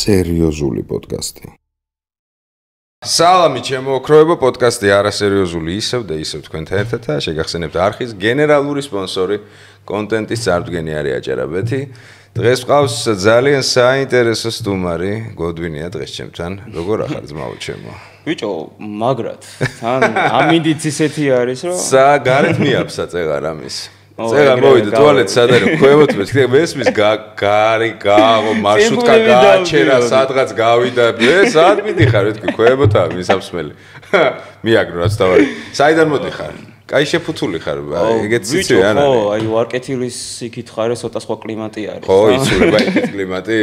სერიოზული პოდკასტი. სალამი ჩემო ოქროებო პოდკასტი არასერიოზული ისევ და ისევ თქვენთან ერთად და შეგახსენებთ არხის გენერალური სპონსორი კონტენტის წარდგენი არის აჭარაბეთი. დღეს ყავს ძალიან საინტერესო სტუმარი გოდვინია დღეს ჩემთან. როგორ ახარ ძმაო ჩემო? ბიჭო, მაგრად. თან ამინდიც ისეთი არის, რომ გარეთ მიაფსა წეღარ ამის. წეღარ მოვიდა ტუალეტს სად არის ქვემოთ მესმის გარი გააღო მარშრუტკა გააჩერა სადღაც გავიდა სად მიდიხარ ვეთქვი ქვემოთაა მისაფსმელი მიაგნო რაც თავარი საიდან მოდიხარ კაი შეფუთული ხარ ეგეც ციცი ან ხო აი ვარკეთილის იქით ხარ ცოტა სხვა კლიმატი არის ხო იცურება იქით კლიმატი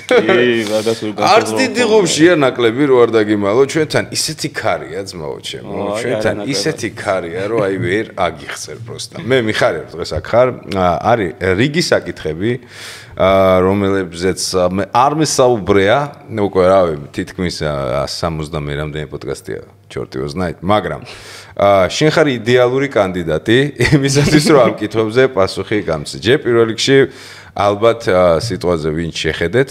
კი მაგასურ არც დიდი ღობშია ნაკლები რო არ დაგიმალო ჩვენთან ისეთი ქარია ძმაო ჩემო ჩვენთან ისეთი ქარია რომ აი ვერ აგიხსენ პროსტა მე მიხარებ დღეს აქ ხარ არის რიგი საკითხები რომელებზეც არ მესაუბრეა უკვე რავი თითქმის 60 რამდენი პოდკასტია ჩორტიო знает მაგრამ შენ ხარ იდეალური კანდიდატი იმისათვის რომ ამ კითხვებზე პასუხი გამცე ჯერ პირველ რიგში ალბათ სიტყვაზე ვინ შეხედეთ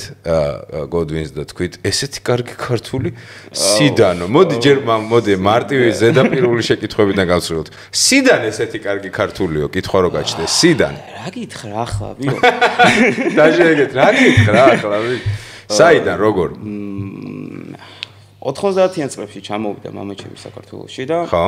გოდვინს და თქვით ესეთი კარგი ქართული სიდანო მოდი ჯერ მოდი მარტივი ზედაპირული შეკითხვებიდან გავცდილოთ სიდან ესეთი კარგი ქართულიო კითხვა რო გაჩნდეს სიდან რა გითხრა ახლა ბიო დაჟეგეთ რა გითხრა ახლა საიდან როგორ 90-იან წლებში ჩამოვიდა მამაჩემი საქართველოში და ხო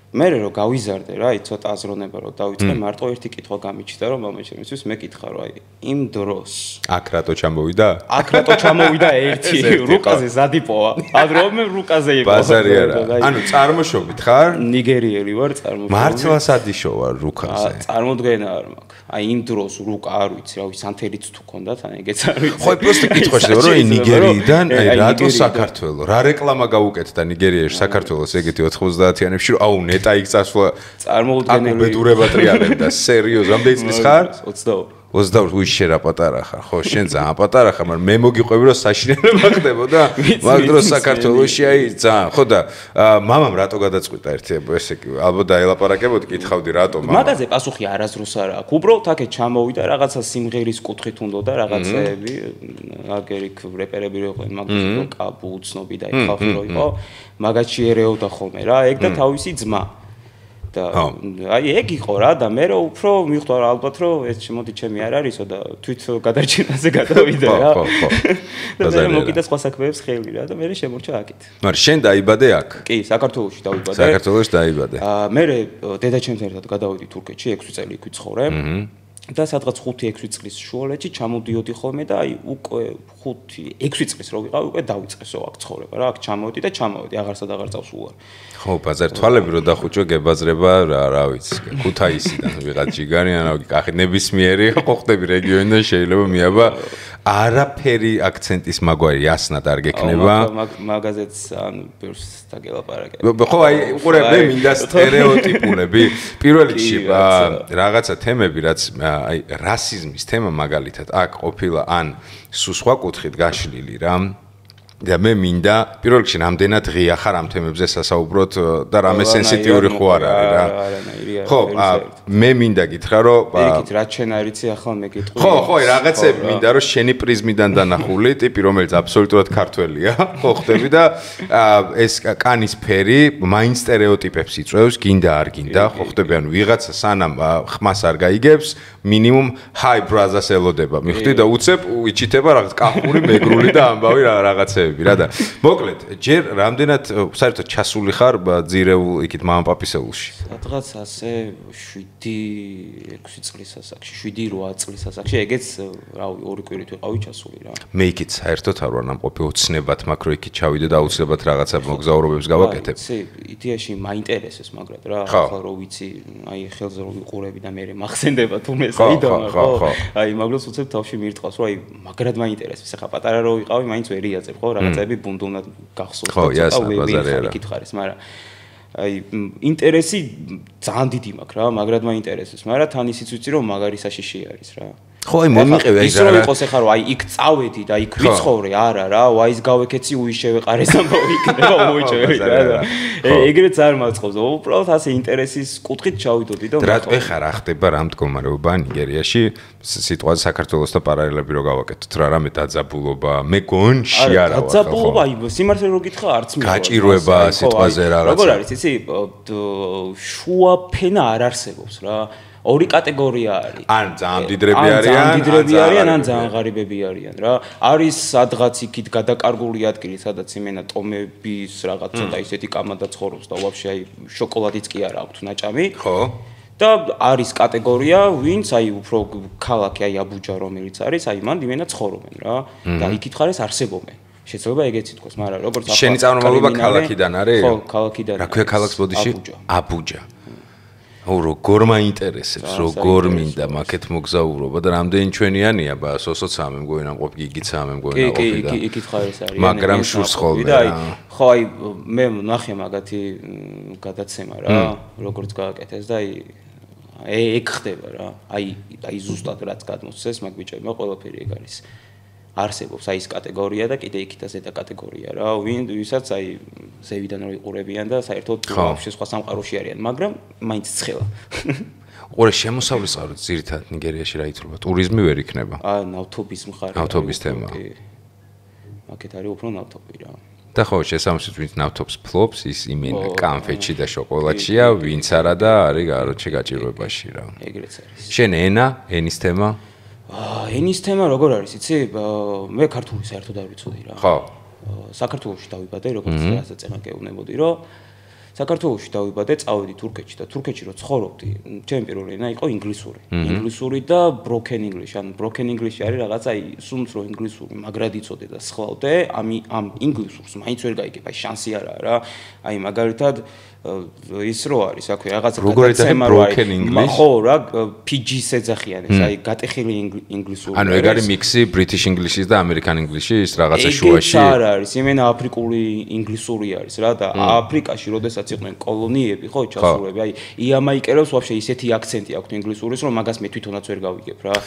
მე რო გავიზარდე რა აი ცოტა აზროვნება რომ დავიწყე მარტო ერთი კითხვა გამიჩნდა რომ მამაჩემისთვის მე კითხა რომ აი იმ დროს აქ რატო ჩამოვიდა აქ რატო ჩამოვიდა ერთი რუკაზე ზადიპოა ადრომე რუკაზე იყო ბაზარი არა ანუ წარმოშობით ხარ ნიგერიელი ვარ წარმოშობით მართლა სადიშო ვარ რუკაზე წარმოდგენა არ მაქვს აი იმ დროს რუკა არ ვიცი რა ვიცი სანთელიც თუ ქონდათ ან ეგეც არ ვიცი ხო პროსტო კითხვაში რომ ნიგერიიდან აი რატო საქართველო რა რეკლამა გაუკეთდა ნიგერიაში საქართველოს ეგეთი 90-იანებში რომ აუ ნეტა იქ წასვლა წარმოუდგენელი აბედურება ტრიალებდა სერიოზ რამდენი წლის ხარ 22 უშერა პატარა ხარ ხო შენ ძალიან პატარა ხარ მაგრამ მე მოგიყვები რომ საშინელება ხდებოდა მაგ დროს საქართველოში აი ძალიან ხო და მამამ რატო გადაწყვიტა ერთი ესე კი ალბათ დაელაპარაკებოდი კითხავდი რატო მამა მაგაზე პასუხი არასდროს არ აქვს უბრალოდ აქეთ ჩამოვიდა რაღაცა სიმღერის კუთხით უნდა რაღაცეები აგერიქ რეპერები რო იყვნენ მაგაზე კაბუ უცნობი და ხალხი რო იყო მაგაში ერეოდა ხოლმე რა ეგ და თავისი ძმა და აი ეგ იყო რა და მე რომ უფრო მიხვდა ალბათ რომ ეს შემოდი ჩემი არ არისო და თვით გადარჩენაზე გადავიდე რა ხო და მე მოკიდა სხვა საქმეებს ხელი რა და მე შემორჩა აქეთ მაგრამ შენ დაიბადე აქ კი საქართველოში დავიბადე საქართველოში დაიბადე მე დედაჩემთან ერთად გადავედი თურქეთში 6 წელი იქ ვიცხოვრე და სადღაც 5-6 წლის შუალედში ჩამოდიოდი ხოლმე და აი უკვე 5-6 წლის რო ვიყავი უკვე დავიწყესო აქ ცხოვრება რა აქ ჩამოვედი და ჩამოვედი აღარსად აღარ წავს უარ ხო ბაზარ თვალები რო დახუჭო გებაზრება რა ვიცი ქუთაისიდან ვიღაც ჯიგარი ან კახი ნებისმიერი ხო ხდები რეგიონიდან შეიძლება მიაბა არაფერი აქცენტის მაგვარი ასნად არ გექნება მაგაზეც ან ბევრს დაგელაპარაკე ხო აი უყურე მე მინდა სტერეოტიპულები პირველ რიგში რაღაცა თემები რაც აი რასიზმის თემა მაგალითად აქ ყოფილა ან სულ სხვა კუთხით გაშლილი რა და მე მინდა პირველ რიგში რამდენად ღია ხარ ამ თემებზე სასაუბროთ და რამე სენსიტიური ხო არ არის რა ხო მე მინდა გითხრა რომ პირიქით რაც შენ არიცი ახლა მე გიტყვი ხო რაღაცები მინდა რომ შენი პრიზმიდან დანახული ტიპი რომელიც აბსოლუტურად ქართველია ხო ხდები და ეს კანის ფერი მაინც სტერეოტიპებს იწვევს გინდა არ გინდა ხო ხდები ანუ ვიღაცა სანამ ხმას არ გაიგებს მინიმუმ ჰაი ბრაზას ელოდება მიხვდი და უცებ უიჩითება რაღაც კახური მეგრული და ამბავი რაღაცეები რა და მოკლედ ჯერ რამდენად საერთოდ ჩასული ხარ ძირეულ იქით მამაპაპისეულში სადღაც ასე 7-6 წლის ასაკში 7-8 წლის ასაკში ეგეც რავი ორი კვირით ვიყავი ჩასული რა მე იქით საერთოდ არ ვარ ნამყოფი ოცნებად მაგრამ იქით ჩავიდე და აუცილებლად რაღაცა მოგზაურობებს გავაკეთებ იდეაში მაინტერესებს მაგრამ რა ახლა რო ვიცი აი ხელზე რო ვიყურები და მე მახსენდება თუნდაც იდეა ხო აი მაგას უცებ თავში მირტყავს რომ აი მაგრად მაინტერესებს ახლა პატარა რო ვიყავი მაინც ვერ იაძებ ხო რაღაცები ბუნდუნად გახსოვს ხო იასნა ბაზარი არა კითხარის მაგრამ აი ინტერესი ძალიან დიდი მაქვს რა მაგრად მაინტერესებს მაგრამ თან ისიც ვიცი რომ მაგარი საშიში არის რა ხო, აი მომიყევი ის რო იყოს ეხლა რომ აი იქ წავედი და იქ ვიცხოვრე, არა რა, ვაის გავეკეცი უიშევეყარეს ამბავი იქნება მოიჭრე რა. ეგრეც არ მაწყობს. უბრალოდ ასე ინტერესის კუთხით ჩავიდოდი და რატო ეხლა რა ხდება რა მდგომარეობა ნიგერიაში სიტყვაზე საქართველოსთან პარალელები რო გავაკეთოთ რა რამე დაძაბულობა მე გონში არა ვარ. დაძაბულობა აი სიმართლე რო გითხრა არც მე. გაჭირვება სიტყვაზე რაღაცა. როგორ არის იცი შუა ფენა არ არსებობს რა. ორი კატეგორია არის. ან ძალიან მდიდრები არიან, ან ძალიან ღარიბები არიან რა. არის სადღაც იქით გადაკარგული ადგილი, სადაც იმენა ტომების რაღაც ცოტა ისეთი კამადა ცხოვრობს და ვაფშე აი შოკოლადიც კი არ აქვს ნაჭამი. ხო. და არის კატეგორია, ვინც აი უფრო ქალაქი აი აბუჯა რომელიც არის, აი მან იმენა ცხოვრობენ რა. და იქით ხარეს არსებობენ. შეიძლება ეგეც ითქვას, მაგრამ როგორც ახლა შენი წარმომავლობა ქალაქიდან არის? ხო, ქალაქიდან. რა ქვია ქალაქს ბოდიში? აბუჯა. როგორ მაინტერესებს, როგორ მინდა მაკეთ მოგზაურობა და რამდენი ჩვენიანია ბა სოსოცაა მე მგონი ამყოფი გიგიცაა მე მგონი ამყოფი და იქით ხარეს არის მაგრამ შურს ხოლმე და აი ხო აი მე ნახე მაგათი გადაცემა რა როგორც გააკეთეს და აი ეგ ხდება რა აი ზუსტად რაც გადმოსცეს მაგ ბიჭებმა ყველაფერი ეგ არის არსებობს აი ეს კატეგორია და კიდე იქით ზედა კატეგორია რა ვისაც აი ზევიდან რო იყურებიან და საერთოდ ვაფშე სხვა სამყაროში არიან მაგრამ მაინც ცხელა ყურე შემოსავლის წყაროც ძირითადად ნიგერიაში რა ითვლება ტურიზმი ვერ იქნება ნავთობის მხარე ნავთობის თემა მაგეთ არის უფრო ნავთობი რა და ხო შესაბამისად ვინც ნავთობს ფლობს ის იმენა კანფეტში და შოკოლადშია ვინც არა და არის გაროჩე გაჭირვებაში რა ეგრეც არის შენ ენის თემა ენის თემა როგორ არის იცი მე ქართული საერთოდ არ ვიცოდი რა ხო საქართველოში დავიბადე როგორც რასაც ეხა გეუბნებოდი რომ საქართველოში დავიბადე წავედი თურქეთში და თურქეთში რო ცხოვრობდი ჩემი პირველი ენა იყო ინგლისური და broken english ან broken english არის რაღაცა აი სულს რო ინგლისური მაგრად იცოდე და სხლავდე ამ ინგლისურს მაინც ვერ გაიგებ აი შანსი არა რა აი მაგალითად ის რო არის აქვე რაღაცა გადაცემა რო არის ხო რა PG-ს ეძახიან ეს აი გატეხილი ინგლისური ანუ ეგ არის მიქსი British English-ის და American English-ის რაღაცა შუაში ეგ არ არის იმენა აფრიკული ინგლისური არის რა და აფრიკაში როდესაც იყვნენ კოლონიები ხო ჩასულები აი იამაიკერებს ვაფშე ისეთი აქცენტი აქვს ინგლისურის რომ მაგას მე თვითონაც ვერ გავიგებ რა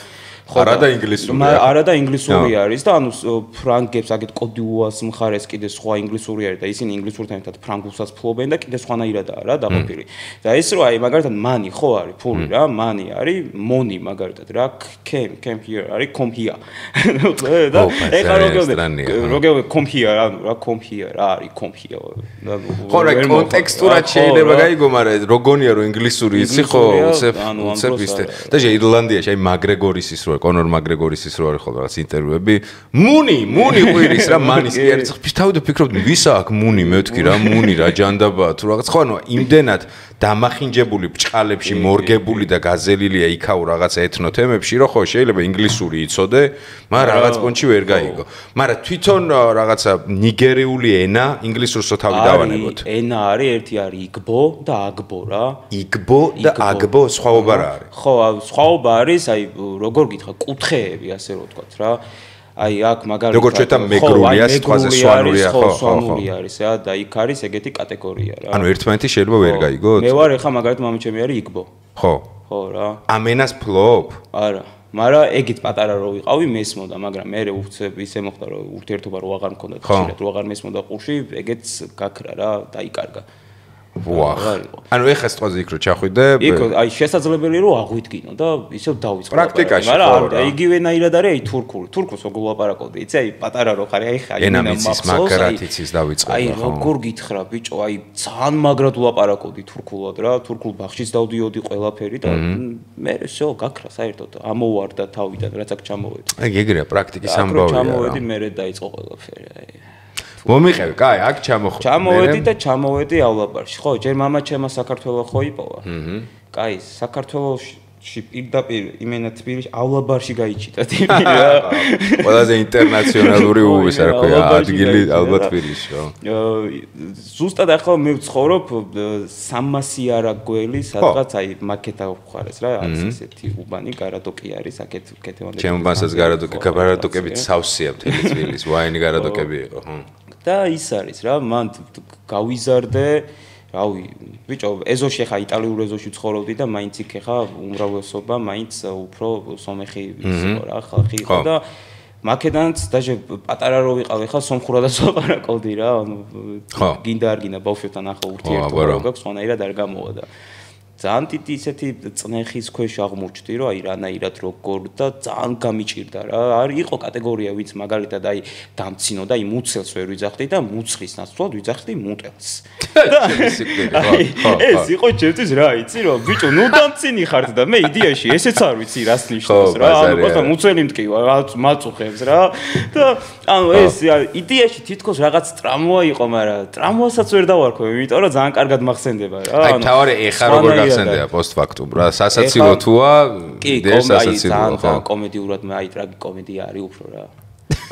არა და ინგლისურია არა და ინგლისური არის და ანუ ფრანგებს აგეთ კოდიუას მხარეს კიდე სხვა ინგლისური არის და ისინი ინგლისურთან ერთად ფრანგულსაც ფლობენ და კიდე სხვანაირადაა რა დაყოფილი და ეს რო აი მაგალითად მანი ხო არის ფული რა მანი არის მონი მაგალითად რა came here არის come here და ეხლა როგორ come here რა come here რა არის come here ხო რა კონტექსტურად შეიძლება გაიგო მაგრამ როგონია რომ ინგლისური იცი ხო უცებ ისე და ირლანდიაში აი მაგრეგორის ის რო კონორ მაგრეგორის ის რო არის ხოლმე რაღაც ინტერვიუები მუნი ყვირის რა მანის კი არის თავი და ფიქრობდი ვისა აქ მუნი მე ვთქვი რა მუნი რა ჯანდაბა თუ რაღაც ხო ანუ იმდენად დამახინჯებული ბჭყალებში მორგებული და გაზელილია იქაურ რაღაცა ეთნო თემებში რომ ხო შეიძლება ინგლისური იცოდე მაგრამ რაღაც პონჩი ვერ გაიგო მაგრამ თვითონ რაღაცა ნიგერიული ენა ინგლისურსო თავი დავანებოთ ენა არის ერთი არის იგბო და აგბო რა იგბო და აგბო სხვაობა რა არის ხო სხვაობა არის აი როგორ გითხრა კუთხეები ასე რო ვთქვათ რა აი აქ მაგალითად როგორც ჩვენთან მეგრულია სიტყვაზე სვანურია ხო სვანური არის რა და იქ არის ეგეთი კატეგორია რა ანუ ერთმანეთი შეიძლება ვერ გაიგოთ მე ვარ ეხა მაგალითად მამაჩემი არის იგბო ხო რა ამენას ფლობ არა მაგრამ ეგეთ პატარა რო ვიყავი მესმოდა მაგრამ მე ისე მოხდა რომ ურთიერთობა რო აღარ მქონდა ხშირად რო აღარ მესმოდა ყურში ეგეც გაქრა რა დაიკარგა ანუ ეხა სიტყვაზე იქ რო ჩახვიდე იქ აი შესაძლებელი რომ აღვიდგინო და ისევ დავიწყო პრაქტიკაში მაგრამ იგივენაირად არის აი თურქულს როგორ ვლაპარაკობდი იცი აი პატარა რო ხარ აი ხა ენამიცის მაგრათიცის დავიწყო აი როგორ გითხრა ბიჭო აი ძალიან მაგრად ვლაპარაკობდი თურქულად რა თურქულ ბაღშიც დავდიოდი ყველაფერი და მე всё გაქრა საერთოდ ამოვარდა თავიდან რაც აქ ჩამოვედი აი ეგრეა პრაქტიკის ამბავია ჩამოვედი მე დაიწყო ყველაფერი აი მომიყევი, კაი, აქ ჩამოხვდი. ჩამოვედი ავლაბარში. ხო, ჯერ მამაჩემა საქართველოს ხო იპოვა. კაი, საქართველოში პირდაპირ იმენა თბილისში ავლაბარში გაიჩიტა თემი რა. ყველაზე ინტერნაციონალური ის რა ქვია, ადგილი ალბათ თბილისში, ხო. ზუსტად ახლა მე ვცხოვრობ 300 არაგველი, სადღაც აი მაკეტა ხარეს რა, არის ესეთი უბანი, გარადოკი არის, აქეთ კეთევანდელი. ჩემ უბანსაც გარადოკებით სავსეა მთელი თბილისი, ვაენი გარადოკები იყო, ხო. და ის არის რა, მან გავიზარდე რავი, ბიჭო, ეზოში ხა იტალიურ ეზოში ცხოვრობდი და მაინც იქ ხა უმრავლესობა მაინც უფრო სომეხი იყო რა, ხალხი იყო და მაკედანაც დაჟე პატარა რო ვიყავი ხა სომხურადაც ვაპარაკობდი რა, გინდა არ გინდა ბავშვებთან ახლა ურთიერთობა გაქვს, სხვანაირად არ გამოვა და ძალიან დიდი ისეთი წნეხის ქვეშ აღმოჩნდი, რომ აი რანაირად როგორ და ძალიან გამიჭირდა რა. არის იყო კატეგორია, ვინც მაგალითად აი დამცინო და აი მუცელს ვერ ვიძახდი და მუცხლის ნაცვლად ვიძახდი მუტელს. ეს იყო ჩემთვის რა, იცი რომ ბიჭო, ნუ დამცინი ხარ და მე იდეაში ესეც არ ვიცი რას ნიშნავს რა. ანუ ხო მუცელი მტკივა, მაწუხებს რა. და ანუ ეს იდეაში თითქოს რაღაც ტრამვა იყო, მაგრამ ტრამვასაც ვერ დავარქვე, იმიტომ რომ ძალიან კარგად მახსენდება რა. აი თავარი ეხა როგორ გახსენდება პოსტფაქტუმ რა სასაცილო თუა იდეა სასაცილო ხო კომედიურად მე აი ტრაგიკომედია არის უფრო რა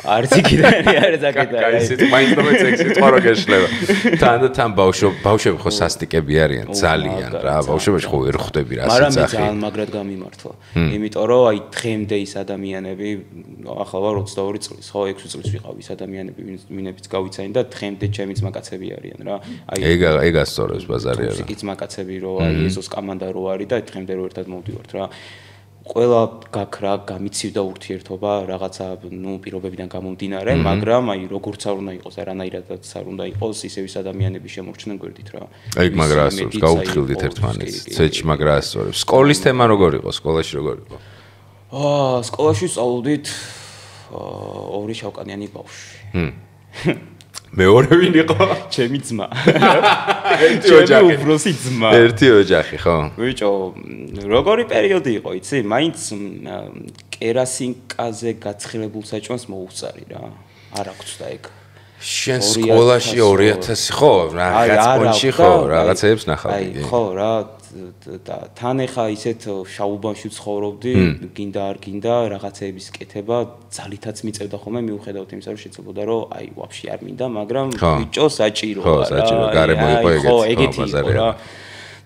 არის იქიდან არის აკეთა ისეთ მაინც რომ ეცექსი თვარო გეშლება თან ბავშვები ხო სასტიკები არიან ძალიან რა ბავშვებში ხო ვერ ხვდები რა მაგრამ მე ძალიან მაგრად გამიმართლა იმიტომ რომ აი დღემდე ის ადამიანები ახლა ვარ 22 წლის ხო 6 წლის ვიყავ ის ადამიანები ვინებიც გავიცანი და დღემდე ჩემიც მაკაცები არიან რა აი ეგა სწორებს ბაზარი არა მუსიკის მაკაცები რო აი ეზოს კომანდა რო არის და დღემდე რო ერთად მოვდივართ რა ყველა გაქრა გამიცივდა ურთიერთობა რაღაცა ნუ პირობებიდან გამომდინარე მაგრამ აი როგორც არ უნდა იყოს არანაირადაც არ უნდა იყოს ისევ ის ადამიანები შემორჩნენ გვერდით რა აი მაგრა ასწორებს გაუფრთხილდით ერთმანეთს ცეჩი მაგრა ასწორებს სკოლის თემა როგორ იყო სკოლაში როგორ იყო სკოლაში სწავლობდით ორი შავკანიანი ბავშვი მეორე ვინ იყო? ჩემი ძმა. ერთი ოჯახი. უბრალოდ ძმა. ერთი ოჯახი, ხო? ბიჭო, როგორი პერიოდი იყო, იცი? მაინც კერასინკაზე გაცხელებულ საჭმელს მოუწარი რა. არ აქვს და ეგ. შენ სკოლაში 2000 ხო? რაღაც პონჩი ხო? რაღაცებს ნახავდი. აი, ხო რა. და თან ახლა ისეთ შაუბანში ცხოვრობდი, გინდა არ გინდა, რაღაცეების კეთება ძალითაც მიწევდა ხოლმე, მიუხედავად იმისა, რომ შეცებოდა, რომ აი, ვაფშე არ მინდა, მაგრამ ბიჭო საჭიროა რა. ხო, საჭირო, გარემო იყო ეგეთი. ხო, ეგეთი იყო რა.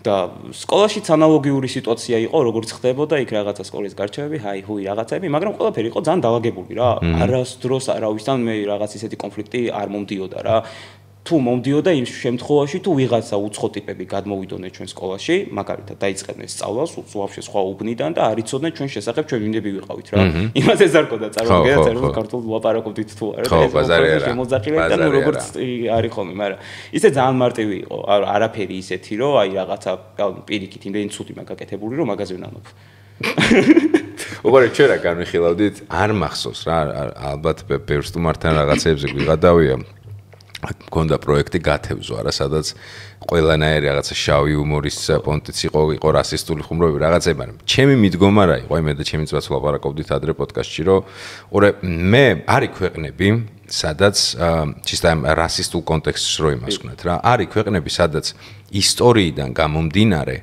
და სკოლაშიც ანალოგიური სიტუაცია იყო, როგორც ხდებოდა იქ რაღაცა სკოლის გარჩევები, ჰაი, ჰუი რაღაცები, მაგრამ ყველაფერი იყო ძალიან დაალაგებული რა. არასდროს არავისთან მე რაღაც ისეთი კონფლიქტი არ მომდიოდა რა. თუ მომდიოდა იმ შემთხვევაში თუ ვიღაცა უცხო ტიპები გადმოვიდოდნენ ჩვენ სკოლაში, მაგალითად დაიწყებდნენ სწავლას, უავშე სხვა უბნიდან და არ იცოდნენ ჩვენ შესახებ ჩვენ ვინები ვიყავით რა. იმაზე ზარკოდა წარმოგიდგენთ, რომ ქართულ ლაპარაკობდით თუ არა, ეს ბაზარია. შემოძახილეთ და ნუ როგორც არის ხოლმე, მაგრამ ისე ძალიან მარტივი იყო, არაფერი ისეთი, რომ აი რაღაცა პირიქით იმდენი ცუდი მაგაკეთებული, რომ მაგაზე ვნანობ. უყურე ჩვენ რა განვიხილავდით, არ მახსოვს რა, ალბათ ბევრს თუ მართან რაღაცებზე გვიღადავია. მქონდა პროექტი გათევზო არა სადაც ყველანაირი რაღაცა შავი ჰუმორის პონტიც იყო რასისტული ხუმრობები რაღაცები მაგრამ ჩემი მიდგომა რა იყო მე და ჩემი ძმაც ვლაპარაკობდით ადრე პოდკასტში რომ ორი მე არის ქვეყნები სადაც ჩისტა რასისტულ კონტექსტში რო იმას ვქნათ რა არის ქვეყნები სადაც ისტორიიდან გამომდინარე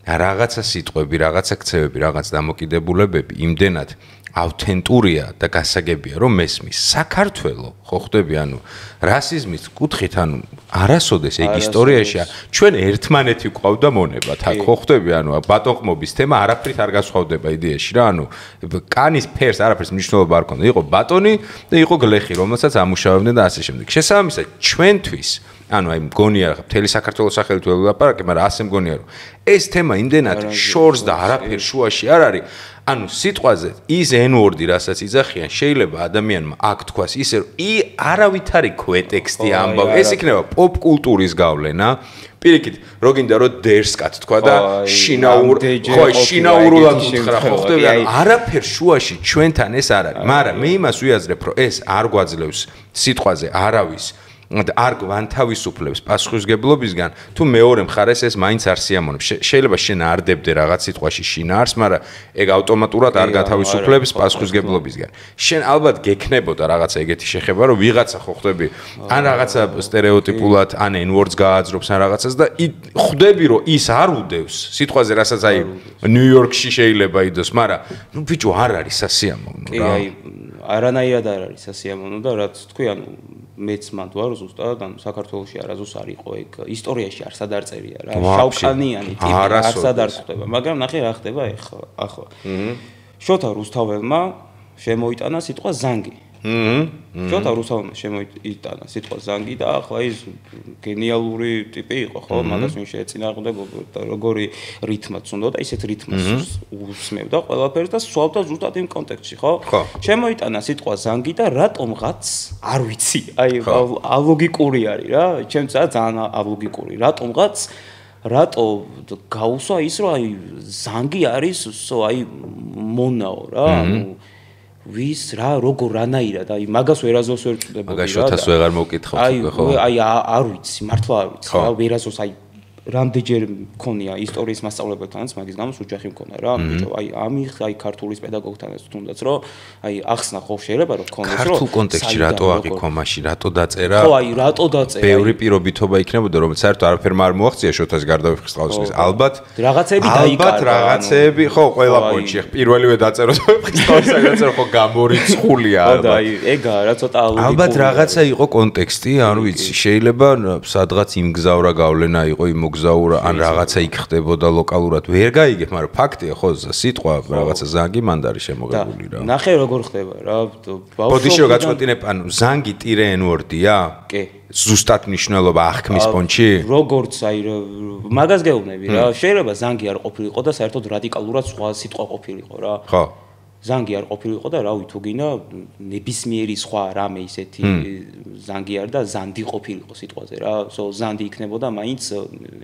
რაღაცა სიტყვები რაღაცა ქცევები რაღაც დამოკიდებულებები იმდენად ავთენტურია და გასაგებია რომ მესმის საქართველო ხო ხვდები ანუ რასიზმის კუთხით ანუ არასოდეს ეგ ისტორიაში ჩვენ ერთმანეთი გვყავდა მონებად აქ ხო ხვდები ანუ ბატონყმობის თემა არაფრით არ გასხვავდება იდეაში რა ანუ კანის ფერს არაფერს მნიშვნელობა არ ქონდა იყო ბატონი და იყო გლეხი რომელსაც ამუშავებდნენ და ასე შემდეგ შესაბამისად ჩვენთვის ანუ აი მგონია რა მთელი საქართველოს სახელით ველაპარაკე მაგრამ ასე მგონია რომ ეს თემა იმდენად შორს და არაფერ შუაში არ არის ანუ სიტყვაზე ის N-word-ი რასაც იძახიან შეიძლება ადამიანმა აქ თქვას ისე რომ არავითარი ქვეტექსტი ამბავ ეს იქნება პოპ კულტურის გავლენა პირიქით რო გინდა რომ დერსკად თქვა და შინაურულად უთხრა ხო ხდები ანუ არაფერ შუაში ჩვენთან ეს არ არის მაგრამ მე იმას ვიაზრებ რომ ეს არ გვაძლევს სიტყვაზე არავის არ გვანთავისუფლებს პასუხისგებლობისგან თუ მეორე მხარეს ეს მაინც არ სიამოვნებს შეიძლება შენ არ დებდე რაღაც სიტყვაში შინაარს მაგრამ ეგ ავტომატურად არ გათავისუფლებს პასუხისგებლობისგან შენ ალბათ გექნებოდა რაღაცა ეგეთი შეხება რომ ვიღაცა ხო ხვდები ან რაღაცა სტერეოტიპულად ან N-words გააძრობს ან რაღაცას და ხვდები რომ ის არ უდევს სიტყვაზე რასაც აი ნიუ-იორკში შეიძლება იდოს მაგრამ ნუ ბიჭო არ არის სასიამოვნო რა აი არანაირად არ არის სასიამოვნო და რაც თქვი ანუ მეც მანდ ვარ ზუსტად ანუ საქართველოში არასდროს არ იყო ეგ ისტორიაში არსად არ წერია რა შავკანიანი ტიპი არსად არ ხდება მაგრამ ნახე რა ხდება ახლა შოთა რუსთაველმა შემოიტანა სიტყვა ზანგი ჩვენთან რუსთავმა შემოიტანა სიტყვა ზანგი და ახლა ის გენიალური ტიპი იყო, ხო? მაგას ვინ შეეწინააღმდეგებოდა, როგორი რითმაც უნდა და ისეთ რითმს უსმევდა ყველაფერს და სვავდა ზუსტად იმ კონტექსტში, ხო? შემოიტანა სიტყვა ზანგი და რატომღაც არ ვიცი, აი ალოგიკური არის რა, ჩემცა ძალიან ალოგიკური. რატო გაუსვა ის რომ აი ზანგი არის, აი მონაო რა, ანუ ვის რა როგორ რანაირად აი მაგას ვერაზოს ვერ წვდებოდი რა. მაგას შოთას ვეღარ მოვკითხავთ უკვე ხო? აი არ ვიცი, მართლა არ ვიცი რა, ვერაზოს აი რამდენჯერ მქონია ისტორიის მასწავლებელთანაც მაგის გამო სუჯახი მქონდა რა. ბიჭო, აი აი ქართულის პედაგოგთანაც თუნდაც რომ აი ახსნა ხო შეიძლება რომ მქონდეს რომ ქართულ კონტექსტში რატო აღიქვა მაშინ, რატო დაწერა? ხო, აი რატო დაწერა? ბევრი პირობითობა იქნებოდა რომ საერთოდ არაფერმა არ მოაღწია შოთას გარდავიხის ყავსის. ალბათ რაღაცები დაიკარგა. ალბათ რაღაცები ხო ყველა პონჩი პირველივე დაწეროთ ყავსაგაც ხო გამორიცხულია ალბათ. ხო, აი ეგა რა ცოტა ალოგიკურია. ალბათ რაღაცა იყო კონტექსტი, არ ვიცი, შეიძლება სადღაც იმგზავრა გავლენა იყო იმ გზაურა ან რაღაცა იქ ხდებოდა ლოკალურად ვერ გაიგებ, მაგრამ ფაქტია ხო სიტყვა რაღაცა ზანგი მანდ არის შემოღებული რა. ნახე როგორ ხდება რა ბოდიში რო გაწყვეტინებ, ანუ ზანგი ტირე n-word-ია? კი. ზუსტად მნიშვნელობა აღქმის პონჩი? როგორც აი მაგას გეუბნები რა, შეიძლება ზანგი არ ყოფილიყო და საერთოდ რადიკალურად სხვა სიტყვა ყოფილიყო რა. ხო. ზანგი არ ყოფილიყო და რავი თუ გინდა ნებისმიერი სხვა რამე ისეთი ზანგი არ და ზანდი ყოფილიყო სიტყვაზე რა. ზანდი იქნებოდა მაინც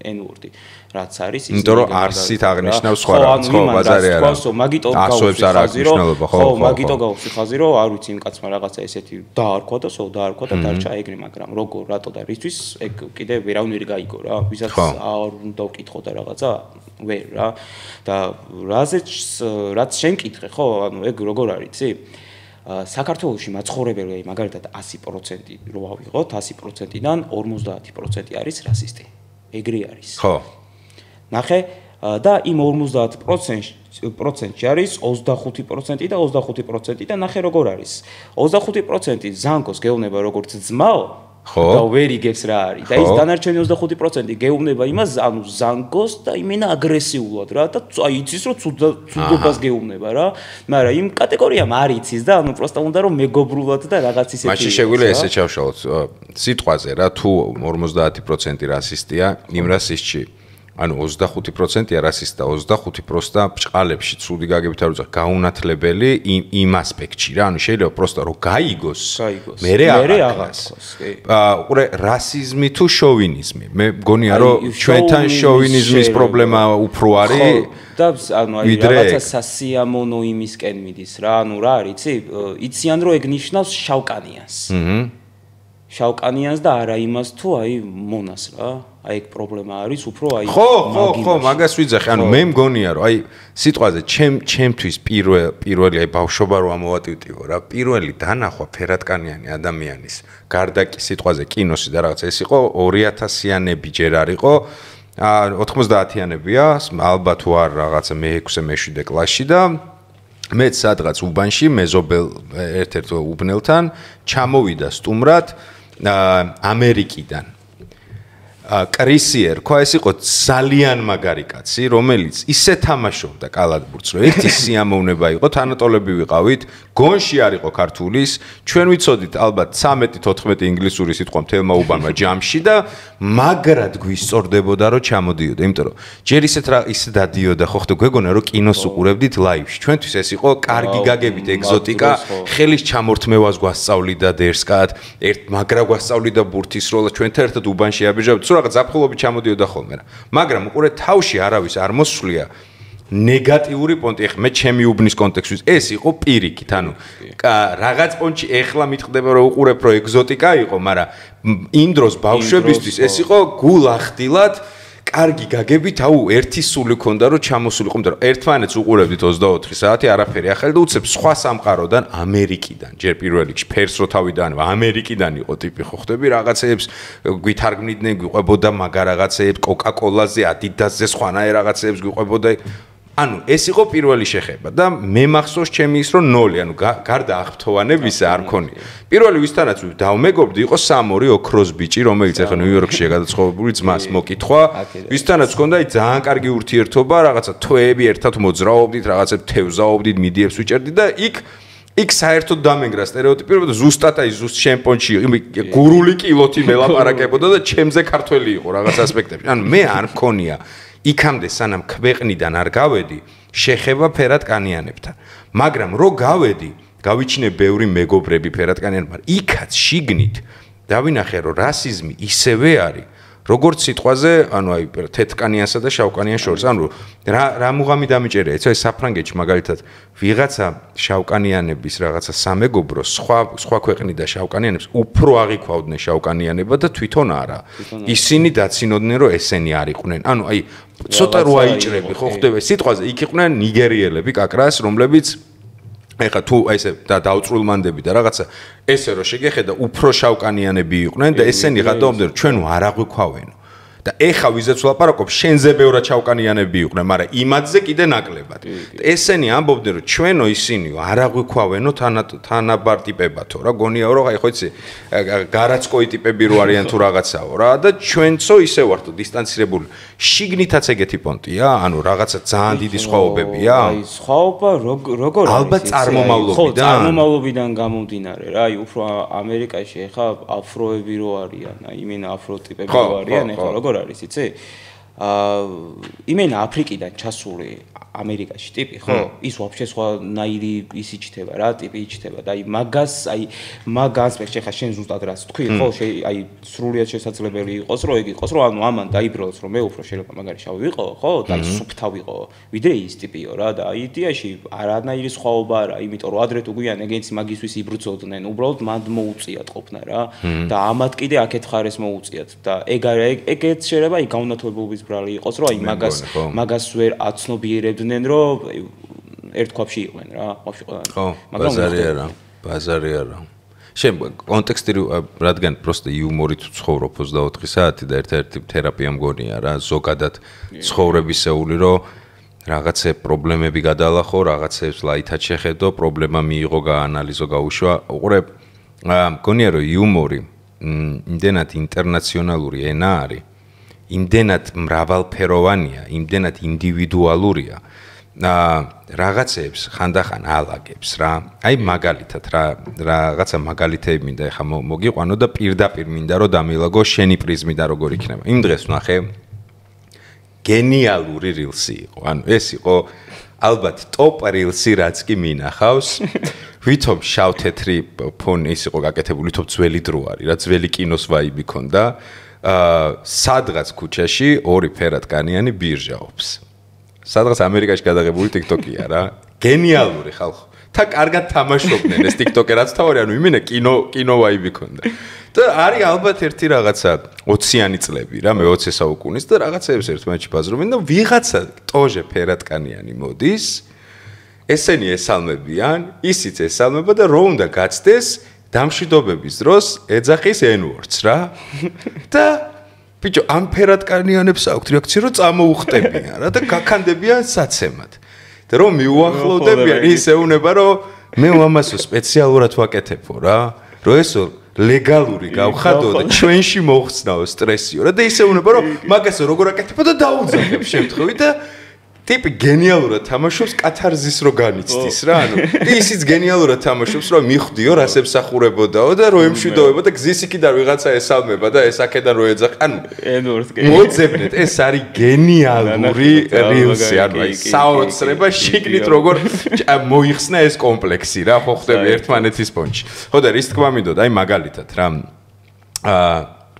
n-word-ი. რაც არის ის. იმიტომ რომ არსით აღნიშნავს სხვა რაღაც ხო ბაზარი არა. მაგიტო ასოებს არ აღნიშნულობა ხო? ხო, მაგიტო გავხსი ხაზი რომ არ ვიცი იმ კაცმა რაღაცა ესეთი დაარქვა და დაარქვა და დარჩა ეგრე, მაგრამ როგორ რატო და რისთვის ეგ კიდე ვერავინ ვერ გაიგო რა. ვისაც არ უნდა ვკითხო და რაღაცა ვერ რა. და რაც შენ კითხე ხო? ანუ ეგ როგორ არის, იცი? საქართველოში მაცხოვრებელი მაგალითად 100% რო ავიღოთ, 100%-დან 50% არის რასისტი. ეგრე არის. ხო. ნახე და იმ 50%-ში არის 25% და 25% და ნახე როგორ არის. 25% ზანგოს გეუბნება როგორც ძმაო და ვერ იგებს რა არის და ის დანარჩენი 25% გეუბნება იმას, ანუ ზანგოს და იმენა აგრესიულად რა და აი იცის რომ ცუდობას გეუბნება რა, მაგრამ იმ კატეგორიამ არ იცის და ანუ პროსტა უნდა რომ მეგობრულად და რაღაც ისეთი. მაშინ შეგვიძლია ესე ჩავშალოთ სიტყვაზე რა, თუ 50% რასისტია, იმ რასისტში ანუ 25%-ია რასისტი და 25%-და ბჭყალებში ცუდი გაგებით არ უძახ გაუნათლებელი იმ ასპექტში რა, ანუ შეიძლება პროსტა რომ გაიგოს მერე აღაროს. უყურე რასიზმი თუ შოვინიზმი, მე მგონია რომ ჩვენთან შოვინიზმის პრობლემა უფრო არის და ანუ აი რაღაცა სასიამოვნო იმისკენ მიდის რა, ანუ რა არის, იციან რომ ეგ ნიშნავს შავკანიანს. შავკანიანს და არა იმას თუ აი მონას რა. აი ეგ პრობლემა არის უფრო აი ხო მაგას ვიძახი, ანუ მე მგონია რომ აი სიტყვაზე ჩემთვის პირველი აი ბავშვობა რო ამოვატივტივო რა, პირველი დანახვა ფერატკანიანი ადამიანის გარდა კი სიტყვაზე კინოსი და რაღაცა ეს იყო 2000-იანები ჯერ არ იყო 90-იანებია ალბათ თუ არ რაღაცა მე-6 მე-7 კლასში და მეც სადღაც უბანში მეზობელ ერთ-ერთ უბნელთან ჩამოვიდა სტუმრად ამერიკიდან კრისიერ, ხო ეს იყო ძალიან მაგარი კაცი, რომელიც ისე თამაშობდა კალათბურთს, რომ ერთი სიამოვნება იყო, თანატოლები ვიყავით, გონში არ იყო ქართულის, ჩვენ ვიცოდით ალბათ 13-14 ინგლისური სიტყვა მთელმა უბანმა ჯამში და მაგრად გვისწორდებოდა რომ ჩამოდიოდა, იმიტომ რომ ჯერ ისე დადიოდა, ხო ხტო გვეგონა რომ კინოს უყურებდით ლაივში. ჩვენთვის ეს იყო კარგი გაგებით ეგზოტიკა, ხელის ჩამორთმევას გვასწავლიდა დერსკად, მაგრა გვასწავლიდა ბურთის როლს, ჩვენთან ერთად უბანში აბიჯავთ რაღაც ზაფხულობით ჩამოდიოდა ხოლმე რა. მაგრამ უყურე თავში არავის არ მოსვლია ნეგატიური პონტი. ეხლა მე ჩემი უბნის კონტექსტში ეს იყო პირიქით, ანუ რაღაც პონტში ეხლა მიტყდება რომ უყურებ რო ეგზოტიკა იყო, მაგრამ იმ დროს ბავშვებისთვის ეს იყო გულახდილად კარგი გაგებით, აუ ერთი სული ქონდა რომ ჩამოსულიყო, იმიტომ რომ ერთმანეთს უყურებდით 24 საათი არაფერი ახალი და უცებ სხვა სამყაროდან ამერიკიდან ჯერ პირველ რიგში ფერს რო თავიდან ამერიკიდან იყო ტიპი ხო ხდები რაღაცეებს გვითარგმნიდნენ, გვიყვებოდა მაგარ რაღაცეებს კოკა-კოლაზე, ადიდასზე სხვანაირ რაღაცეებს გვიყვებოდა. ანუ ეს იყო პირველი შეხება და მე მახსოვს ჩემი ის რომ 0, ანუ გარდა აღფრთოვანებისა არ მქონია. პირველი ვისთანაც დავმეგობდი იყო სამორი ოქროს ბიჭი, რომელიც ახლა ნიუ-იორკშია გადაცხოვებული ძმას მოკითხვა. ვისთანაც ჰქონდა ძალიან კარგი ურთიერთობა, რაღაცა თვეები ერთად მოძრაობდით, რაღაცებს თევზაობდით, მიდიებს ვიჭერდით და იქ იქ საერთოდ დამენგრა სტერეოტიპი, რომ ზუსტად აი ზუსტ შემპონში გურული კილოთი მელაპარაკებოდა და ჩემზე ქართველი იყო რაღაც ასპექტებში. ანუ მე არ მქონია იქამდე სანამ ქვეყნიდან არ გავედი, შეხება ფერატკანიანებთან. მაგრამ რო გავედი, გავიჩინე ბევრი მეგობრები ფერატკანიანებთან, იქაც შიგნით დავინახე, რომ რასიზმი ისევე არის როგორც სიტყვაზე, ანუ აი თეთრკანიანსა და შავკანიანს შორის. ანუ რა მუღამი დამიჭერია, იცი, საფრანგეთში მაგალითად ვიღაცა შავკანიანების რაღაცა სამეგობრო სხვა ქვეყნიდან შავკანიანებს უფრო აღიქვავდნენ შავკანიანება და თვითონ არა. ისინი დაცინოდნენ, რომ ესენი არ იყვნენ. ანუ აი ცოტა რო აიჭრები, ხო ხდება სიტყვაზე, იქ იყვნენ ნიგერიელები, კაკრას, რომლებიც ეხა თუ აი ესე დაუწრულმანდები და რაღაცა ესე რო შეგეხედა უფრო შავკანიანები იყვნენ და ესენი გადაომდნენ ჩვენ არ აღვიქვავენო და ეხა ვიზეც ვლაპარაკობ შენზე ბევრად შავკანიანები იყვნენ მაგრამ იმათზე კიდე ნაკლებად და ესენი ამბობდნენ რომ ჩვენო ისინი არ აღვიქვავენო თანაბარ ტიპებათო რა გონიაო რომ აი ხო იცი გარაცკოი ტიპები რო არიან თუ რაღაცაო რა და ჩვენцо ისე ვართო დისტანცირებული შიგნითაც ეგეთი პონტია ანუ რაღაცა ძალიან დიდი სხვაობებია აი სხვაობა როგორ არის ალბათ წარმომავლობიდან ხო წარმომავლობიდან გამომდინარე რა აი უფრო ამერიკაში ეხა აფროები რო არიან აი იმენა აფროტიპები რო არიან ეხა როგორ არის იცი იმენა აფრიკიდან ჩასული ამერიკაში ტიპი ხო ის ვაფშე სხვანაირი ისი ჩდება რა ტიპი ჩდება და აი მაგას მე ხა შენ ზუსტად რას თქვი ხო აი სრულიად შესაძლებელი იყოს რომ ეგ იყოს რომ ანუ ამან დაიბრალოს რომ მე უფრო შეიძლება მაგარი შავი ვიყო ხო და სუფთა ვიყო ვიდრე ის ტიპიო რა და აი იდეაში არანაირი სხვაობა არა იმიტომ რომ ადრე თუ გვიან ეგენც მაგისთვის იბრძოდნენ უბრალოდ მანდ მოუწიათ ყოფნა რა და ამათ კიდე აქეთ ხარეს მოუწიათ და ეგეც შეიძლება აი გაუნათლებობის ბრალი იყოს რომ აი მაგას ვერ აცნობიერებდნენ რომ ერთ ქვაბში იყვნენ რა ვაფშე ყველანი ხო ბაზარი არა შენ კონტექსტი რადგან პროსტა იუმორით ცხოვრობ 24 საათი და ერთ-ერთი თერაპია მგონია რა ზოგადად ცხოვრებისეული რომ რაღაცე პრობლემები გადალახო რაღაცებს ლაითად შეხედო პრობლემა მიიღო გაანალიზო გაუშვა უყურებ მგონია რომ იუმორი იმდენად ინტერნაციონალური ენა არის იმდენად მრავალფეროვანია იმდენად ინდივიდუალურია რაღაცებს ხანდახან ალაგებს რა აი მაგალითად რაღაცა მაგალითები მინდა ეხა მოგიყვანო და პირდაპირ მინდა რომ დამილაგო შენი პრიზმიდან როგორ იქნება იმ დღეს ვნახე გენიალური რილსი იყო ანუ ეს იყო ალბათ ტოპ რილსი რაც კი მინახავს ვითომ შავ-თეთრი ფონი ის იყო გაკეთებული ვითომ ძველი დრო არის რა ძველი კინოს ვაიბი ქონდა სადღაც ქუჩაში ორი ფერატკანიანი ბირჟაობს სადღაც ამერიკაში გადაღებული TikTok-ია რა გენიალური ხალხო და კარგად თამაშობდნენ ეს TikTok-ერაც თავი ანუ იმენა კინო ვაიბი ქონდა და არის ალბათ ერთი რაღაცა 20-იანი წლები რა მე 20 საუკუნის და რაღაცებს ერთმანეთში ბაზრობენ და ვიღაცა ტოჟე ფერატკანიანი მოდის ესენი ესალმებიან ისიც ესალმება და რო უნდა გაცდეს დამშვიდობების დროს ეძახის N-words რა და ბიჭო ამ ფერატკანიანებს აქვთ რეაქცია რომ წამოუხტებიან რა და გაქანდებიან საცემად და რომ მიუახლოვდებიან ის ეუნება რომ მე ამასო სპეციალურად ვაკეთებო რა რომ ესო ლეგალური გავხადო და ჩვენში მოხსნაო სტრესიო რა და ის ეუნება რომ მაგასო როგორ აკეთებო და დაუძახებ შემთხვევით და ტიპი გენიალურად თამაშობს კათარზის რო განიცდის რა ანუ ისიც გენიალურად თამაშობს რომ მიხვდიო რას ემსახურებოდაო და რო ემშვიდობებო და გზის იქიდან ვიღაცა ესალმება და ეს აქედან რო ეძახ ანუ მოძებნეთ ეს არის გენიალური რილსი ანუ აი საოცრება შიგნით როგორ მოიხსნა ეს კომპლექსი რა ხო ხდება ერთმანეთის ფონში ხო და რის თქმა მინდოდა აი მაგალითად რა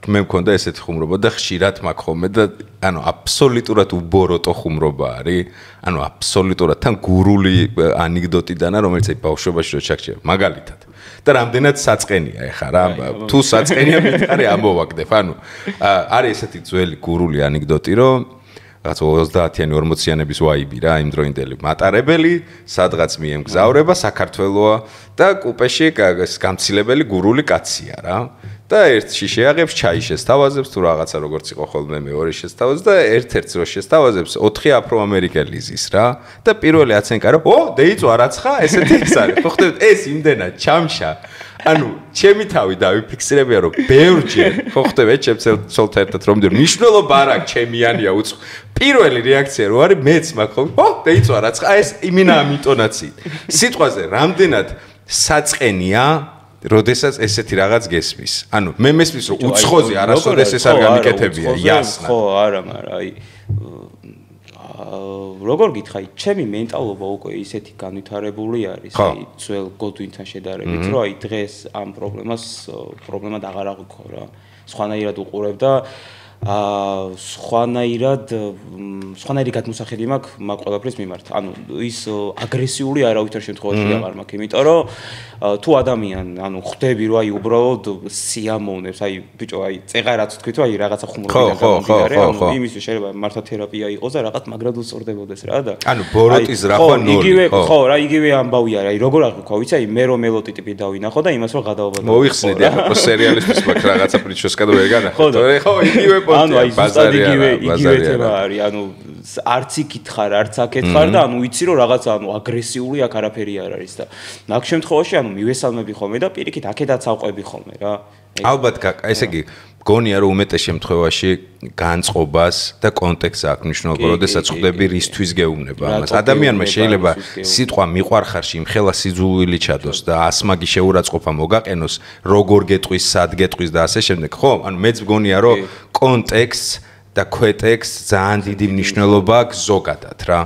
მე მქონდა ესეთი ხუმრობა და ხშირად მაქვს ხოლმე და ანუ აბსოლუტურად უბოროტო ხუმრობა არის ანუ აბსოლუტურად თან გურული ანეკდოტიდანა რომელიც აი ბავშვობაში რო ჩაქჩია მაგალითად და რამდენად საწყენია ეხა რა თუ საწყენია მითხარი ამოვაგდებ ანუ არის ესეთი ძველი გურული ანეკდოტი რომ რაღაც 30-იანი 40-იანების ვაიბი რა იმ დროინდელი მატარებელი სადღაც მიემგზავრება საქართველოა და კუპეში გამცილებელი გურული კაცია რა და ერთში შეაღებს ჩაი შესთავაზებს თუ რაღაცა როგორც იყო ხოლმე მეორე შესთავაზებს და ერთ-ერთს რო შესთავაზებს 4 აფრო-ამერიკელი ზის რა და პირველი აცენკა რომ ო დეიწვა რაცხა ესეთი ის არის ხო ხდებოდ ეს იმდენად ჩამშა ანუ ჩემი თავი დავიფიქსირებია რომ ბევრჯერ ხო ხდება ჩემს ცოლთან ერთად რომ მნიშვნელობა არ აქვს ჩემიანია უცხო პირველი რეაქცია რო არის მეც მაგ ხო ო დეიწვა რაცხა ეს იმინა ამ ინტონაციით სიტყვაზე რამდენად საწყენია როდესაც ესეთი რაღაც გესმის. ანუ მე მესმის რომ უცხოზე არასოდეს ეს არ გამიკეთებია, იასნა. ხო, არა, მაგრამ აი როგორ გითხარი, ჩემი მენტალობა უკვე ისეთი განვითარებული არის, აი ძველ გოდვინთან შედარებით, რომ აი დღეს ამ პრობლემად აღარ აღვიქო რა. სხვანაირად უყურებ და სხვანაირი გადმოსახედი მაქვს მაგ ყველაფრის მიმართ. ანუ ის აგრესიული არავითარ შემთხვევაში აღარ მაქვს, იმიტომ რომ თუ ადამიანი, ანუ ხვდები რომ აი უბრალოდ სიამოვნებს, აი ბიჭო, აი წეღა რაც თქვით, აი რაღაცა ხუმრობიდან გამომდინარე, ანუ იმის შეიძლება მართლა თერაპია იყოს და რაღაც მაგრად უსწორდებოდეს რა და ანუ ბოროტის რახვა ნული. ხო, რა იგივე ამბავი არის, აი როგორ აღვიქვა, ვიცი, აი მე რომ მელოტი ტიპი დავინახო და იმას რომ გადავაბადო. მოიხსნიდი, ანუ სერიალის მაქვს რაღაცა პრიჩოსკა და ვერ განახო. ხო, იგივე ანუ აი ზუსტად იგივე თემა არის, ანუ არც იქითხარ, არც აკეთხარ და ანუ ვიცი რომ რაღაცა ანუ აგრესიული აქ არაფერი არ არის და მაგ შემთხვევაში ანუ მივესალმები ხოლმე და პირიქით აქედაც ავყვები ხოლმე რა. ალბათ ესე იგი გონია რომ უმეტეს შემთხვევაში განწყობას და კონტექსტს აქვს მნიშვნელობა, როდესაც ხვდები რისთვის გეუბნება ამას. ადამიანმა შეიძლება სიტყვა მიყვარხარში იმხელა სიძულვილი ჩადოს და ასმაგი შეურაცხყოფა მოგაყენოს, როგორ გეტყვის, სად გეტყვის და ასე შემდეგ. ხო, ანუ მეც გონია რომ კონტექსტს და ქვეტექსტს ძალიან დიდი მნიშვნელობა აქვს ზოგადად რა.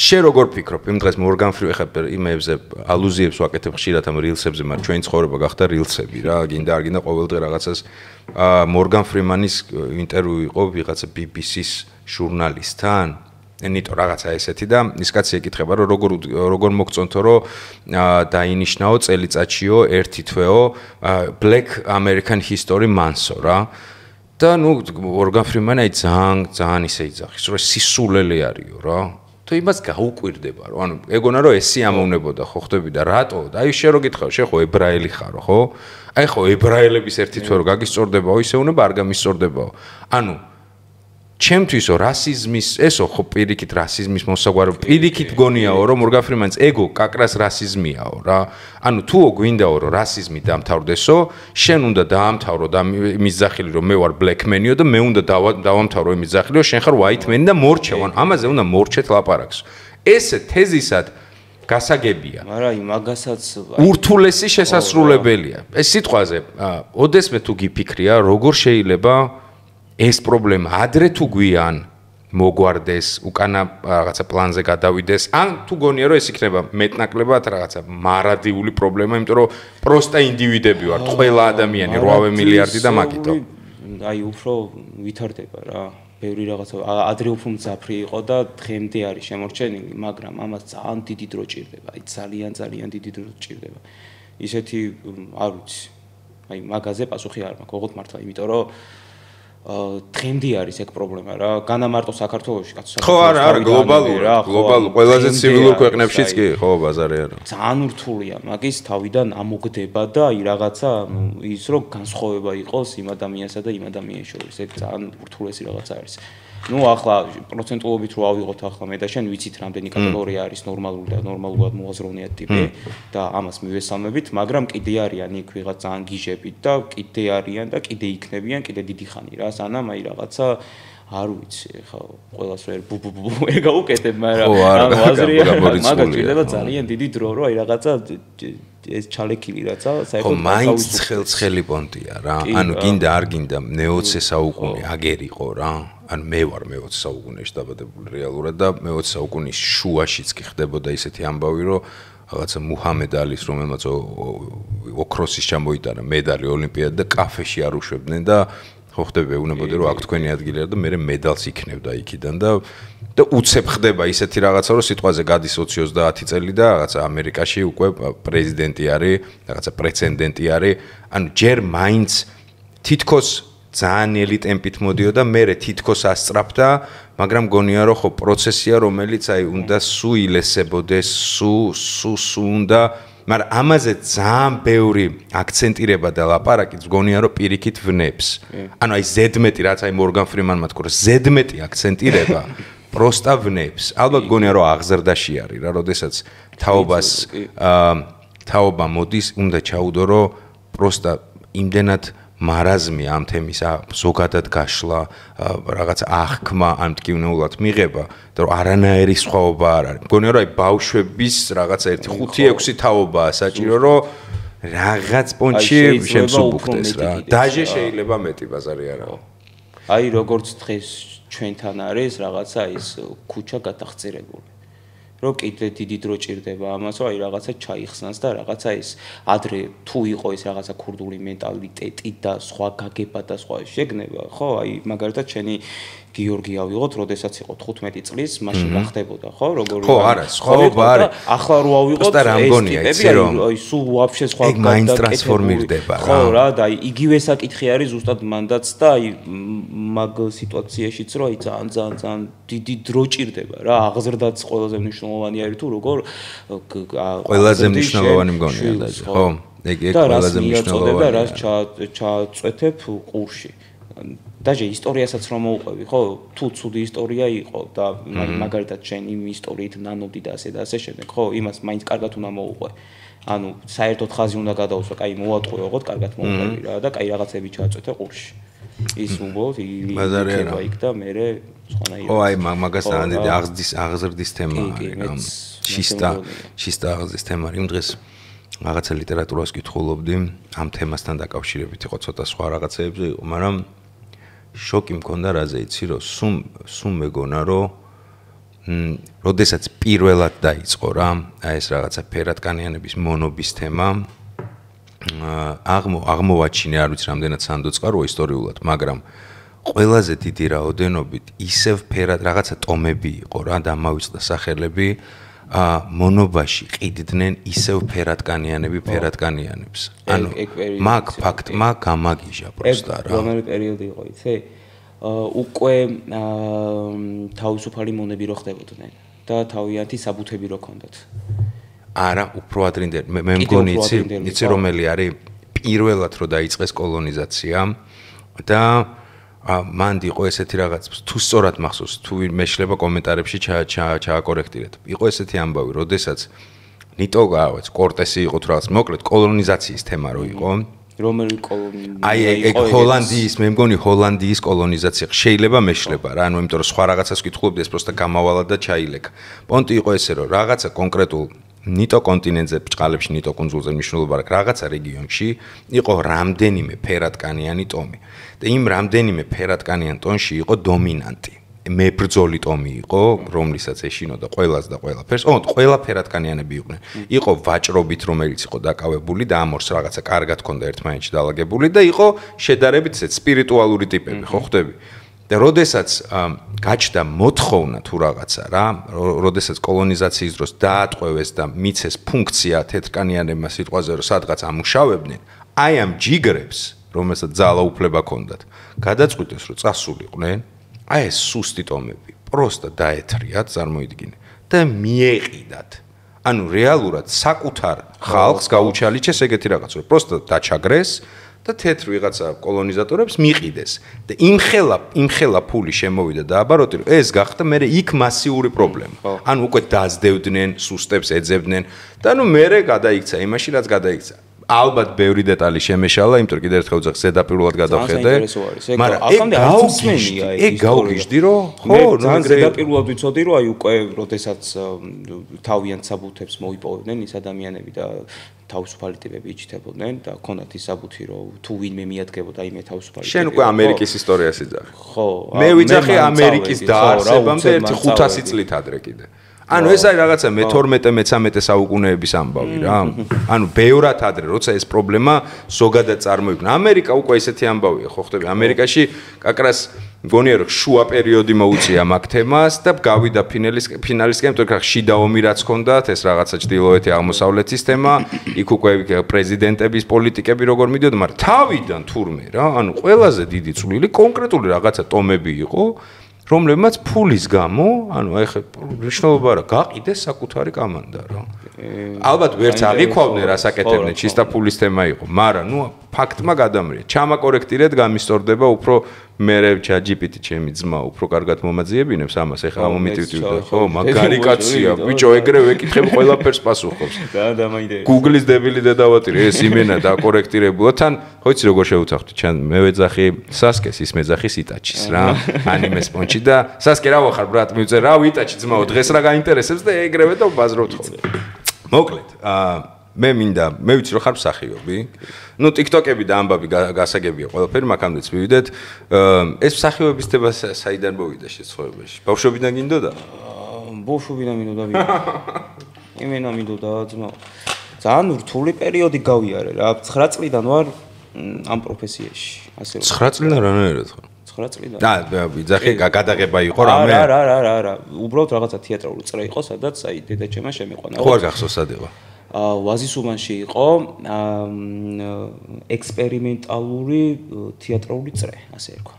შენ როგორ ფიქრობ იმ დღეს მორგან ფრიმენი ხა იმებზე ალუზიებს ვაკეთებ ხშირად ამ რილსებზე, მაგრამ ჩვენი ცხოვრება გახდა რილსები რა, გინდა არ გინდა ყოველდღე რაღაცას მორგან ფრიმენის ინტერვიუ იყო ვიღაცა BBC-ს ჟურნალისტთან, ნიტო რაღაცა ესეთი და ის კაცი ეკითხება რომ როგორ მოგწონთო რომ დაინიშნაო წელიწადშიო ერთი თვეო Black American History Month რა. და ნუ მორგან ფრიმენი ძალიან ისე იძახის რომ სისულელე არისო რა. თუ იმას გაუკვირდება რომ ანუ ეგონა რომ ეს სიამოვნებოდა ხო ხვდები და რატო და აი შენ რო გითხარ შენ ხო ებრაელი ხარო ხო აი ხო ებრაელების ერთი თვე რო გაგისწორდებაო ისე უნდა არ გამისწორდებაო ანუ ჩემთვისო რასიზმის ესო ხო პირიქით რასიზმის მოსაგვარი პირიქით გონიაო რომ მორგან ფრიმენს ეგო კაკრას რასიზმიაო რა ანუ თუო გვინდაო რომ რასიზმი დამთავრდესო შენ უნდა დაამთავრო და იმის ზახილი რომ მე ვარ ბლექმენიო და მე უნდა დავამთავრო იმის ზახილი რომ შენ ხარ ვაითმენი და მორჩევ ან ამაზე უნდა მორჩეთ ლაპარაკს ესე თეზისად გასაგებია მაგრამ იმაგასაც ურთულესი შესასრულებელია ეს სიტყვაზე ოდესმე თუ გიფიქრია როგორ შეიძლება ეს პრობლემა ადრე თუ გვიან მოგვარდეს, უკანა რაღაცა პლანზე გადავიდეს, ან თუ გონია რომ ეს იქნება მეტნაკლებად რაღაცა მარადიული პრობლემა, იმიტომ რომ პროსტა ინდივიდები ვართ, ყველა ადამიანი 8 მილიარდი და მაგითო. აი უფრო ვითარდება რა. ბევრი რაღაცა ადრე უფრო მძაფრი იყო და დღემდე არის შემორჩენილი, მაგრამ ამას ძალიან დიდი დრო ჭირდება. აი ძალიან დიდი დრო ჭირდება. ისეთი არ ვიცი. აი მაგაზე პასუხი არ მაქვს, ოღონდ მართლა, იმიტომ რომ დღემდე არის ეგ პრობლემა რა. განა მარტო საქართველოში კაცო ხო არა გლობალური ყველაზე ცივილურ ქვეყნებშიც კი ხო ბაზარი არა. ძალიან რთულია მაგის თავიდან ამოგდება და აი რაღაცა ის რომ განსხვავება იყოს იმ ადამიანსა და იმ ადამიანის შორის. ეგ ძალიან რთულესი რაღაცა არის. ნუ ახლა პროცენტულობით რო ავიღოთ ახლა მე და შენ ვიცით რამდენი კატეგორია არის ნორმალური და ნორმალურად მოაზროვნეა ტიპი და ამას მივესალმებით, მაგრამ კიდე არიან იქ ვიღაც ძალიან გიჟებით და კიდე არიან და კიდე იქნებიან კიდე დიდი ხანი რა. სანამ აი რაღაცა არ ვიცი ხა ყველას ვერ ვერ გაუკეთებ, მაგრამ ანუ აზრია მაგას ჭირდება ძალიან დიდი დრო რომ აი რაღაცა ეს ჩალექილი რაცა საერთოდ მაინც ცხელი პონტია რა. ანუ გინდა არ გინდა მე-20 საუკუნე აგერ იყო რა. ანუ მე ვარ მე-20 საუკუნეში დაბადებული რეალურად და მე-20 საუკუნის შუაშიც კი ხდებოდა ისეთი ამბავი რომ რაღაცა მუჰამედ ალის რომელმაც ოქროსის ჩამოიტანა მედალი ოლიმპიადაზე და კაფეში არ უშვებდნენ და ხო ხდება უნებოდი რომ აქ თქვენი ადგილი არის და მე მედალს იქნევდა იქიდან და უცებ ხდება ისეთი რაღაცა რომ სიტყვაზე გადის 20-30 წელი და რაღაცა ამერიკაში უკვე პრეზიდენტი არის რაღაცა პრეცედენტი არის ანუ ჯერ მაინც თითქოს ძალიან ტემპით მოდიოდა მე თითქოს ასწრაფდა მაგრამ გონია რომ ხო პროცესია რომელიც აი უნდა სუილესებოდეს სუ უნდა მაგრამ ამაზე ძალიან ბევრი აქცენტირება და ლაპარაკიც გონია რომ პირიქით ვნებს ანუ აი ზედმეტი რაც აი მორგან ფრიმენმა თქვა რომ ზედმეტი აქცენტირება პროსტა ვნებს ალბათ გონია რომ აღზრდაში არის რა როდესაც თაობა მოდის უნდა ჩაუდო რომ პროსტა იმდენად მარაზმი ამ თემის ზოგადად გაშლა, რაღაც აღქმა ან მტკივნეულად მიღება, და რომ არანაირი სხვაობა არ არის. მგონია რომ აი ბავშვების რაღაც 1-5-6 თაობაა საჭირო, რომ რაღაც პონჩი შემსუბუქდეს რა. დაჟე შეიძლება მეტი ბაზარი არა. აი როგორც დღეს ჩვენთან არის რაღაცა ის ქუჩა გადახცირებული. რომ კიდე დიდი დრო ჭირდება ამას, რომ აი რაღაცა ჩაიხსნას და რაღაცა ის ადრე თუ იყო ის რაღაცა ქურდული მენტალიტეტი და სხვა გაგება და სხვა შეგნება, ხო? აი მაგალითად შენი გიორგი ავიღოთ, როდესაც იყო 15 წლის, მაშინ გახდებოდა, ხო? როგორი ხო, არა, სხვაობა არის. ახლა რო ავიღოთ, აი სულ ვაფშე სხვა გაკეთებული. ეგ მაინც ტრანსფორმირდება რა. ხო რა, და აი იგივე საკითხი არის ზუსტად მანდაც და აი მაგ სიტუაციაშიც რომ აი ძალიან დიდი დრო ჭირდება რა, აღზრდაც ყველაზე მნიშვნელოვანი არის თუ როგორ ყველაზე მნიშვნელოვანი მგონია და ხო, ეგ ყველაზე მნიშვნელოვანია. და რას ჩაწვეთებ ყურში. დაჟე ისტორიასაც რომ მოუყვები, ხო? თუ ცუდი ისტორია იყო და მაგალითად შენ იმ ისტორიით ნანობდი და ასე შემდეგ, ხო? იმას მაინც კარგად უნდა მოუყვე. ანუ საერთოდ ხაზი უნდა გადაუსვა, კაი მოვატყვე, ოღონდ კარგად მოუყვები რა და კაი რაღაცები ჩაწვეთე ყურში. ის უბრალოდ იქნება იქ და მე სხვანაირად. ო აი მაგას ანდიდი აღზრდის თემა არის. შისტა აღზრდის თემა არის. იმ დღეს რაღაცა ლიტერატურას კითხულობდი, ამ თემასთან დაკავშირებით იყო ცოტა სხვა რაღაცეებზე იყო, მაგრამ შოკი მქონდა რაზე იცი რომ სულ მეგონა რომ როდესაც პირველად დაიწყო რა აი ეს რაღაცა ფერადკანიანების მონობის თემა აღმოვაჩინე არ ვიცი რამდენად სანდოწყარო ისტორიულად მაგრამ ყველაზე დიდი რაოდენობით ისევ ფერად რაღაცა ტომები იყო რა და ამავიწყდა სახელები მონობაში ყიდდნენ ისევ ფერადკანიანებს. ანუ მაგ ფაქტმა გამაგიჟა პროსტა რა. რომელი პერიოდი იყო, იცი? უკვე თავისუფალი მონები რო ხდებოდნენ და თავიანთი საბუთები რო ქონდათ. არა, უფრო ადრინდელი. მე მგონი იცი რომელი არის პირველად რო დაიწყეს კოლონიზაცია და მანდი იყო ესეთი რაღაც თუ სწორად მახსოვს თუ მეშლება კომენტარებში ჩააკორექტირეთ. იყო ესეთი ამბავი, როდესაც ნიტო გავაც კორტესი იყო თუ რაღაც მოკლედ კოლონიზაციის თემა რო იყო. რომელი კოლონიზაცია? აი ეგ ჰოლანდიის, მე მგონი ჰოლანდიის კოლონიზაცია. შეიძლება მეშლება რა, ანუ იმიტომ რომ სხვა რაღაცას ვკითხულობდი, ეს პროსტა გამავალა და ჩაილეკა. პონტი იყო ესე რომ რაღაცა კონკრეტულ ნიტო კონტინენტზე, ბჭყალებში, ნიტო კუნძულზე მნიშვნელობა აქვს რაღაცა რეგიონში იყო რამდენიმე ფერადკანიანი ტომი. და იმ რამდენიმე ფერადკანიან ტონში იყო დომინანტი. მებრძოლი ტომი იყო, რომლისაც ეშინოდა ყველას და ყველაფერს. ყველა ფერადკანიანები იყვნენ. იყო ვაჭრობით, რომელიც იყო დაკავებული და ამორს რაღაცა კარგად ჰქონდა ერთმანეთში დალაგებული და იყო შედარებით ესეთ სპირიტუალური ტიპები, ხო ხვდები? და როდესაც გაჩნდა მოთხოვნა თუ რაღაცა რა, როდესაც კოლონიზაციის დროს დაატყვევეს და მიცეს ფუნქცია თეთრკანიანებმა სიტყვაზე რომ სადღაც ამუშავებდნენ, აი ამ ჯიგრებს, რომელსაც ძალაუფლება ჰქონდათ, გადაწყვიტეს რომ წასულიყვნენ, აი ეს სუსტი ტომები, პროსტა დაეთრიათ, წარმოიდგინე და მიეყიდათ. ანუ რეალურად საკუთარ ხალხს გაუჩალიჩეს ეგეთი რაღაცა, პროსტა დაჩაგრეს და თეთრ ვიღაცა კოლონიზატორებს მიყიდეს და იმხელა ფული შემოვიდა და აბაროტი რომ ეს გახდა მე იქ მასიური პრობლემა. ანუ უკვე დაძდევდნენ, სუსტებს ეძებდნენ და ნუ მე გადაიქცა იმაში რაც გადაიქცა. ალბათ ბევრი დეტალი შემეშალა, იმიტომ რომ კიდევ ერთხელ ვძახ ზედაპირულად გადავხედე. მაგრამ აქამდე არცმენია ეგ გავგიჟდი რომ ხო, ძალიან ზედაპირულად ვიცოდი რომ აი უკვე როდესაც თავიანთ საბუთებს მოიპოვებდნენ ის ადამიანები და თავისუფალი ტიპები იჩითებოდნენ და ქონდათ ის საბუთი რომ თუ ვინმე მიადგებოდა იმე თავისუფალი ტიპი. შენ უკვე ამერიკის ისტორიას იძახი. ხო. მე ვიძახი ამერიკის დაარსებამდე 500 წლით ადრე კიდე. ანუ ეს არის რაღაცა მე-12-მე-13 საუკუნეების ამბავი რა. ანუ ბევრად ადრე, როცა ეს პრობლემა ზოგადად წარმოიქმნა. ამერიკა უკვე ესეთი ამბავია, ხო ხდები? ამერიკაში კაკრას მგონია რომ შუა პერიოდი მოუწია მაგ თემას და გავიდა ფინალისკენ, იმიტომ რომ შიდა ომი რაც ჰქონდათ, ეს რაღაცა ჩრდილოეთი აღმოსავლეთის თემა, იქ უკვე პრეზიდენტების პოლიტიკები როგორ მიდიოდა, მაგრამ თავიდან თურმე რა, ანუ ყველაზე დიდი წვლილი კონკრეტული რაღაცა ტომები იყო. რომლებმაც ფულის გამო, ანუ აი ხე მნიშვნელობა რა, გაყიდეს საკუთარი კომანდა რა. ალბათ ვერც აღიქვავდნენ რას აკეთებდნენ, ჩისტა ფულის თემა იყო, მაგრამ ნუ ფაქტმა გადამრია. ჩამაკორექტირეთ, გამისტორდება, უფრო მერე ChatGPT ჩემი ძმა უფრო კარგად მომაძიებინებს ამას. ეხლა მომიტივტივდა, ხო, მაგარი კაცია, ბიჭო, ეგრე ვეკითხებ, ყველაფერს პასუხობს. და მაინტერესებს. Google-ის დებილი დედავატირი, ეს იმენა დაკორექტირებულა. თან, ხო იცი როგორ შევუცახდი, ჩან მე ვეძახი სასკეს, ის მეძახის იტაჩის რა. ანიმეს პონჩი და სასკე რა ვახარ, ბრატ, მივწერ, რა ვიტაჩი ძმაო, დღეს რა გაინტერესებს და ეგრევე და ვბაზრობთ ხოლმე. მოკლედ, მე მინდა, მე ვიცი რომ ხარ მსახიობი. ნუ TikTok-ები და ამბავი გასაგებია ყველაფერი, მაგამდეც მივიდეთ. ეს მსახიობების თემა საიდან მოვიდა შეცხოვებაში? ბავშვობიდან გინდოდა? ბავშვობიდან მინდოდა. იმენა მინდოდა ძმაო. ძალიან რთული პერიოდი გავიარე რა. 9 წლიდან ვარ ამ პროფესიაში. ასე რომ 9 წლიდან რანაირად ხო? 9 წლიდან. და ვიძახი გადაღება იყო რამე? რა. უბრალოდ რაღაცა თეატრალური წრე იყო, სადაც აი დედაჩემა შემიყვანა. ხო არ გახსოვს სად იყო? ვაზისუბანში იყო ექსპერიმენტალური თეატრალური წრე, ასე ერქვა.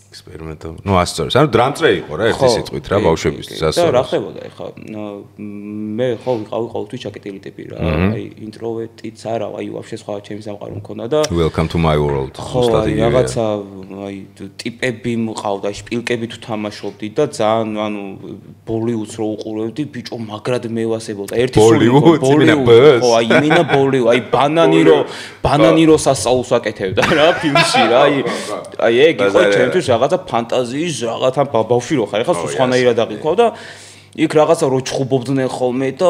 ექსპერიმენტალური. ნუ ასწორებს. ანუ დრამწრე იყო რა, ერთი სიტყვით რა, ბავშვებისთვის ასწორებს. და რა ხდებოდა ეხლა? მე ხო ვიყავი ყოველთვის ჩაკეტილი ტიპი რა, აი ინტროვერტიც არა, აი ვაფშე სხვა ჩემი სამყარო მქონდა და Welcome to my world. ზუსტად იგივეა. რაღაცა აი ტიპები მყავდა, შპილკები თუ თამაშობდი და ძალიან ანუ ბოლივუდს რო უყურებდი, ბიჭო, მაგრად მევასებოდა. ერთი სული ბოლივუდ. ხო, აი იმინა ბოლივუდ, აი ბანანი რო სასწაულს აკეთებდა რა ფილმში რა, აი ეგ იყო ჩემთვის რაღაცა ფანტაზიის რაღაცა ბავშვი რო ხარ, ეხლა სხვანაირად აღიქვა და იქ რაღაცა რო ჩხუბობდნენ ხოლმე და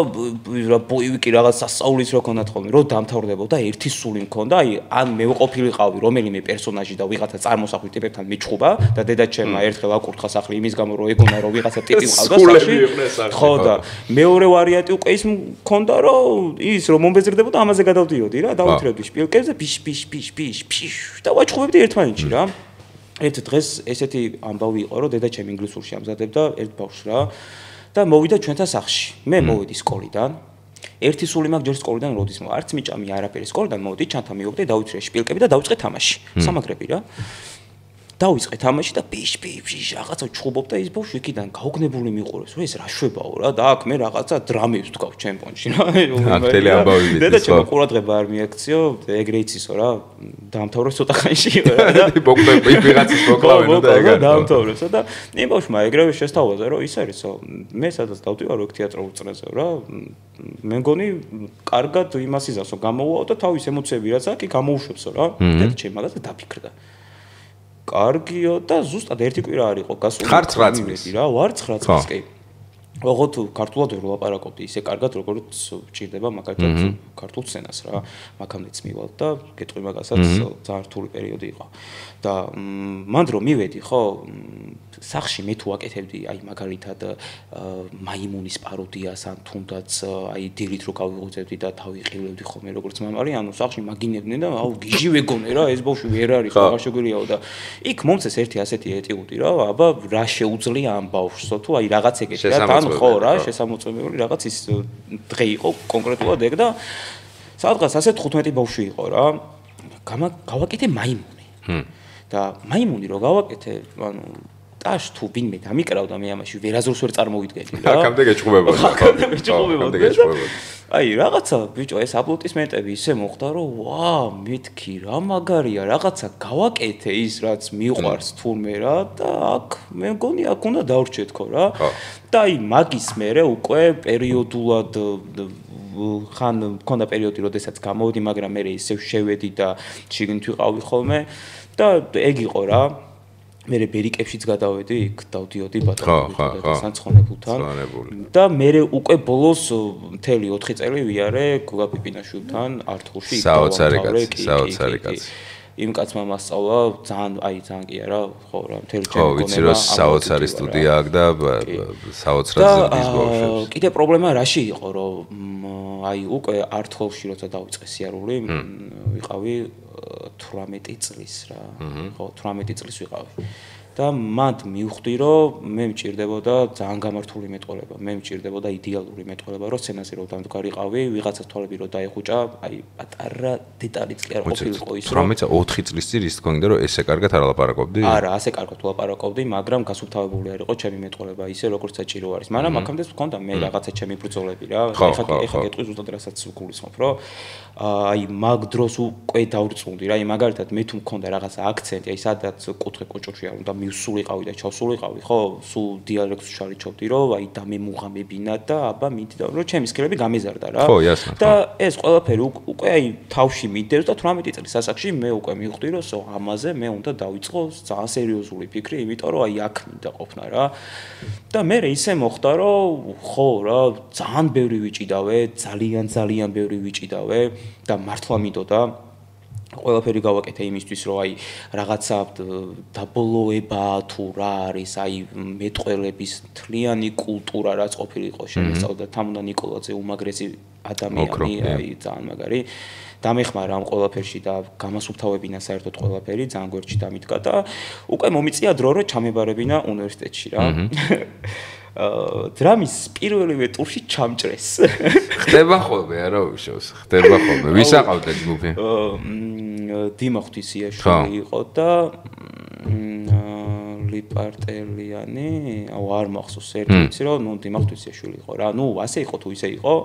რა ბოივიკი რაღაც სასწაულის რო ქონდათ ხოლმე, რო დამთავრდებოდა ერთი სული მქონდა, აი ან მე ვყოფილიყავი რომელიმე პერსონაჟი და ვიღაცა წარმოსახვის ტიპებთან მეჩხუბა და დედაჩემმა ერთხელ აკურთხა სახლი იმის გამო რომ ეგონა რომ ვიღაცა ტიპი მყავდა სახლში. ხო და მეორე ვარიანტი უკვე ის მქონდა რომ ის რომ მომბეზრდებოდა ამაზე გადავდიოდი რა, დავუთრებდი შპილკებზე ფიშ და ვაჩხუბებდი ერთმანეთში რა. ერთ დღეს ესეთი ამბავი იყო რომ დედაჩემ ინგლისურში ამზადებდა ერთ ბავშვს რა და მოვიდა ჩვენთან სახლში. მე მოვედი სკოლიდან. ერთი სული მაგ ჯერ სკოლიდან როდის მოვა. არც მიჭამი არაფერი სკოლიდან მოვედი, ჩანთან მივხვდი, დავუცრე შპილკები და დავიწყე თამაში. სამაგრები რა. დავიწყე თამაში და ფიშ რაღაცა ჩხუბობდა ის ბავშვი იქიდან გაუგნებული მიყურებს. ეს რა შვებაო რა და აქ მე რაღაცა დრამებს ვთქვავ ჩემპიონში რა. აქტელი ამბავი ვიდი. დედაჩემ ყურადღება არ მიაქციო, ეგრე იცისო რა. დაამთავრეს ცოტა ხანში რა. მოკლედ ვიღაცის მოკლავენ და ეგ არის. დაამთავრეს და იმ ბავშვმა ეგრევე შესთავაზა რომ ის არისო. მე სადაც დავდივარ ეგ თეატრალურ წრეზე რა. მე მგონი კარგად იმას იზამსო გამოვაო და თავის ემოციები რაც აქვს გამოუშვებსო რა. დედაჩემ მაგაზე დაფიქრდა. კარგიო და ზუსტად ერთი კვირა არ იყო გასული. ხარ 9 წლის რა, ვარ 9 წლის კი. ოღონდ ქართულად ვერ ვლაპარაკობდი ისე კარგად როგორც ჭირდება მაგალითად ქართულ სცენას რა. მაგამდეც მივალ და გეტყვი მაგასაც ძალიან რთული პერიოდი იყო. და მანდ რომ მივედი ხო სახში მე თუ აკეთებდი აი მაგალითად მაიმუნის პაროდიას ან თუნდაც აი დილით რო გავიღუძებდი და თავი ყივლევდი ხოლმე როგორც მამარი, ანუ სახში მაგინებდნენ და აუ გიჟი ვეგონე რა, ეს ბავშვი ვერ არის რა შეგვიძლიაო და იქ მომწეს ერთი ასეთი ეტიუდი რა, აბა რა შეუძლია ამ ბავშვსო თუ აი რაღაც ეგეთი რა, თან ხო რა, შესამოწმებელი რაღაც ის დღე იყო კონკრეტულად ეგ და სადღაც ასე 15 ბავშვი იყო რა. გავაკეთე მაიმუნი. და მაიმუნი რო გავაკეთე, ანუ ტაშ თუ ვინმე დამიკრავდა მე ამაში ვერაზრს ვერ წარმოვიდგენდი რა. აქამდე გეჭყობებოდა. აი რაღაცა ბიჭო ეს აპლოდისმენტები ისე მოხდა რომ ვა მეთქი რა მაგარია რაღაცა გავაკეთე ის რაც მიყვარს თურმე რა და აქ მე მგონი აქ უნდა დავრჩე თქო რა. და აი მაგის მერე უკვე პერიოდულად ხან მქონდა პერიოდი როდესაც გამოვდი, მაგრამ მე ისე შევედი და შიგნით ვიყავი ხოლმე და ეგ იყო რა. მე ბერიკებშიც გადავედი, იქ დავდიოდი ბატონებთან და სანცხონებულთან. და მე უკვე ბოლოს მთელი 4 წელი ვიარე გოგა პიპინაშვილთან არტხულში იქ საოცარი კაცი. იმ კაცმა მასწავლა ძალიან კი არა, ხო რა, მთელი ჩემი გონება. ხო, ვიცი რომ საოცარი სტუდია აქვს და საოცრად ზრდის ბავშვებს. კიდე პრობლემა რაში იყო, რომ აი უკვე არტხულში როცა დავიწყე სიარული, ვიყავი 18 წლის რა. ხო, 18 წლის ვიყავი. და მანდ მივხვდი რომ მე მჭირდებოდა ძალიან გამართული მეტყველება, მე მჭირდებოდა იდეალური მეტყველება, რომ სცენაზე რომ დამდგარიყავი, ვიღაცას თვალები რომ დაეხუჭა, აი პატარა დეტალიც კი არ ყოფილიყო ის რომ 4 წლის წინ ის თქვა რომ ესე კარგად არ ლაპარაკობდი? არა, ასე კარგად ლაპარაკობდი, მაგრამ გასუფთავებული არ იყო ჩემი მეტყველება ისე როგორც საჭირო არის. მაგრამ აქამდე მქონდა მე რაღაცა ჩემი ბრძოლები რა. ეხლა გეტყვი ზუსტად რასაც გულისხმობ, რომ აი მაგ დროს უკვე დავრწმუნდი რა, აი მაგალითად მე თუ მქონდა რაღაცა აქცენტი, აი სადაც კუთხე კოჭოში არ უნდა მივსულიყავი და ჩავსულიყავი, ხო, სულ დიალექტს შარიჩობდი, რომ აი და მე მუღამებინა და აბა მიდი და რომ ჩემი სქელები გამეზარდა რა. ხო, იასნა. და ეს ყველაფერი უკვე აი თავში მიდევს და 18 წლის ასაკში მე უკვე მივხვდი, რომ ამაზე მე უნდა დავიწყო ძალიან სერიოზული ფიქრი, იმიტომ რომ აი აქ მინდა ყოფნა რა. და მე ისე მოხდა, რომ ხო რა, ძალიან ბევრი ვიჭიდავე, ძალიან ბევრი ვიჭიდავე და მართლა მინდოდა ყველაფერი გავაკეთე იმისთვის, რომ აი რაღაცა დაბოლოება თუ რა არის, აი მეტყველების თლიანი კულტურა რაც ყოფილიყო შემოსწავლდა თამუნა ნიკოლაძე უმაგრესი ადამიანი, აი ძალიან მაგარი. დამეხმარა ამ ყველაფერში და გამასუფთავებინა საერთოდ ყველაფერი ძალიან გვერდში დამიდგა და უკვე მომიწია დრო რომ ჩამებარებინა უნივერსიტეტში რა. დრამის პირველივე ტურში ჩამჭრეს. ხდება ხოლმე არა უშავს, ხდება ხოლმე. ვის აყავდა ჯგუფი? დიმა ღვთისიაშვილი იყო და ლიპარტელიანი, არ მახსოვს ერთი ვიცი რომ ნუ დიმა ღვთისიაშვილი იყო რა. ნუ ასე იყო თუ ისე იყო.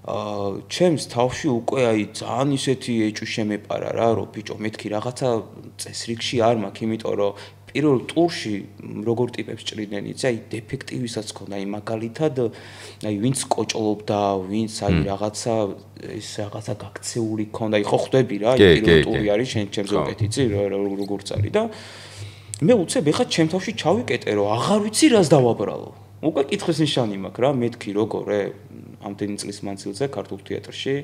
ჩემს თავში უკვე აი ძალიან ისეთი ეჭვი შემეპარა რა, რომ ბიჭო მეთქი რაღაცა წესრიგში არ მაქვს, იმიტომ რომ პირველ ტურში როგორ ტიპებს ჭრიდნენ იცი, აი დეფექტივისაც ქონდა, აი მაგალითად აი ვინც კოჭლობდა, ვინც აი რაღაცა ეს რაღაცა გაქცეული ქონდა, აი ხო ხვდები რა, აი პირველ ტური არის ჩემზე უკეთ იცი როგორც არის და მე უცებ ეხა ჩემ თავში ჩავიკეტე რომ აღარ ვიცი რას დავაბრალო. უკვე კითხვის ნიშანი მაქვს რა, მეთქი როგორ ამდენი წლის მანძილზე ქართულ თეატრში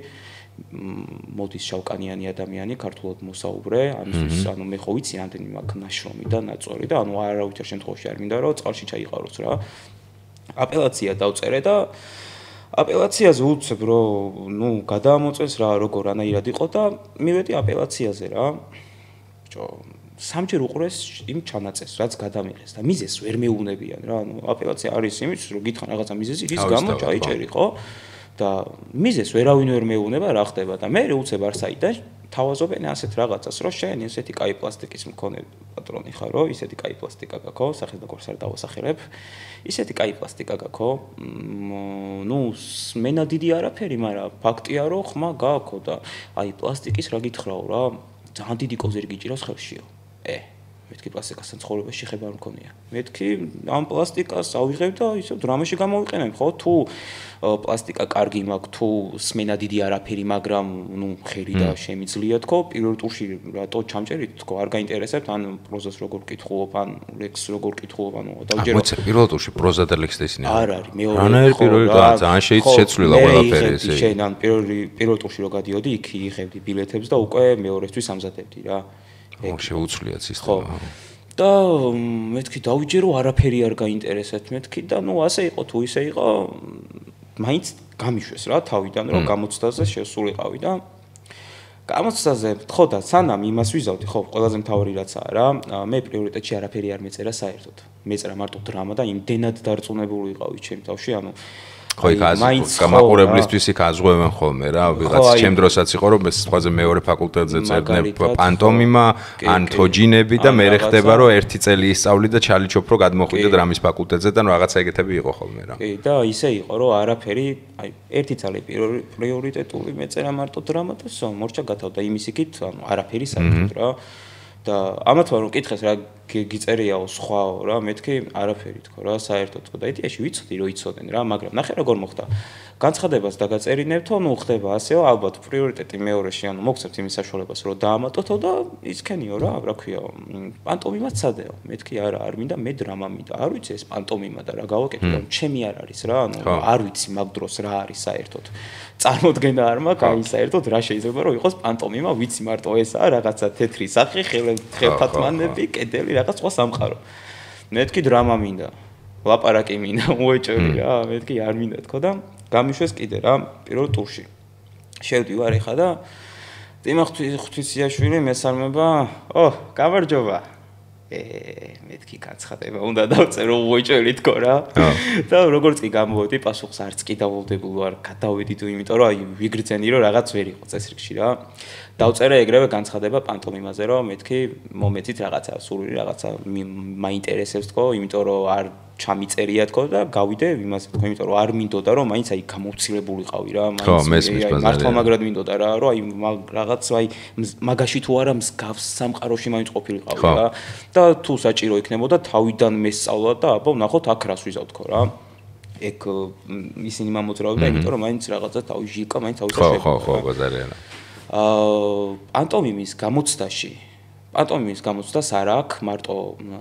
მოდის შავკანიანი ადამიანი ქართულად მოსაუბრე, ამისთვის ანუ მე ხო ვიცი ამდენი მაქვს ნაშრომი და ნაწორი და ანუ არავითარ შემთხვევაში არ მინდა რომ წყალში ჩაიყაროს რა. აპელაცია დავწერე და აპელაციაზე უცებ რომ ნუ გადაამოწეს რა როგორ ანაირად იყო და მივედი აპელაციაზე რა. ბიჭო სამჯერ უყურეს იმ ჩანაწეს რაც გადამიღეს და მიზეს ვერ მეუნებიან რა. ანუ აპელაცია არის იმისთვის რომ გითხან რაღაცა მიზეზი რის გამო ჩაიჭერი ხო? და მიზეს ვერავინ ვერ მეუნება რა ხდება და მე უცებ არ საიდან თავაზობენ ასეთ რაღაცას რომ შენ ესეთი კაი პლასტიკის მქონე პატრონი ხარო, ისეთი კაი პლასტიკა გაქო, სახელმწიფოს არ დავასახელებ. ისეთი კაი პლასტიკა გაქო. ნუ მენა დიდი არაფერი, მაგრამ ფაქტია რომ ხმა გააქო და აი პლასტიკის რა გითხრაო რა, ძალიან დიდი კოზირი გიჭირავს ხელშიო. მეთქი პლასტიკასთან ცხოვრებაში შეხება არ მქონია. მეთქი ამ პლასტიკას ავიღებ და ისე დრამაში გამოვიყენებ, ხო? თუ პლასტიკა კარგი მაქვს, თუ სმენა დიდი არაფერი, მაგრამ ნუ ხერი და შემიძლია თქო, პირველ ტურში რატო ჩამჭერით თქო, არ გაინტერესებთ ან პროზას როგორ კითხულობ, ან ლექსს როგორ კითხულობ, ანუ დავჯერო. მოიცა პირველ ტურში პროზა და ლექსი ისინი არ არის, მეორე. რანაირ პირველი ძალიან შეცვლილა ყველაფერი ესე. შენ ან პირველ ტურში რო გადიოდი, იქ იღებდი ბილეთებს და უკვე მეორესთვის ამზადებდი რა. შეუცვლია სისტემა. და მეთქი დავიჯერო არაფერი არ გაინტერესებთ მეთქი და ნუ ასე იყო თუ ისე იყო მაინც გამიშვეს რა თავიდან რომ გამოცდაზე შესულიყავი და გამოცდაზე ხო და სანამ იმას ვიზავდი ხო ყველაზე მთავარი რაცაა რა მე პრიორიტეტში არაფერი არ მეწერა საერთოდ მეწერა მარტო დრამა და იმდენად დარწმუნებული ვიყავი ჩემ თავში ანუ ხო იქ გამაყურებლისთვის იქ აზღვევენ ხოლმე რა ვიღაც ჩემ დროსაც იყო რომ სხვაზე მეორე ფაკულტეტზე წერდნენ პანტომიმა ან თოჯინები და მე ხდება რომ ერთი წელი ისწავლი და ჩალიჩობ რომ გადმოხვიდე დრამის ფაკულტეტზე და რაღაცა ეგეთები იყო ხოლმე რა კი და ისე იყო რომ არაფერი აი ერთი წელი პრიორიტეტული მეწერა მარტო დრამა და მორჩა გათავდა იმის იქით ანუ არაფერი საერთოდ რა და ამათ რომ კითხეს რა გიწერიაო სხვაო რა მეთქი არაფერი თქო რა საერთოდ თქო და ეთიაში ვიცოდი რომ იცოდნენ რა მაგრამ ნახე როგორ მოხდა განცხადებას დაგაწერინებთო ნუ ხდება ასეო ალბათ პრიორიტეტი მეორეში ანუ მოგცემთ იმის საშუალებას რომ დაამატოთო და ისქენიო რა რა ქვია პანტომიმაც სადეო მეთქი არა არ მინდა მე დრამა მინდა არ ვიცი ეს პანტომიმა და რა გავაკეთე რომ ჩემი არ არის რა ანუ არ ვიცი მაგ დროს რა არის საერთოდ წარმოდგენა არ მაქვს აი საერთოდ რა შეიძლება რომ იყოს პანტომიმა ვიცი მარტო ესაა რაღაცა თეთრი სახე ხელფათმანები კედელი რაღაც სხვა სამყარო მეთქი დრამა მინდა ლაპარაკი მინდა უეჭველი რა მეთქი არ მინდა თქო და გამიშვეს კიდე რა პირველ ტურში შევდივარ ეხა და დიმა ღვთისიაშვილი მესალმება ო გამარჯობა მეთქი გაცხადება უნდა დავწერო უოჭველი თქო რა და როგორც კი გამოვედი პასუხს არც კი დავალდებულ ვარ გადავედი თუ იმიტომ რომ აი ვიგრძენი რომ რაღაც ვერ იყო წესრიგში რა დავწერე ეგრევე განცხადება პანტომიმაზე რომ მეთქი მომეცით რაღაცა სურვილი რაღაცა მაინტერესებს თქო იმიტომ რომ არ ჩამიწერია თქო და გავიდე იმაზე თქო იმიტომ რომ არ მინდოდა რომ მაინც აი გამოცილებულიყავი რა მაინც მართლა მაგრად მინდოდა რა რომ აი რაღაც აი მაგაში თუ არა მსგავს სამყაროში მაინც ყოფილიყავი რა და თუ საჭირო იქნებოდა თავიდან მესწავლა და აბა ვნახოთ აქ რას ვიზავ თქო რა ეგ ისინი მომოძრავდა იმიტომ რომ მაინც რაღაცა თავი ჟილკა მაინც თავის შეხვდა ხო ბაზარია პანტომიმის გამოცდას არ აქვს მარტო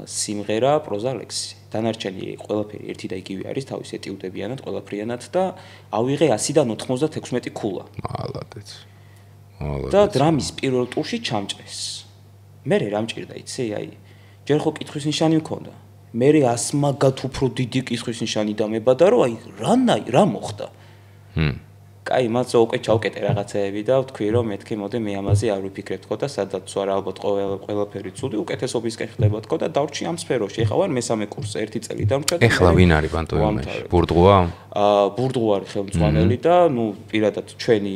სიმღერა, პროზა, ლექსი. დანარჩენი ყველაფერი ერთი და იგივე არის, თავის ეტიუდებიანად, ყველაფრიანად და ავიღე 100-დან 96 ქულა. მალადეც. და დრამის პირველ ტურში ჩამჭრეს. მე რა მჭირდა იცი, აი, ჯერ ხო კითხვის ნიშანი მქონდა. მე 100 მაგათ უფრო დიდი კითხვის ნიშანი დამებადა, რომ აი, რა მოხდა? კაი, მაცო უკვე ჩავკეტე რაღაცეები და ვთქვი რომ მეთქი მოდი მე ამაზე არ ვიფიქრებ თქო და სადაც ვარ ალბათ ყველაფერი ცუდი უკეთესობისკენ ხდება თქო და დავრჩი ამ სფეროში. ეხლა ვარ მესამე კურსზე, ერთი წელი დამჭრა. ეხლა ვინ არის პანტომიმაში? ბურდღუა? ბურდღუ არის ხელმძღვანელი და ნუ პირადად ჩვენი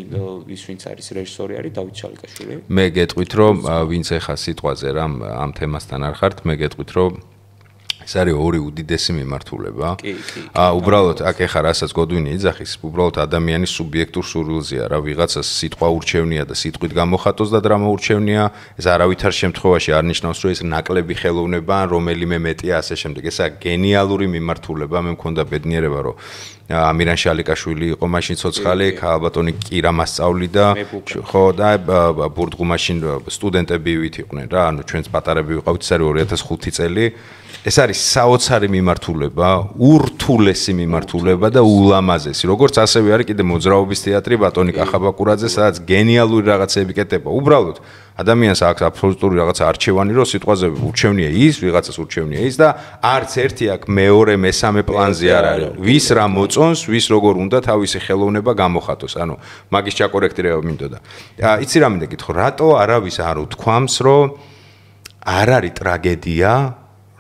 ის ვინც არის რეჟისორი არის დავით შალიკაშვილი. მე გეტყვით რომ ვინც ეხა სიტყვაზე რა ამ თემასთან არ ხართ, მე გეტყვით რომ ეს არის ორი უდიდესი მიმართულება. უბრალოდ აქ ეხა რასაც გოდვინი იძახის, უბრალოდ ადამიანის სუბიექტურ სურვილზეა რა ვიღაცას სიტყვა ურჩევნია და სიტყვით გამოხატოს და დრამა ურჩევნია, ეს არავითარ შემთხვევაში არ ნიშნავს რომ ეს ნაკლები ხელოვნება ან რომელიმე მეტია ასე შემდეგ. ესა გენიალური მიმართულება, მე მქონდა ბედნიერება რომ ამირან შალიკაშვილი იყო მაშინ ცოცხალი, ქალბატონი კირა მასწავლიდა, ხო და ბურდღუ მაშინ სტუდენტები ვით იყვნენ რა, ანუ ჩვენც პატარები ვიყავით, ეს არის 2005 წელი. ეს არის საოცარი მიმართულება, ურთულესი მიმართულება და ულამაზესი. როგორც ასევე არის კიდე მოძრაობის თეატრი ბატონი კახაბაკურაძე, სადაც გენიალური რაღაცები კეთდება. უბრალოდ ადამიანს აქვს აბსოლუტური რაღაცა არჩევანი, რომ სიტყვაზე ურჩევნია ის, ვიღაცას ურჩევნია ის და არც ერთი აქ მეორე, მესამე პლანზე არ არის. ვის რა მოწონს, ვის როგორ უნდა თავისი ხელოვნება გამოხატოს. ანუ მაგის ჩაკორექტირება მინდოდა. იცი რა მინდა გითხო, რატო არავის არ უთქვამს, რომ არ არის ტრაგედია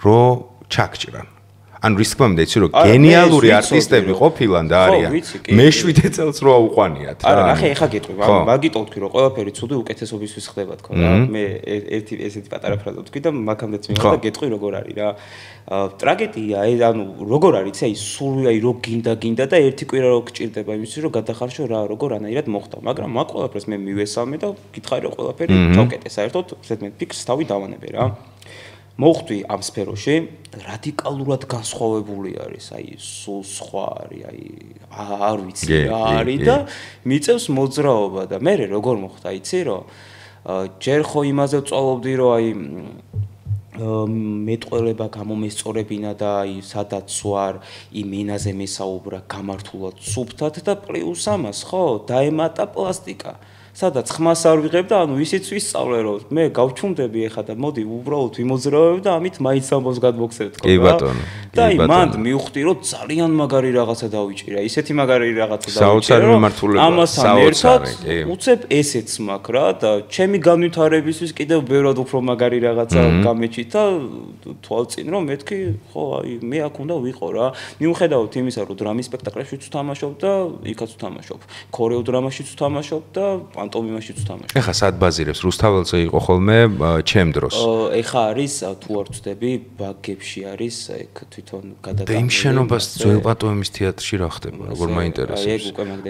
რომ ჩაგჭრან. ანუ რის თქმა უნდა იცი რომ გენიალური არტისტები ყოფილან და არიან. მე 7 წელს რო აუყვანიათ რა. არა, ნახე, ეხა გეტყვი, მაგიტო ვთქვი რომ ყველაფერი ცუდი უკეთესობისთვის ხდება თქო რა. მე ერთი ესეთი პატარა ფრაზა ვთქვი და მაგამდეც მივიდა და გეტყვი როგორ არის რა. ტრაგედია, ანუ როგორ არის, აი სულ აი რო გინდა და ერთი კვირა რო გჭირდება იმის რომ გადახარშო რა როგორ ანაირად მოხდა, მაგრამ მაგ ყველაფერს მე მივესალმე და გითხარი რომ ყველაფერი ჩავკეტე საერთოდ, ზედმეტ ფიქრს თავი დავანებე რა. მოხვდი ამ სფეროში, რადიკალურად განსხვავებული არის, აი სულ სხვა არის, აი არ ვიცი რა არის და მიწევს მოძრაობა და მე როგორ მოხდა, იცი რომ ჯერ ხო იმაზე ვწვალობდი რომ აი მეტყველება გამომესწორებინა და აი სადაც ვარ იმ ენაზე მესაუბრა გამართულად სუფთად და პლუს ამას ხო დაემატა პლასტიკა. სადაც ხმას არ ვიღებ და ანუ ისიც ვისწავლე რომ მე გავჩუმდები ეხა და მოდი უბრალოდ ვიმოძრავებ და ამით მაინც ამბავს გადმოგცემ თქო რა. კი ბატონო. და აი მანდ მივხვდი რომ ძალიან მაგარი რაღაცა დავიჭირა. ისეთი მაგარი რაღაცა დავიჭირა. საოცარი მიმართულება. ამასთან ერთად უცებ ესეც მაქვს რა და ჩემი განვითარებისთვის კიდევ ბევრად უფრო მაგარი რაღაცა გამეჩით და თვალწინ რომ მეთქი ხო აი მე აქ უნდა ვიყო რა. მიუხედავად იმისა რომ დრამის სპექტაკლებშიც ვთამაშობ და იქაც ვთამაშობ. ქორეო დრამაშიც ვთამაშობ და პანტომიმაშიც ვთამაშობ. ეხა სად ბაზირებს რუსთაველზე იყო ხოლმე ჩემ დროს. ეხა არის თუ არ ვწდები ბაგებში არის ეგ თვითონ გადაწყდა. და იმ შენობას ძველ პანტომიმის თეატრში რა ხდება? როგორ მაინტერესებს.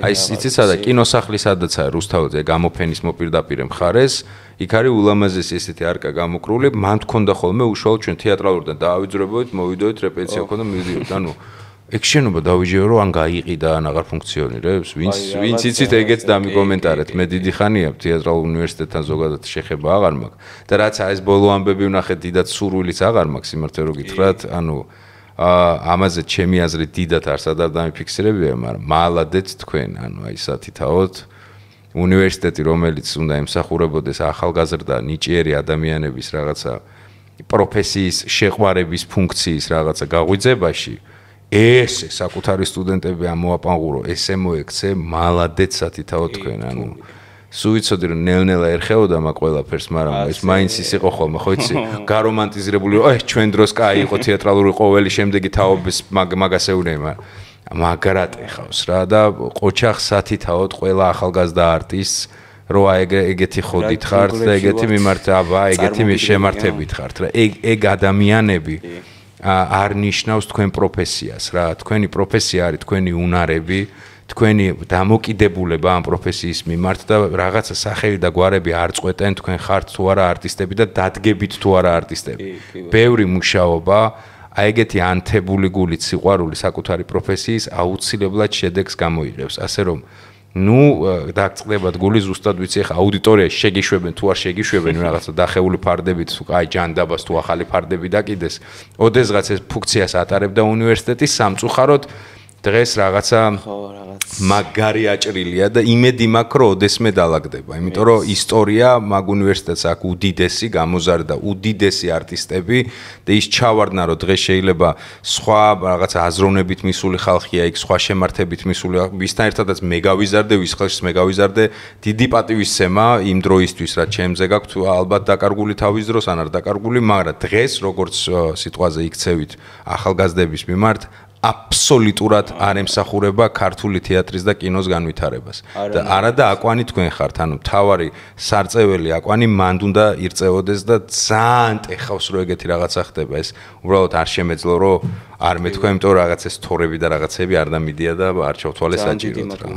აი იცი სადა კინოსახლი სადაც არის რუსთაველზე გამოფენის მოპირდაპირე მხარეს, იქ არის ულამაზესი ესეთი არკა გამოკრული, მან თქონდა ხოლმე უშუალოდ ჩვენ თეატრალურიდან დაავიძრებოდით, მოვიდოდით რეპეტიცია ქონდა მივიდიოდით. ანუ ეგ შენობა დავიჯერო რომ ან გაიყიდა ან აღარ ფუნქციონირებს, ვინც იცით ეგეც დამიკომენტარეთ. მე დიდი ხანია თეატრალურ უნივერსიტეტთან ზოგადად შეხება აღარ მაქვს და რაც ეს ბოლო ამბები ვნახეთ, დიდად სურვილიც აღარ მაქვს სიმართლე რომ გითხრათ, ანუ ამაზე ჩემი აზრით დიდად არსად არ დამიფიქსირებია, მაგრამ მალადეც თქვენ, ანუ აი სათითაოდ უნივერსიტეტი რომელიც უნდა ემსახურებოდეს ახალგაზრდა ნიჭიერი ადამიანების რაღაცა პროფესიის შეყვარების ფუნქციის რაღაცა გაღვიძებაში ესე საკუთარი სტუდენტები ამოაპანღურო, ესე მოექცე, მალადეც სათითაოდ თქვენ, ანუ სუიცოდი რომ ნელ-ნელა ერხეოდა მაგ ყველაფერს, მაგრამ ეს მაინც ის იყო ხოლმე, ხო იცი, გარომანტიზირებული, ჩვენ დროს კაი იყო თეატრალური ყოველი შემდეგი თაობის მაგასეუნე, მაგრად ეხავს რა და ყოჩახ სათითაოდ ყველა ახალგაზრდა არტისტს რო ეგეთი ხოდით ხართ და ეგეთი მიმართავა, ეგეთი შემართებით ხართ რა. ეგ ადამიანები არ ნიშნავს თქვენ პროფესიას რა. თქვენი პროფესია არის თქვენი უნარები, თქვენი დამოკიდებულება ამ პროფესიის მიმართ და რაღაცა სახელი და გვარები არ წყვეტენ თქვენ ხართ თუ არა არტისტები და დადგებით თუ არა არტისტები. ბევრი მუშაობა, აი ეგეთი ანთებული გულით სიყვარული საკუთარი პროფესიის აუცილებლად შედეგს გამოიღებს. ასე რომ დაგწყდებათ გული ზუსტად ვიცი ხა აუდიტორიაში შეგიშვებენ თუ არ შეგიშვებენ რაღაცა დახეული ფარდებით თუ აი ჯანდაბას თუ ახალი ფარდები დაკიდეს. ოდესღაც ეს ფუნქციას ატარებდა უნივერსიტეტი სამწუხაროდ დღეს რაღაცა მაგარი აჭრილია და იმედი მაქვს რომ ოდესმე დაალაგდება. იმიტომ რომ ისტორია მაგ უნივერსიტეტს აქვს უდიდესი გამოზარდა, უდიდესი არტისტები და ის ჩავარდნა რომ დღეს შეიძლება სხვა რაღაცა აზროვნებით მისული ხალხია იქ, სხვა შემართებით მისული, მისთან ერთადაც მე გავიზარდე, ვის ხელს მე გავიზარდე, დიდი პატივისცემა იმ დროისთვის რაც ჩემზე გაქვთ, ალბათ დაკარგული თავის დროს ან არ დაკარგული, მაგრამ დღეს როგორც სიტყვაზე იქცევით ახალგაზრდების მიმართ აბსოლუტურად არ ემსახურება ქართული თეატრის და კინოს განვითარებას. და არა და აკვანი თქვენ ხართ, ანუ თავარი სარწეველი აკვანი მანდ უნდა ირწეოდეს და ძალიან ტეხავს რომ ეგეთი რაღაცა ხდება. ეს უბრალოდ არ შემეძლო რომ არ მეთქვენ, იმიტომ რომ რაღაც ეს თორები და რაღაცები არ დამიდია და არ ჩავთვალე საჭიროდ რა.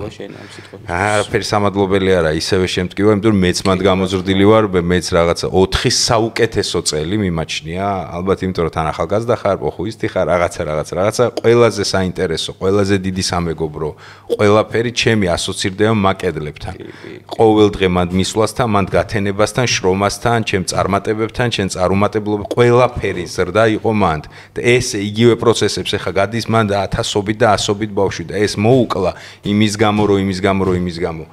არაფერი სამადლობელი არა, ისევე შემტკივა, იმიტომ რომ მეც მანდ გამოზრდილი ვარ, მეც რაღაცა 4 საუკეთესო წელი მიმაჩნია, ალბათ იმიტომ რომ თან ახალგაზრდა ხარ, პოხუისტი ხარ, რაღაცა ყველაზე საინტერესო, ყველაზე დიდი სამეგობრო, ყველაფერი ჩემი ასოცირდება მაკედლებთან. ყოველ დღე მანდ მისვლასთან, მანდ გათენებასთან, შრომასთან, ჩემ წარმატებებთან, ჩემ წარუმატებლობ, ყველაფერი ზრდა იყო მანდ. და ესე იგივე პროცესებს ეხა გადის მანდ ათასობით და ასობით ბავშვი და ეს მოუკლა იმის გამო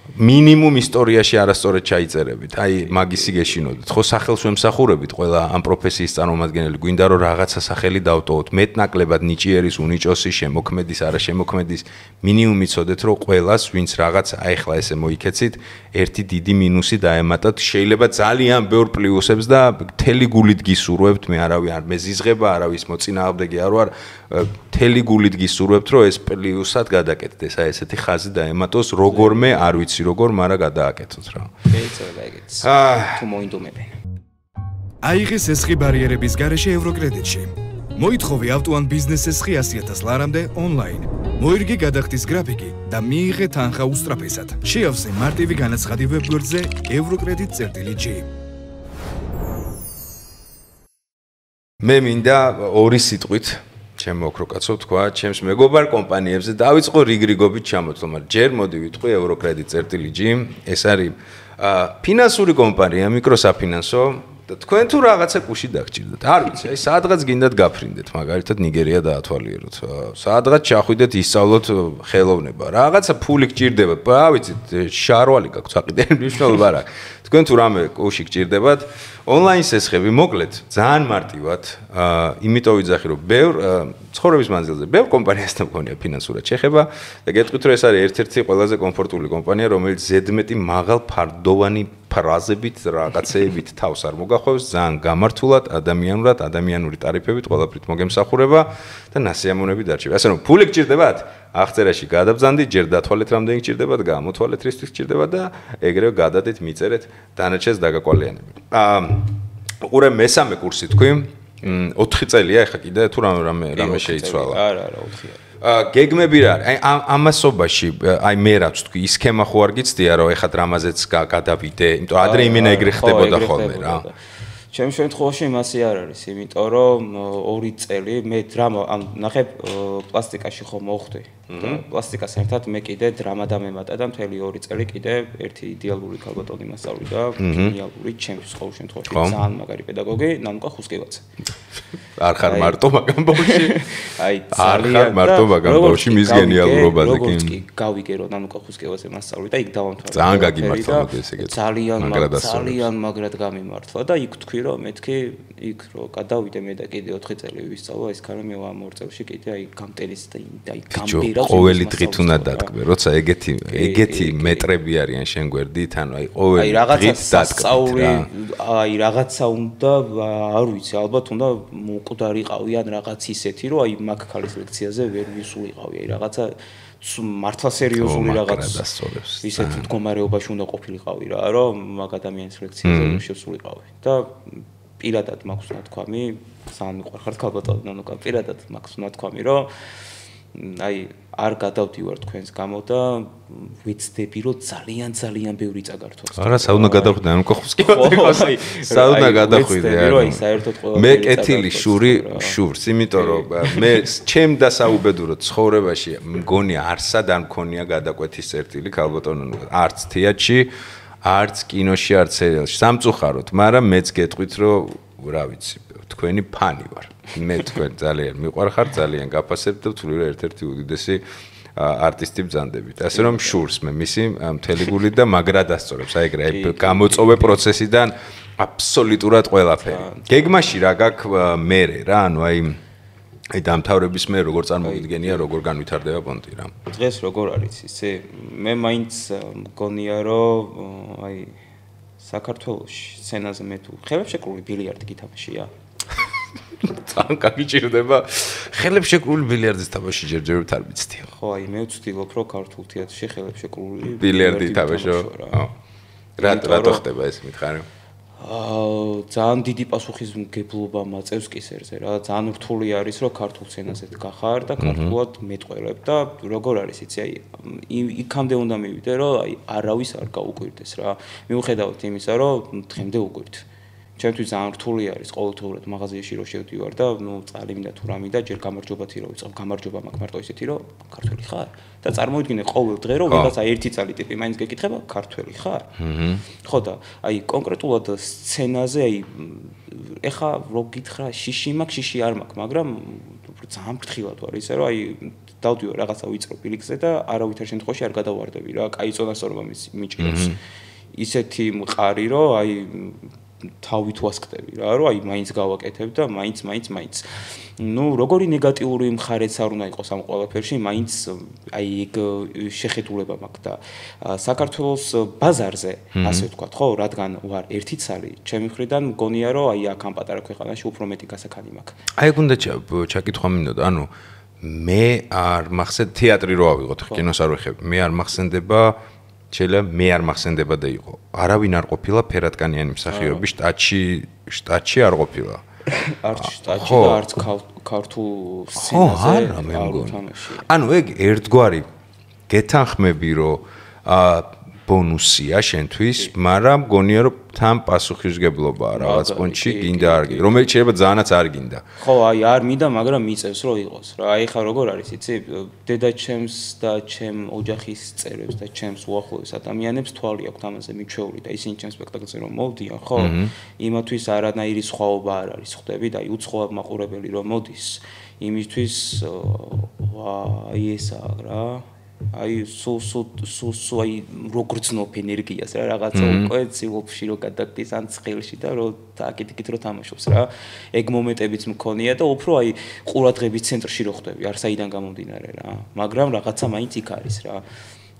მინიმუმ ისტორიაში არასწორად ჩაიწერებით. აი მაგისი გეშინოდეთ. ხო სახელს ვემსახურებით ყველა ამ პროფესიის წარმომადგენელი. გვინდა რომ რაღაცა სახელი დავტოვოთ. მეტნაკლებად ნიჭიერის, უნიჭოსის, შემოქმედის, არა შემოქმედის მინიმუმ იცოდეთ რომ ყველას ვინც რაღაც აიხლა ესე მოიქეცით, ერთი დიდი მინუსი დაემატათ. შეიძლება ძალიან ბევრ პლუსებს და მთელი გულით გისურვებთ, მე არავინ არ მეზიზღება, არავის მოწინააღმდეგე არ ვარ, მთელი გულით გისურვებთ რომ ეს პლუსად გადაკეთდეს. აი ესეთი ხაზი დაემატოს როგორმე არ ვიცი როგორ, მაგრამ გადააკეთოთ რა. შეიძლება ეგეც. თუ მოინდომებენ. აიღეს ესხი ბარიერების გარეშე ევროკრედიტში. მოითხოვე ავტუან ბიზნეს ესხი 100,000 ლარამდე ონლაინ. მოირგე გადახდის გრაფიკი და მიიღე თანხა უსწრაფესად. შეავსე მარტივი განაცხადი ვებგვერდზე evrocredit.g. მე მინდა ორი სიტყვით ჩემ მოკროკაცო თქვა, ჩემს მეგობარ კომპანიებზე დავიწყო რიგრიგობით ჩამოთვლა, მაგრამ ჯერ მოდი ვიტყვი evrocredit.g. ეს არის ფინანსური კომპანია, მიკროსაფინანსო და თქვენ თუ რაღაცა კუში დაგჭირდეთ. არ ვიცი, აი სადღაც გინდათ გაფრინდეთ, მაგალითად ნიგერია დაათვალიეროთ. სადღაც ჩახვიდეთ ისწავლოთ ხელოვნება. რაღაცა ფული გჭირდება. რა ვიცით, შარვალი გაქვთ საყიდელი მნიშვნელობა რა. თქვენ თუ რამე კუში გჭირდებათ, ონლაინ სესხები მოკლედ ძალიან მარტივად, იმიტომ ვიძახი რომ ბევრ ცხოვრების მანძილზე ბევრ კომპანიასთან მქონია ფინანსურად შეხება და გეტყვით რომ ეს არის ერთ-ერთი ყველაზე კომფორტული კომპანია, რომელიც ზედმეტი მაღალ ფარდოვანი ფრაზებით, რაღაცეებით თავს არ მოგახვევს, ძალიან გამართულად, ადამიანურად, ადამიანური ტარიფებით ყველაფრით მოგემსახურება და ნასიამოვნები დარჩება. ასე რომ ფული გჭირდებათ? აღწერაში გადაბრძანდით, ჯერ დათვალეთ რამდენი გჭირდებათ, გამოთვალეთ რისთვის გჭირდებათ და ეგრევე გადადეთ, მიწერეთ დანარჩენს დაგაკვალიანებით. უყურე მესამე კურსი თქვი, 4 წელია ეხა კიდე თუ რამე შეიცვალა. არა, 4-ია. გეგმები რა არის? აი ამასობაში, აი მე რაც თქვი, ის სქემა ხო არ გიცდია რომ ეხა დრამაზეც გადავიდე, იმიტომ ადრე იმენა ეგრე ხდებოდა ხოლმე რა. ჩემ შემთხვევაში მასე არ არის, იმიტომ რომ 2 წელი მე დრამა ნახე პლასტიკაში ხო მოვხვდი. პლასტიკას ერთად მე კიდე დრამა დამემატა და მთელი 2 წელი კიდე ერთი იდეალური ქალბატონი მასწავლიდა, გენიალური, ჩემს ყოველ შემთხვევაში ძალიან მაგარი პედაგოგი, ნანუკა ხუსკევაძე. არ ხარ მარტო მაგამ ბავში. აი ძალიან მარტო მაგამ ბავში მის გენიალურობაზე კი. როგორც კი გავიგე რომ ნანუკა ხუსკევაძე მასწავლიდა, იქ დავამთავრე. ძალიან გაგიმართლა ეს ეგეთ. ძალიან მაგრად გამიმართლა და იქ თქვი რომ მეთქი იქ რომ გადავიდე მე და კიდე 4 წელი ვისწავლა ეს ქალი მე ვამორწევში კიდე აი გამტელის და აი გამბე აირავს ყოველი დღით უნდა დატკბე, როცა ეგეთი მეტრები არიან შენ გვერდით, ანუ აი ყოველი დღით დასწაული, აი რაღაცა უნდა, არ ვიცი, ალბათ უნდა მკვდარიყავი ან რაღაც ისეთი, რომ აი მაგ ქალის ლექციაზე ვერ ვისულიყავი, აი რაღაცა მართლა სერიოზული რაღაც ისეთ მდგომარეობაში უნდა ყოფილიყავი რა, რომ მაგ ადამიანის ლექციაზე შევსულიყავი და პირადად მაქვს ნათქვამი, სამ მიყვარხართ ქალბატონო, ნუ პირადად მაქვს ნათქვამი, რომ აი არ გადავდივარ თქვენს გამო და ვიცდები, რომ ძალიან ბევრი წაგართვას. არა, საუნა გადახვიდე, ანუ კოხსკი ვარ. საუნა გადახვიდე. აი საერთოდ ყველა მე კეთილი შურს, იმიტომ რომ მე ჩემ დასაუბედუროთ ცხოვრებაში მგონია არსად არ მქონია გადაკვეთის წერტილი ქალბატონო, არც თეატრში, არც კინოში, არც სერიალში. სამწუხაროდ, მაგრამ მეც გეტყვით, რომ რა ვიცი, თქვენი ფანი ვარ. მე თქვენ ძალიან მიყვარხარ, ძალიან გაფასებ და ვთვლი რომ ერთ-ერთი უდიდესი არტისტი ბრძანდებით. ასე რომ შურს მე მისი მთელი გული და მაგრად ასწორებს, აი ეგრე გამოწოვე პროცესიდან აბსოლუტურად ყველაფერი. გეგმაში რა გაქვს მერე რა, ანუ აი დამთავრების მე როგორ წარმოვიდგენია, როგორ განვითარდება პონტი რა. დღეს როგორ არის ისე მე მაინც მგონია რომ აი საქართველოში სცენაზე მე თუ ხელშეკრული ბილიარდი გითამაშია. ძალიან კარგი ჭირდება. ხელშეკრული ბილიარდის თამაში ჯერჯერობით არ ვიცდი. ხო, აი მე ვცდილობ რომ ქართულ თეატრში ხელშეკრული ბილიარდი თამაშო. რატო ხდება ეს მითხარი? ძალიან დიდი პასუხისმგებლობა მაწევს კისერზე რა. ძალიან რთული არის რომ ქართულ სცენაზე დგახარ და ქართულად მეტყველებ და როგორ არის იცი აი იქამდე უნდა მივიდე რომ აი არავის არ გაუკვირდეს რა. მიუხედავად იმისა რომ დღემდე უკვირთ. ჩემთვის ძალიან რთული არის ყოველდღურად მაღაზიაში რო შევდივარ და ნუ წალი მინდა თუ რა მინდა ჯერ გამარჯობათი რო ვიწყებ გამარჯობა მაქვს მარტო ისეთი რომ ქართველი ხარ და წარმოვიდგინე ყოველ დღე რომ ვიღაცა ერთი წალი ტიპი მაინც გეკითხება ქართველი ხარ ხო და აი კონკრეტულად სცენაზე აი ეხა რო გითხრა შიში მაქვს შიში არ მაქვს მაგრამ ძალიან ფრთხილად ვარ ისე რომ აი დავდივარ რაღაცა ვიწრო ბილიკზე და არავითარ შემთხვევაში არ გადავარდები რა კაი წონასწორობა მიჭირებს ისეთი მყარი რომ აი თავით ვასკდები რა რომ აი მაინც გავაკეთებ და მაინც ნუ როგორი ნეგატიური მხარეც არ უნდა იყოს ამ ყველაფერში მაინც აი ეგ შეხედულება მაქვს და საქართველოს ბაზარზე ასე ვთქვათ ხო რადგან ვარ ერთი ცალი ჩემი მხრიდან მგონია რომ აი აქ ამ პატარა ქვეყანაში უფრო მეტი გასაქანი მაქვს აი გუნდა ჩაკითხვა მინდოდა ანუ მე არ მახსენდება თეატრი რო ავიღოთ კინოს არ ვეხები მე არ მახსენდება შეიძლება მე არ მახსენდება და იყო. არავინ არ ყოფილა ფერატკანიანი მსახიობი შტატში არ ყოფილა. არც შტატში და არც ქართულ სცენაზე. არა მე მგონი. ანუ ეგ ერთგვარი გეთანხმები რომ ბონუსია შენთვის, მაგრამ მგონია რომ თან პასუხისმგებლობაა რაღაც პონჩი გინდა არ გინდა. რომელიც შეიძლება ძალიანაც არ გინდა. ხო, აი არ მინდა, მაგრამ მიწევს რომ იყოს რა. აი ხა როგორ არის, იცი? დედაჩემს და ჩემ ოჯახის წევრებს და ჩემს უახლოეს ადამიანებს თვალი აქვს ამაზე მიჩვეული და ისინი ჩემ სპექტაკლზე რომ მოვდიან, ხო? იმათვის არანაირი სხვაობა არ არის, ხვდები და აი უცხოა მაყურებელი რომ მოდის, იმისთვის აი ესა რა აი სუ აი როგრცნობ ენერგიას რა რაღაცა უკვე ცილოფში რო გადაგდის ან ცხელში და რო აკეთიკით რო თამაშობს რა ეგ მომენტებიც მქონია და უფრო აი ყურადღების ცენტრში რო ხვდები არ საიდან გამომდინარე რა მაგრამ რაღაცა მაინც იქ არის რა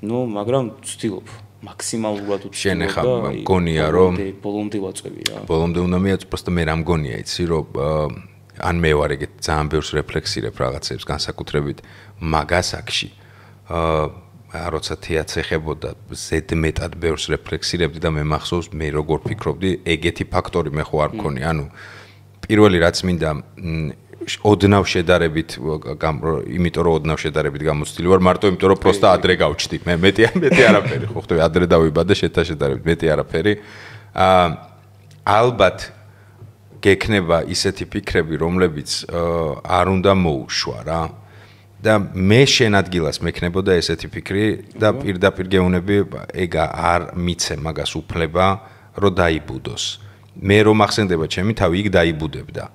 ნუ მაგრამ ვცდილობ მაქსიმალურად ვცდილობ შენ ხა მგონია რომ ბოლომდე ვაწევი რა ბოლომდე უნდა მეაწ просто მე რა მგონია იცი რომ ან მე ვარ ეგეთ ძალიან ბევრს რეფლექსირებ რაღაცებს განსაკუთრებით მაგასაკში როცა თეატრს ეხებოდა ზედმეტად ბევრს რეფლექსირებდი და მე მახსოვს მე როგორ ფიქრობდი ეგეთი ფაქტორი მე ხო არ მქონია ანუ პირველი რაც მინდა ოდნავ შედარებით იმიტომ რომ ოდნავ შედარებით გამოცდილი ვარ მარტო იმიტომ რომ პროსტა ადრე გავჩდი მე მეტი არაფერი ხო ხვდები ადრე დავიბადე შეთა შედარებით მეტი არაფერი ალბათ გექნება ისეთი ფიქრები რომლებიც არ უნდა მოუშვა რა და მე შენ ადგილას მექნებოდა ესეთი ფიქრი და პირდაპირ გეუნები ეგ არ მიცე მაგას უფლება რომ დაიბუდოს მე რომ ახსენდება ჩემი თავი იქ დაიბუდებდა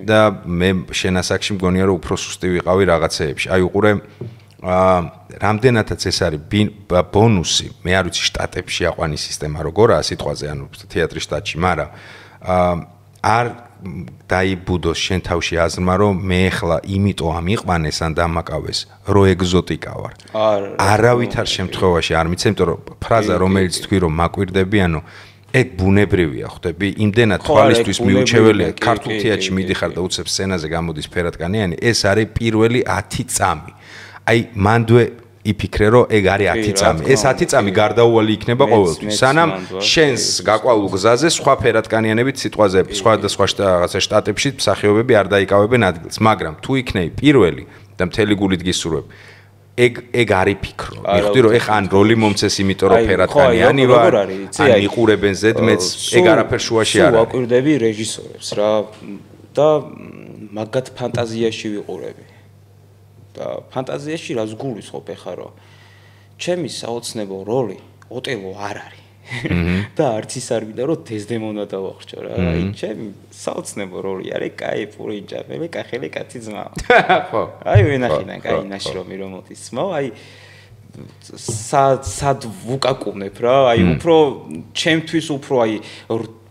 და მე შენ ასაკში მგონია რომ უფრო სუსტი ვიყავი რაღაცეებში აი უყურე რამდენადაც ეს არის ბონუსი მე არ ვიცი შტატებში აყვანი სისტემა როგორაა სიტყვაზე ანუ თეატრის შტატში მაგრამ არ დაიბუდოს შენ თავში აზრმა რომ მე ახლა იმიტომ ამიყვანეს ან დამაკავეს რო ეგზოტიკა ვარ არავითარ შემთხვევაში არ მიცემ იმიტომ რომ ფრაზა რომელიც თქვი რომ მაკვირდები ანუ ეგ ბუნებრივია ხვდები იმდენად თვალისთვის მიუჩეველია ქართულ თეატრში მიდიხარ და უცებ სცენაზე გამოდის ფერატკანიანი ეს არის პირველი 10 წამი აი მანდვე იფიქრე რომ ეგ არის 10 წამი ეს 10 წამი გარდაუვალი იქნება ყოველთვის სანამ შენს გაკვალულ გზაზე სხვა ფერატკანიანებით სიტყვაზე სხვადასხვა რაღაცა შტატებში მსახიობები არ დაიკავებენ ადგილს მაგრამ თუ იქნები პირველი და მთელი გულით გისურვებ ეგ არის ფიქრო მიხდი რომ ეხ ან როლი მომცეს იმიტომ რომ ფერატკანიანი ვარ ან იყურებენ ზედმეც ეგ არაფერ შუაში არ არის ვაკვირდები რეჟისორებს რა და მაგათ ფანტაზიაში ვიყურები და ფანტაზიაში რას გულისხმობ ეხა რომ ჩემი საოცნებო როლი ოტელო არ არის და არც ის არ მინდა რომ დეზდემონა დავახრჩო რა აი ჩემი საოცნებო როლი არის კაი პურინჯა მე კახელი კაცი ძმა ხო აი ვენახიდან კაი ნაშრომი რომ მოდის ძმა აი სად ვუკაკუნებ რა აი უფრო ჩემთვის უფრო აი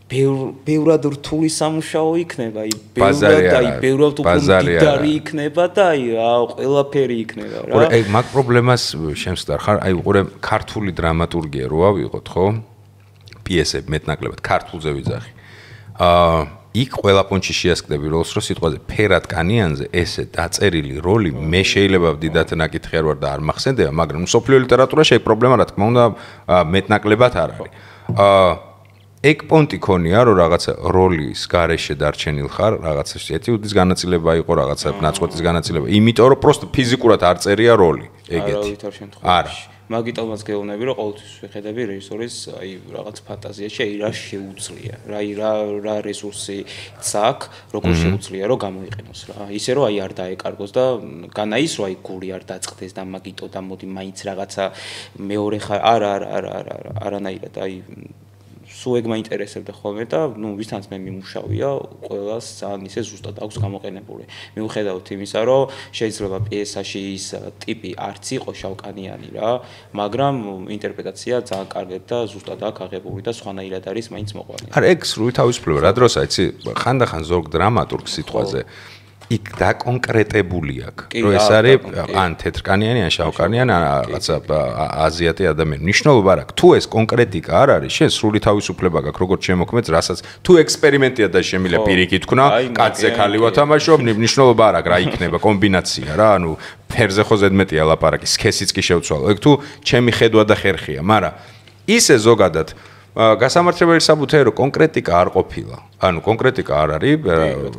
ბევრად რთული სამუშაო იქნება, ბევრად უფრო მდიდარი იქნება და ყველაფერი იქნება რა. ეგ მაგ პრობლემას შემსდარ ხარ, აი უყურე ქართული დრამატურგია რო ავიღოთ, ხო? პიესები მეტნაკლებად ქართულზე ვიძახი. იქ ყველა პონჩი შეასკდები როლს, რომ სიტყვაზე ფერატკანიანზე ესე დაწერილი როლი მე შეიძლება ვდიდათ ნაკითხი არ ვარ და არ მახსენდება, მაგრამ მსოფლიო ლიტერატურაში ეგ პრობლემა რა თქმა უნდა მეტნაკლებად არ არის. ეგ პონტი ქონია რომ რაღაცა როლის გარეშე დარჩენილ ხარ რაღაცა ეტიუდის განაწილება იყო რაღაცა ნაწყვეტის განაწილება იმიტომ რომ პროსტ ფიზიკურად არ წერია როლი ეგეთი არა მაგიტომაც გეუბნები რომ ყოველთვის ვიხედები რეჟისორის აი რაღაც ფანტაზიაში აი რა შეუძლია რა რესურსი აქვს როგორ შეუძლია რომ გამოიყენოს რა ისე რომ აი არ დაეკარგოს და განა ის რომ აი გული არ დაწყდეს და მაგიტო და მოდი მაინც რაღაცა მეორე ხარ არანაირად აი სულ ეგ მაინტერესებდა ხოლმე და ნუ ვისთანაც მე მიმუშავია ყველას ძალიან ისე ზუსტად აქვს გამოყენებული მიუხედავად იმისა რომ შეიძლება პიესაში ის ტიპი არც იყო შავკანიანი რა მაგრამ ინტერპრეტაცია ძალიან კარგად და ზუსტად აქვს აღებული და სხვანაირად არის მაინც მოყვანილი არა ეგ სრული თავისუფლება რა დროსაც იცი ხანდახან ზოგ დრამატურგ სიტყვაზე იქ დაკონკრეტებული აქვს რომ ეს არის ან თეთრკანიანი ან შავკანიანი ან რაღაცა აზიატი ადამიანი მნიშვნელობა არ აქვს თუ ეს კონკრეტიკა არ არის შენ სრული თავისუფლება გაქვს როგორც შემოქმედს რასაც თუ ექსპერიმენტია და შემიძლია პირიქით თქვნა კაცზე ხალი ვათამაშობ მნიშვნელობა არ აქვს რა იქნება კომბინაცია რა ანუ ფერზე ხო ზედმეტია ლაპარაკი სქესიც კი შევცვალო ეგ თუ ჩემი ხედვა და ხერხია მაგრამ ისე ზოგადად გასამართლებელი საბუთია რომ კონკრეტიკა არ ყოფილა. ანუ კონკრეტიკა არ არის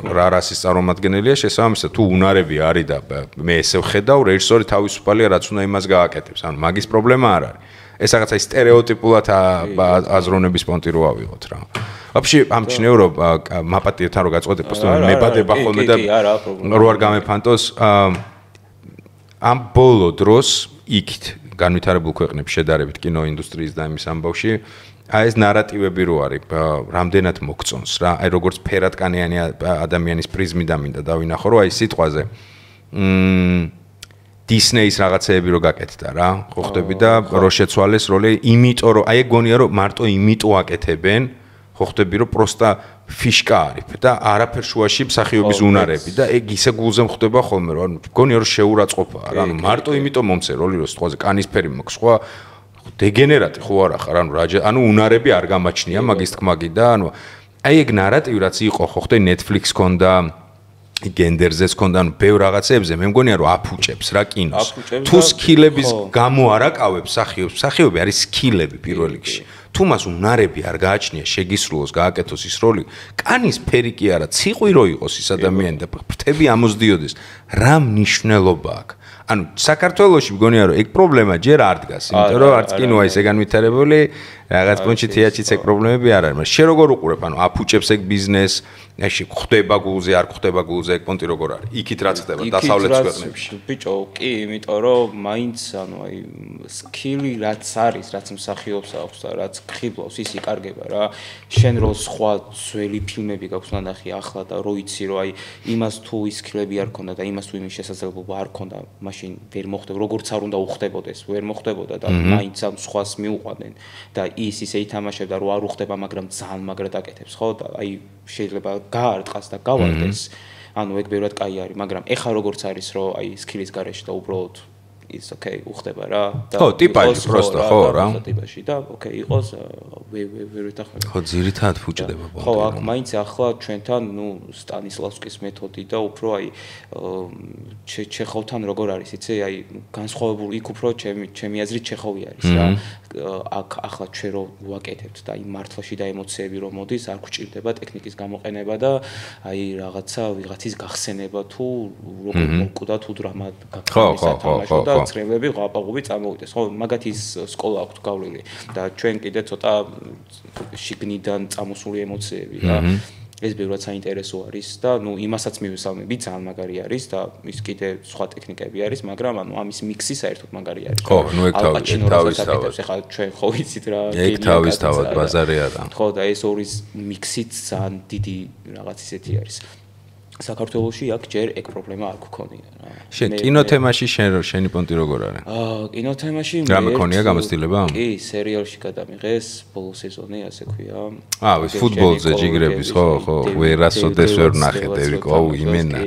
რა რასის წარმომადგენელია შესაბამისად თუ უნარები არის და მე ესე ვხედავ რეჟისორი თავისუფალია რაც უნდა იმას გააკეთებს. ანუ მაგის პრობლემა არ არის. ეს რაღაცა სტერეოტიპულად აზროვნების პონტი რო ავიღოთ რა. ვაფშე ამჩნევ რომ მაპატიებთან რო გაწყვეტე პოსტები მებადება ხოლმე და რო არ გამეფანტოს ამ ბოლო დროს იქით განვითარებულ ქვეყნებში შედარებით კინოინდუსტრიის და იმის ამბავში აი ეს ნარატივები რო არის რამდენად მოგწონს რა აი როგორც ფერატკანიანი ადამიანის პრიზმიდან მინდა დავინახო რომ აი სიტყვაზე დისნეის რაღაცეები რო გაკეთდა რა ხო ხდები და რო შეცვალეს როლი იმიტომ რომ აი ეგ გონია რომ მარტო იმიტომ აკეთებენ ხო ხდები რომ პროსტა ფიშკა არის და არაფერ შუაში მსახიობის უნარები და ეგ ისე გულზე მხდება ხოლმე რომ გონია რომ შეურაცხყოფაა რა ანუ მარტო იმიტომ მომწე როლი რომ სიტყვაზე კანისფერი მაქვს სხვა დეგენერატი ხო არა ხარ ანუ უნარები არ გამაჩნია მაგის თქმაგი და ანუ აი ეგ ნარატივი რაც იყო ხო ხდე Netflix ქონდა გენდერზეც ქონდა ანუ ბევრ რაღაცებზე მე მგონია რომ აფუჭებს რა კინოს თუ სკილების გამო არ აკავებს მსახიობი არის სკილები პირველ რიგში თუ მას უნარები არ გააჩნია შეგისრულოს გააკეთოს ის როლი კანის ფერი კი არა ციყვი რო იყოს ის ადამიანი და ფრთები ამოსდიოდეს რა მნიშვნელობა აქვს ანუ საქართველოში მგონია რომ ეგ პრობლემა ჯერ არ დგას იმიტომ რომ არც კინოა ისე განვითარებული რაღაც პონჩი თეატრიც ეგ პრობლემები არ არის მაგრამ შე როგორ უყურებ ანუ აფუჭებს ეგ ბიზნეს ეში ხდება გულზე არ ხდება გულზე ეგ პონტი როგორ არის იქით რაც ხდება დასავლეთ ქვეყნებში ბიჭო კი იმიტომ რომ მაინც ანუ აი სკილი რაც არის რაც მსახიობს აქვს და რაც ხიბლავს ის იკარგება რა შენ რო სხვა ძველი ფილმები გაქვს ნახე ახლა და რო იცი რომ აი იმას თუ ის სკილები არ ქონდა და იმას თუ იმის შესაძლებლობა არ ქონდა მაშინ ვერ მოხდება როგორც არ უნდა უხდებოდეს ვერ მოხდებოდა და მაინც ამ სხვას მიუყვნენ და ის ისე ითამაშებდა რომ არ უხდება, მაგრამ ძალიან მაგრად აკეთებს, ხო? და აი შეიძლება გაარტყას და გავარდეს. ანუ ეგ ბევრად კაი არის, მაგრამ ეხა როგორც არის რომ აი სკილის გარეშე და უბრალოდ is okay უხდება რა და ხო ტიპაჟი პროსტა ხო რა ტიპაჟი და okay იყოს ვერ ვეთახმები ხო ძირითადად ფუჭდება ბონდი ხო აქ მაინც ახლა ჩვენთან ნუ სტანისლავსკის მეთოდი და უფრო აი ჩეხოვთან როგორ არის იცი აი განსხვავებული იქ უფრო ჩემი აზრით ჩეხოვი არის რა აქ ახლა ჩვენ რო ვაკეთებთ და აი მართლაში და ემოციები რომ მოდის არ გვჭირდება ტექნიკის გამოყენება და აი რაღაცა ვიღაცის გახსენება თუ როგორ მოკუდა თუ დრამა გაკეთება და ცრემლები ღვაპაღობი წამოვიდეს ხო მაგათის სკოლა აქვს გავლილი და ჩვენ კიდე ცოტა შიგნიდან წამოსული ემოციები რა ეს ბევრად საინტერესო არის და ნუ იმასაც მივესალმები ძალიან მაგარი არის და ის კიდე სხვა ტექნიკები არის მაგრამ ანუ ამის მიქსი საერთოდ მაგარი არის ხო ნუ ეგ თავისთავად ეხლა ჩვენ ხო ვიცით რა ეგ თავისთავად ბაზარი არა ხო და ესორის მიქსიც ძალიან დიდი რაღაც ისეთი არის საქართველოში აქ ჯერ ეგ პრობლემა არ გქონია რა. შენ კინოთემაში შენი პონტი როგორ არის? კინოთემაში რა მქონია გამოცდილება? კი, სერიალში გადამიღეს ბოლო სეზონი, ასე ქვია. ის ფუტბოლზე ჯიგრების ხო, ვერასოდეს ვერ ნახე დევიკო, იმენა.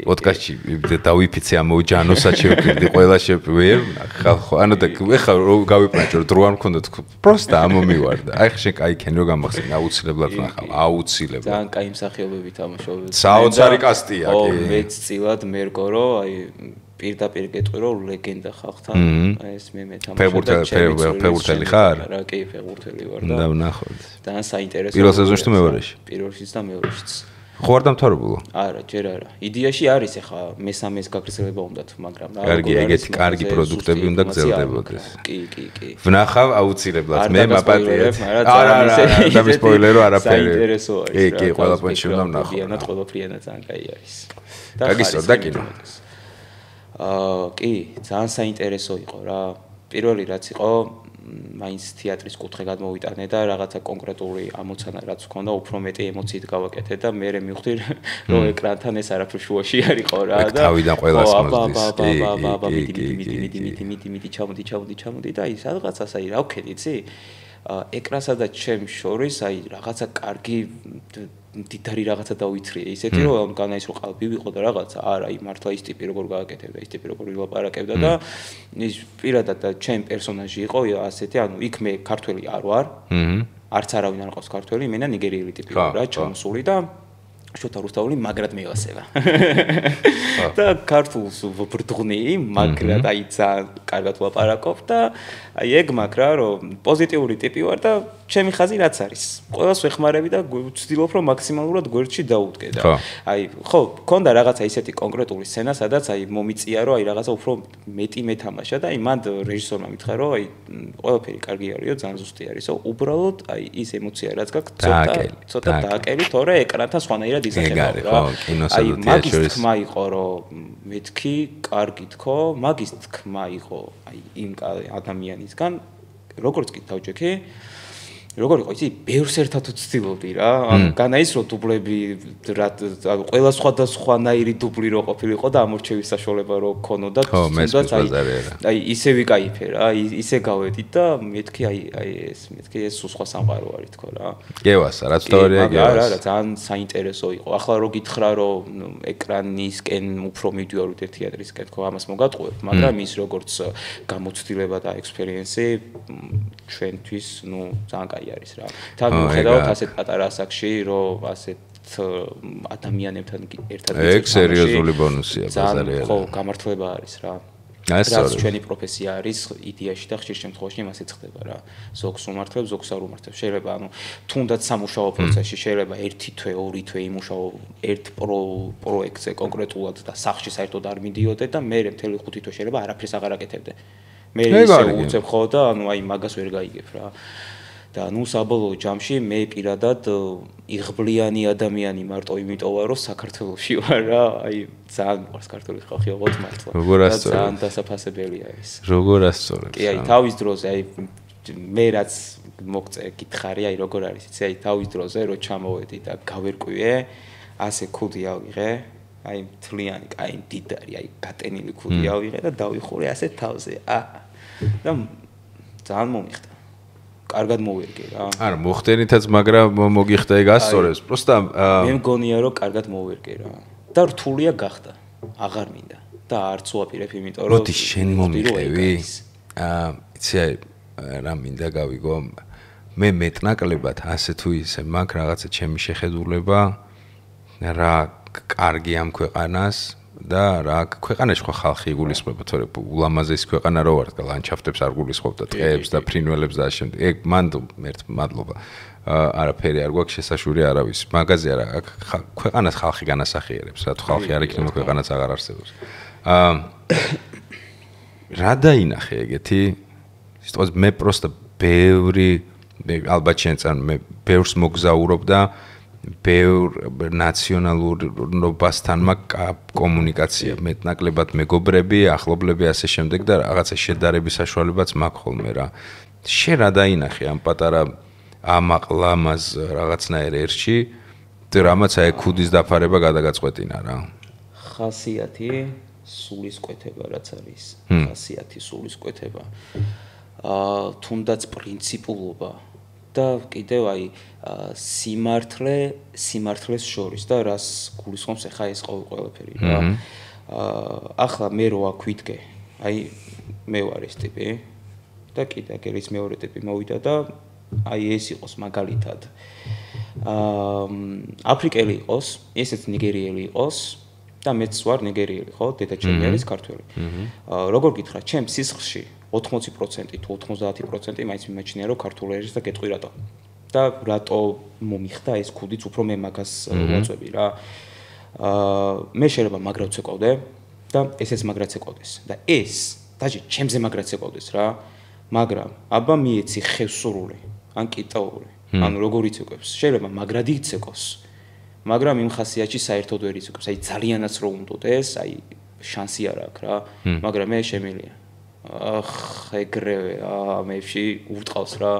პოდკასტში დავიფიცე ამო ჯანოსაც შევფიქრდი, ყველა ვერ ხო, ანუ და ეხა რომ გავიპრაჭო რომ დრო არ მქონდა პროსტა ამომივარდა. აი შენ კაი კენ რო გამახსენე, აუცილებლად ნახავ, აუცილებლად. ძალიან კაი მსახიობები თამაშობენ. საოცარი კასტია კი. ო მეც წილად მერგორო, აი პირდაპირ გეტყვი რომ ლეგენდა ხალხთან, ეს მე თამაშობდა ფეხბურთელი ხარ? რა კი, ფეხბურთელი ვარ და. და ვნახოთ. ძალიან საინტერესო. პირველ სეზონში თუ მეორეში? პირველშიც და მეორეშიც. ხო არ დამთავრებულა? არა, ჯერ არა. იდეაში არის ახლა მესამეს გაგრძელება უნდათ, მაგრამ რა კარგი, ეგეთი კარგი პროდუქტები უნდა გრძელდებოდეს. კი. ვნახავ აუცილებლად. მე მაპატიეთ. არა, და მისპოილერო არაფერი. საინტერესო არის. კი, ყველა პონჩი უნდა ვნახო.იანად ყველაფრიანად ძალიან კაი არის. გაგისწორ და კინო. კი, ძალიან საინტერესო იყო რა. პირველი რაც იყო მაინც თეატრის კუთხე გადმოვიტანე და რაღაცა კონკრეტული ამოცანა რაც ჰქონდა, უფრო მეტი ემოციით გავაკეთე და მე მივხვდი რომ ეკრანთან ეს არაფერი შუაში არისო რა და თავიდან ყველას მოდის. მიდი ჩამოდი და აი სადღაცას აი რა ვქედი, იცი? ეკრანსა და ჩემ შორის აი რაღაცა კარგი დიდარი რაღაცა დავითრიე ისეთი რომ განაის რომ ყალბი ვიყო და რაღაცა არა აი მართლა ის ტიპი როგორ გააკეთებდა ის ტიპი როგორ ვილაპარაკებდა და ის პირადად და ჩემ პერსონაჟი იყო ასეთი ანუ იქ მე ქართველი არ ვარ არც არავინ არ ყავს ქართველი იმენა ნიგერიელი ტიპი ვარ რა ჩამოსული და შოთა რუსთაველი მაგრად მევასება და ქართულს ვბრდღნი მაგრად აი ძალიან კარგად ვლაპარაკობ და აი ეგ მაგრა რომ პოზიტიური ტიპი ვარ და ჩემი ხაზი რაც არის ყველას ვეხმარები და ვცდილობ რომ მაქსიმალურად გვერდში დავუდგე და აი ხო მქონდა რაღაცა ისეთი კონკრეტული სცენა სადაც აი მომიწია რომ აი რაღაცა უფრო მეტი მეთამაშა და აი მან რეჟისორმა მითხრა რომ აი ყველაფერი კარგი არისო ძალიან ზუსტი არისო უბრალოდ აი ის ემოცია რაც გაქვს ცოტა დააკელი თორე ეკრანთან სხვანაირად ისახება რა აი მაგის თქმა იყო რომ მეთქი კარგი თქო მაგის თქმა იყო აი იმ ადამიანისგან როგორც კი დავჭექი როგორ იყო იცი ბევრს ერთად ვცდილობდი რა ანუ განაის რომ დუბლები რა ყველა სხვადასხვანაირი დუბლი რო ყოფილიყო და ამორჩევის საშუალება რო ქონოდა თუნდაც აი ისე ვიკაიფე რა ისე გავედი და მეთქი აი ეს სხვა სამყარო არის თქო რა გევასა რაც თორია გევას არა ძალიან საინტერესო იყო ახლა რო გითხრა რომ ეკრანისკენ უფრო მივდივართ ერთ თეატრისკენ თქო ამას მოგატყუებ მაგრამ ის როგორც გამოცდილება და ექსპერიენსი ჩვენთვის ნუ ძალიან არის რა. თან მიხედავთ ასეთ პატარა ასაკში, რომ ასეთ ადამიანებთან ერთად ეგ სერიოზული ბონუსია ბაზარი არა. ხო, გამართლება არის რა. ეს ჩვენი პროფესია არის იდეაში და ხშირ შემთხვევაში იმასაც ხდება რა. ზოგს უმართლებს, ზოგს არ უმართლებს. შეიძლება ანუ თუნდაც სამუშაო პროცესში შეიძლება ერთი თვე, ორი თვე იმუშაო ერთ პროექტზე კონკრეტულად და სახში საერთოდ არ მიდიოდე და მე მთელი 5 თვე შეიძლება არაფერს აღარ აკეთებდე. მე ისე უცებ ხო და ანუ აი მაგას ვერ გაიგებ რა. და ნუ საბოლოო ჯამში მე პირადად იღბლიანი ადამიანი მარტო იმიტომ ვარ რომ საქართველოში ვარ რა აი ძალიან მყავს ქართული ხალხი ოღონდ მართლა და ძალიან დასაფასებელია ეს როგორ ასწორებს კი აი თავის დროზე აი მე რაც მოგწე გითხარი აი როგორ არის იცი აი თავის დროზე რო ჩამოვედი და გავერკვიე ასე ქუდი ავიღე აი მთლიანი კაი დიდარი აი გატენილი ქუდი ავიღე და დავიხურე ასე თავზე და ძალიან მომიხდა კარგად მოვერგე რა. არა, მოხდენითაც, მაგრამ მოგიხდა ეგ ასწორებს. Просто მე მგონია რომ კარგად მოვერგე რა. და რთულია გახდა. აღარ მინდა. და არც უაპირებ, იმიტომ რომ მოდი შენ მომიყევი. იცი რა მინდა გავიგო. მე მეტნაკლებად ასე თუ ისე მაქვს რაღაცა ჩემი შეხედულება რა კარგი ამ ქვეყანას და რა ქვეყანაში ხო ხალხი იგულისხმება თორე ულამაზესი ქვეყანა რო ვარ და ლანდშაფტებს არ გულისხმობ და ტყეებს და ფრინველებს და ასე შემდეგ ეგ მან მადლობა არაფერი არ გვაქვს შესაშური არავის მაგაზე არა ქვეყანას ხალხი განასახიერებს რა თუ ხალხი არ იქნება ქვეყანაც აღარ არსებობს რა დაინახე ეგეთი სიტყვაზე მე პროსტა ბევრი ალბათ შენ წან მე ბევრს მოგზაურობ და ბევრ ნაციონალურობასთან მაქვს კომუნიკაცია მეტნაკლებად მეგობრები, ახლობლები ასე შემდეგ და რაღაცა შედარების საშუალებაც მაქვს ხოლმე რა. შენ რა დაინახე ამ პატარა ამაყლამაზ რაღაცნაირ ერში და რამაც აი ქუდის დაფარება გადაგაწყვეტინა რა. ხასიათი სულისკვეთება რაც არის. ხასიათი სულისკვეთება. თუნდაც პრინციპულობა და კიდევ აი სიმართლეს შორის და რას გულისხმობს ახლა ეს ყველაფერი რა. ახლა მე რო აქ ვიდგე, აი მე ვარ ეს ტიპი და კიდე ეს მეორე ტიპი მოვიდა და აი ეს იყოს მაგალითად. აფრიკელი იყოს, ესეც ნიგერიელი იყოს და მეც ვარ ნიგერიელი, ხო? დედა ჩემი არის ქართველი. როგორ გითხრათ, ჩემ სისხლში 80% თუ 90% მაინც მიმაჩნია რომ ქართული არის და გეტყვი რატო. და რატო მომიხდა ეს ქუდიც უფრო მე მაგას ვაწვევი რა. მე შეიძლება მაგრაც ეკავდე და ესეც მაგრაც ეკავდეს და ეს დაჟე ჩემზე მაგრაც ეკავდეს რა. მაგრამ აბა მიეცი ხევსურული ან კიტაური. ანუ როგორ იცეკვებს? შეიძლება მაგრადი იცეკოს. მაგრამ იმ ხასიათში საერთოდ ვერ იცეკოს. აი ძალიანაც რო უნდოდეს, აი შანსი არ აქვს რა. მაგრამ მე შემილია. ახ ეგრევე ამებში ურტყავს რა.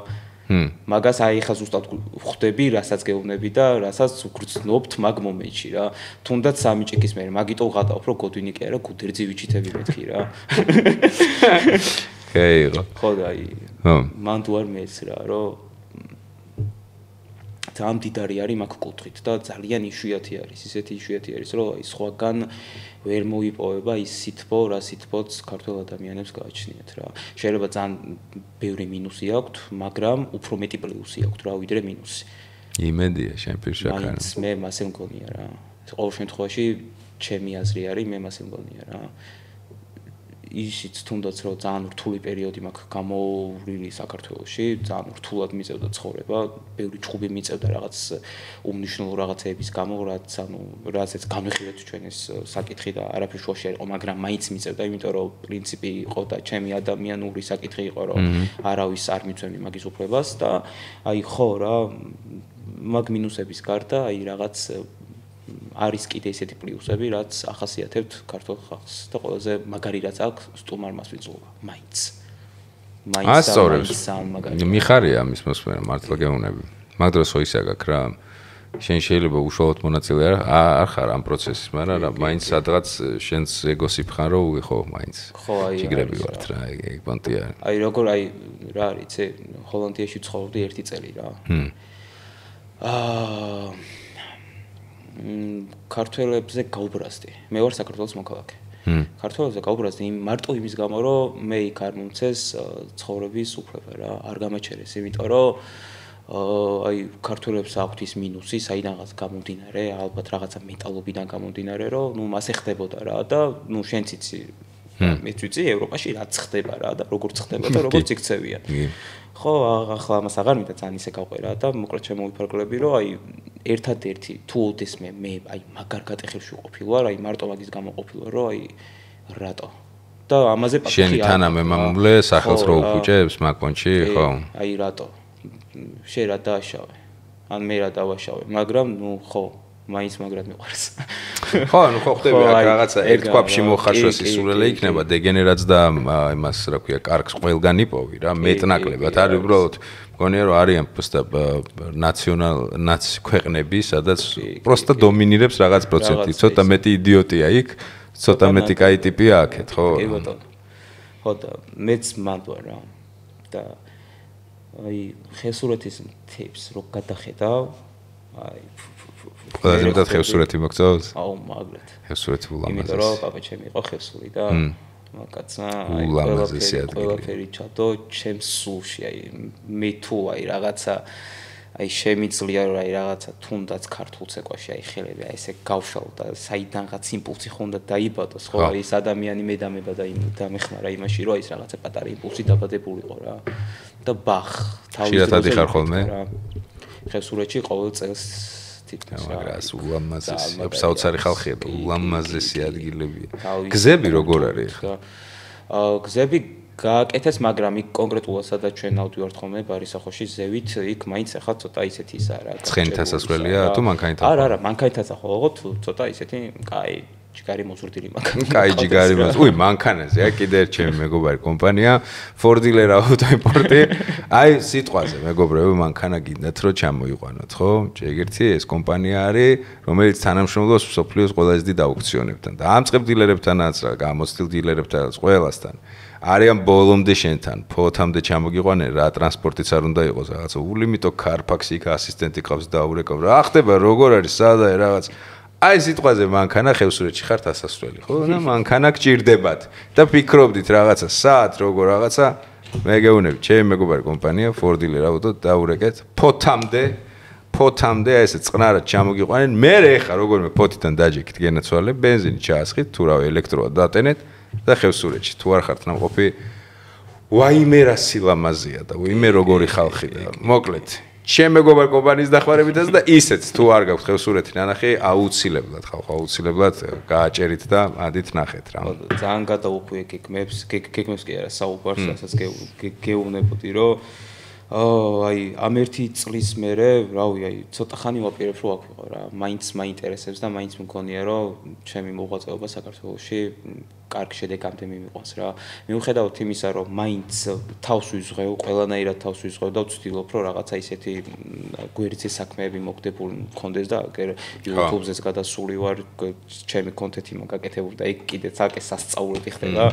მაგას აი ხა ზუსტად ხვდები, რასაც გეუბნები და რასაც უგრძნობთ მაგ მომენტში რა. თუნდაც სამი ჭიქის მე მაგიტო ვღატავ, რომ გოდვინი კი არა, გუდერძი ვიჩითები მეთქი რა. კეიღო. ხო და აი მან თუ არ მეც რა, რომ ძალიან დიდარი არის მაგ კუთხით და ძალიან იშვიათი არის, ისეთი იშვიათი არის, რომ აი სხვაგან ვერ მოიპოვება ის სითბო, რა სითბოც ქართულ ადამიანებს გააჩნიათ რა. შეიძლება ძალიან ბევრი მინუსი აქვთ, მაგრამ უფრო მეტი პლუსი აქვთ რა, ვიდრე მინუსი. იმედია შენ პირშაკარ. მაინც მე მასე მგონია რა. ყოველ შემთხვევაში ჩემი აზრი არის, მე მასე მგონია რა. ისიც თუნდაც რომ ძალიან რთული პერიოდი მაქვს გამოვლილი საქართველოში, ძალიან რთულად მიწევდა ცხოვრება, ბევრი ჭუბი მიწევდა რაღაც უმნიშვნელო რაღაცეების გამო, რაცაც განვიხილეთ ჩვენ ეს საკითხი და არაფერ შუაში არ იყო, მაგრამ მაინც მიწევდა, იმიტომ რომ პრინციპი იყო და ჩემი ადამიანური საკითხი იყო, რომ არავის არ მიცემი მაგის უფლებას და აი ხო რა, მაგ მინუსების გარდა აი რაღაც არის კიდე ისეთი პლუსები, რაც ახასიათებთ ქართულ ხალხს და ყველაზე მაგარი რაც აქვს სტუმარმას ვიძულობა, მაინც. ასწორებს. მიხარია ამის მოსმენა, მართლა გეუბნები. მაგ დროს ხო ისე გაქვს რა. შენ შეიძლება უშუალოდ მონაწილე არ ხარ ამ პროცესის, მაგრამ რა მაინც სადღაც შენს ეგოსი ფხარ რო ხო მაინც. ხო აი ჯიგრები ვართ რა, ეგ პონტია. აი როგორ აი რა არის, იცი, ჰოლანდიაში ცხოვრობდი 1 წელი რა. ქართველებზე გაუბრაზდი. მე ვარ საქართველოს მოქალაქე. ქართველებზე გაუბრაზდი მარტო იმის გამო, რომ მე იქ არ მომცეს ცხოვრების უფლება რა, არ გამაჩერეს, იმიტომ რომ აი ქართველებს აქვთ ის მინუსი, საიდანაც გამომდინარე, ალბათ რაღაცა მენტალობიდან გამომდინარე, რომ ნუ მასე ხდებოდა რა და ნუ შენც იცი, მეც ვიცი ევროპაში რაც ხდება რა და როგორც ხდება და როგორც იქცევიან. ხო, ახლა ამას აღარ მინდა ძალიან ისე გავყვერა და მოკლედ შემოვიფარგლები, რომ აი ერთადერთი თუ ოდესმე მე აი მაგარ გატეხილში ყოფილვარ, აი მარტო მაგის გამო ყოფილვარ, რომ აი რატო. და ამაზე პასუხი შენი თანამემამულე სახელს რო უხუჭებს მაგ პონჩი, ხო? აი რატო. შენ რა დააშავე. ან მე რა დავაშავე, მაგრამ ნუ ხო მაინც მაგრად მიყვარს. ხო, ნუ ხო ხდები აქ რაღაცა ერთ ქვაფში მოხარშვა სისულელე იქნება დეგენერაც და იმას რა ქვია, კარგს ყველგან იპოვი რა, მეტნაკლებად არის უბრალოდ მგონია რომ არიან პროსტა ქვეყნები, სადაც პროსტა დომინირებს რაღაც პროცენტი, ცოტა მეტი იდიოტია იქ, ცოტა მეტი კაი ტიპია აქეთ, ხო? კი ბატონო. ხო და მეც მანდ ვარ რა. და აი ხევსურეთის თემს რო გადახედავ, აი ყველაზე მეტად ხევსურეთი მოგწონს? აუ მაგრად. ხევსურეთი ულამაზესი. იმიტომ რომ პაპა ჩემი იყო ხევსური და მაგაცა აი ულამაზესი ადგილი. ყველაფერი ჩადო ჩემს სულში, აი მე თუ აი რაღაცა აი შემიძლია რომ აი რაღაცა თუნდაც ქართულ ცეკვაში აი ხელები აი ესე გავშალ და საიდანღაც იმპულსი ხონდა დაიბადოს ხო აი ეს ადამიანი მედამება და დამეხმარა იმაში რომ აი ეს რაღაცა პატარა იმპულსი დაბადებულიყო რა და ბახ თავის შიათ ადიხარ ხოლმე ხევსურეთში ყოველ წელს თითქოს მაგრამ ულამაზესი საოცარი ხალხია და ულამაზესი ადგილებია გზები როგორ არის ხა გზები გააკეთეს, მაგრამ იქ კონკრეტულად სადაც ჩვენ ავდივართ ხოლმე ბარისახოში ზევით, იქ მაინც ახლა ცოტა ისეთი ისაა რა. ცხენით ასასვლელია თუ მანქანით? არა, მანქანით ასახო, თუ ცოტა ისეთი, კაი, ჯიგარი მოზურდილი მანქანა. კაი, ჯიგარი მოზურდილი. უი, მანქანაზეა, კიდე ერთ ჩემი მეგობარი კომპანია, Ford Dealer Auto Import-ი. აი, სიტყვაზე, მეგობრებო, მანქანა გინდათ რომ ჩამოიყვანოთ, ხო? ჯეგერთი ეს კომპანია არის, რომელიც თანამშრომლობს მსოფლიოს ყველაზე დიდ აუქციონებთან და ამწყებ დილერებთანაც რა, გამოცდილ დილერებთანაც ყველასთან. არიან ბოლომდე შენთან, ფოთამდე ჩამოგიყვანენ რა, ტრანსპორტიც არ უნდა იყოს, რაღაცა ულიმიტო კარფაქსი იქ ასისტენტი ყავს დაურეკავ რა. ახტება როგორ არის, სადაა რაღაც. აი სიტყვაზე მანქანა ხევსურეთში ხართ ასასვლელი, ხო? და მანქანა გჭირდებათ და ფიქრობდით რაღაცა საათ როგორ რაღაცა მე გეუბნები, ჩემი მეგობარი კომპანია Ford Dealer Auto დაურეკეთ ფოთამდე აი ესე წყნარად ჩამოგიყვანენ. მე ეხა როგორმე ფოთიდან დაჯექით გენაცვალე, ბენზინი ჩაასხით, თუ რავი ელექტროა დატენეთ. და ხევსურეთში თუ არ ხართ ნამყოფი ვაიმე რა სილამაზია და ვაიმე როგორი ხალხი და მოკლედ ჩემ მეგობარ კომპანიის დახმარებითაც და ისეც თუ არ გაქვთ ხევსურეთი ნანახი აუცილებლად ხალხო აუცილებლად გააჭერით და ადით ნახეთ რა ძალიან გადაუხვიე გეგმებს კი არა საუბარს რასაც გეუბნებოდი რომ აი ამ ერთი წლის მერე რავი აი ცოტა ხანი ვაპირებ რომ აქ ვიყო რა მაინც მაინტერესებს და მაინც მგონია რომ ჩემი მოღვაწეობა საქართველოში კარგ შედეგამდე მიმიყვანს რა მიუხედავად იმისა რომ მაინც თავს ვიზღვევ ყველანაირად თავს ვიზღვევ და ვცდილობ რომ რაღაცა ისეთი გვერდზე საქმეები მოგდებულ მქონდეს და YouTube-ზეც გადასული ვარ ჩემი კონტენტი მაგაკეთებული და იქ კიდე ცალკე სასწაულები ხდება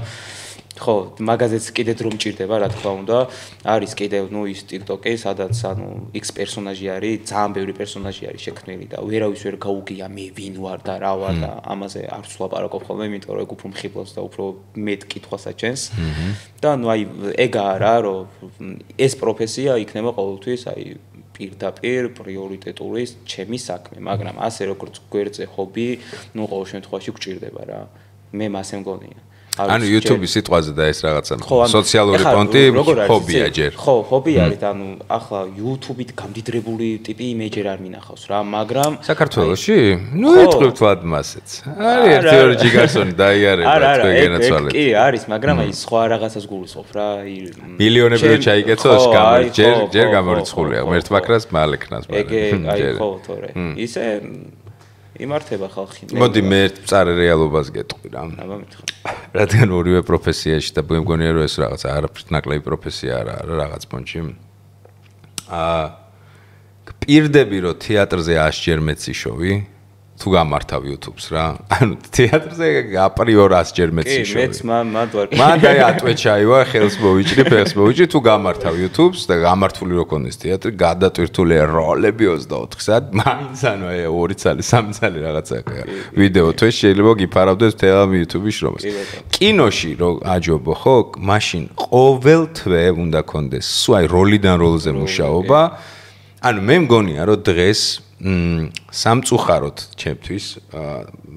ხო მაგაზეც კიდე დრო მჭირდება რა თქმა უნდა არის კიდე ნუ ის TikTok-ი სადაც ანუ X პერსონაჟი არის ძალიან ბევრი პერსონაჟი არის შექმნილი და ვერავის ვერ გაუგია მე ვინ ვარ და რა ვარ და ამაზე არც ვლაპარაკობ ხოლმე იმიტომ რომ ეგ უფრო მხიბლავს და უფრო მეტ კითხვას აჩენს და ნუ აი ეგაა რა რომ ეს პროფესია იქნება ყოველთვის აი პირდაპირ პრიორიტეტული ჩემი საქმე მაგრამ ასე როგორც გვერდზე ჰობი ნუ ყოველ შემთხვევაში გჭირდება რა მე მასე მგონია ანუ YouTube-ის სიტყვაზე და ეს რაღაცა სოციალური კონტი ჰობია ჯერ. ხო, ჰობი არის, ანუ ახლა YouTube-ით გამდიდრებული ტიპი იმეჯერ არ მინახავს რა, მაგრამ საქართველოში? ნუ ეთქვით ვად მასეც. არის ერთი ჯიგარსონი დაიარება თქვენ გენაცვალეთ. კი, არის, მაგრამ აი სხვა რაღაცას გულისხმობ რა, აი მილიონები რო ჩაიგეცოს, ჯერ გამორიცხულია. ერთ მაკრას მალეკნას მაგრამ. ეგ აი ხო, თორე. ისე იმართება ხალხი. მოდი მე ერთ მწარე რეალობას გეტყვი რა. აბა მითხარ. რადგან ორივე პროფესიაში და მე მგონია რომ ეს რაღაც არაფრით ნაკლები პროფესია არა რაღაც პონჩი. გპირდები რომ თეატრზე 100 ჯერ მეციშოვი თუ გამართავ YouTube-ს რა. ანუ თეატრზე აპრიორ 100 ჯერ მეციშოვი. კი, მეც მანდ ვარ. მანდ აი ატვეჩაივა ხელს მოვიჭრი, ფეხს მოვიჭრი თუ გამართავ YouTube-ს და გამართული რო ქონდეს თეატრი, გადატვირთული როლები 24 საათ, მაინც ანუ აი 2 წელი, 3 წელი რაღაცა ვიდეო თუ შეიძლება გიფარავდეს თეატრ YouTube-ის შრომას. კინოში რო აჯობო ხო, მაშინ ყოველ თვე უნდა ქონდეს სულ აი როლიდან როლზე მუშაობა. ანუ მე მგონია რომ დღეს სამწუხაროდ ჩემთვის,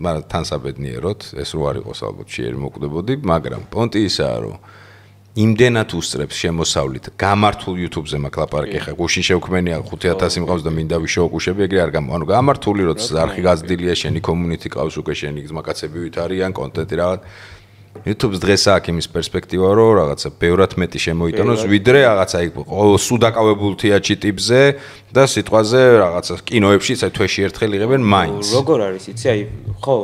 მაგრამ თანსაბედნიეროდ, ეს რო არ იყოს ალბათ შეერი მოკვდებოდი, მაგრამ პონტი ისაა, რომ იმდენად უსწრებს შემოსავლით, გამართულ YouTube-ზე მაქვს ლაპარაკი, ხა გუშინ შევქმენია 5000 მყავს და მინდა ვიშოუკუშები, ეგრე არ ანუ გამართული როცა არხი გაზრდილია, შენი community ყავს უკვე შენი ძმაკაცები ვით არიან, კონტენტი რაღაც YouTube-ს დღეს აქვს იმის პერსპექტივა, რომ რაღაცა ბევრად მეტი შემოიტანოს, ვიდრე რაღაცა იქ სუდაკავებულ თეატრში ტიპზე და სიტყვაზე რაღაცა კინოებში, თვეში ერთხელ იღებენ მაინც. როგორ არის, იცი, აი, ხო,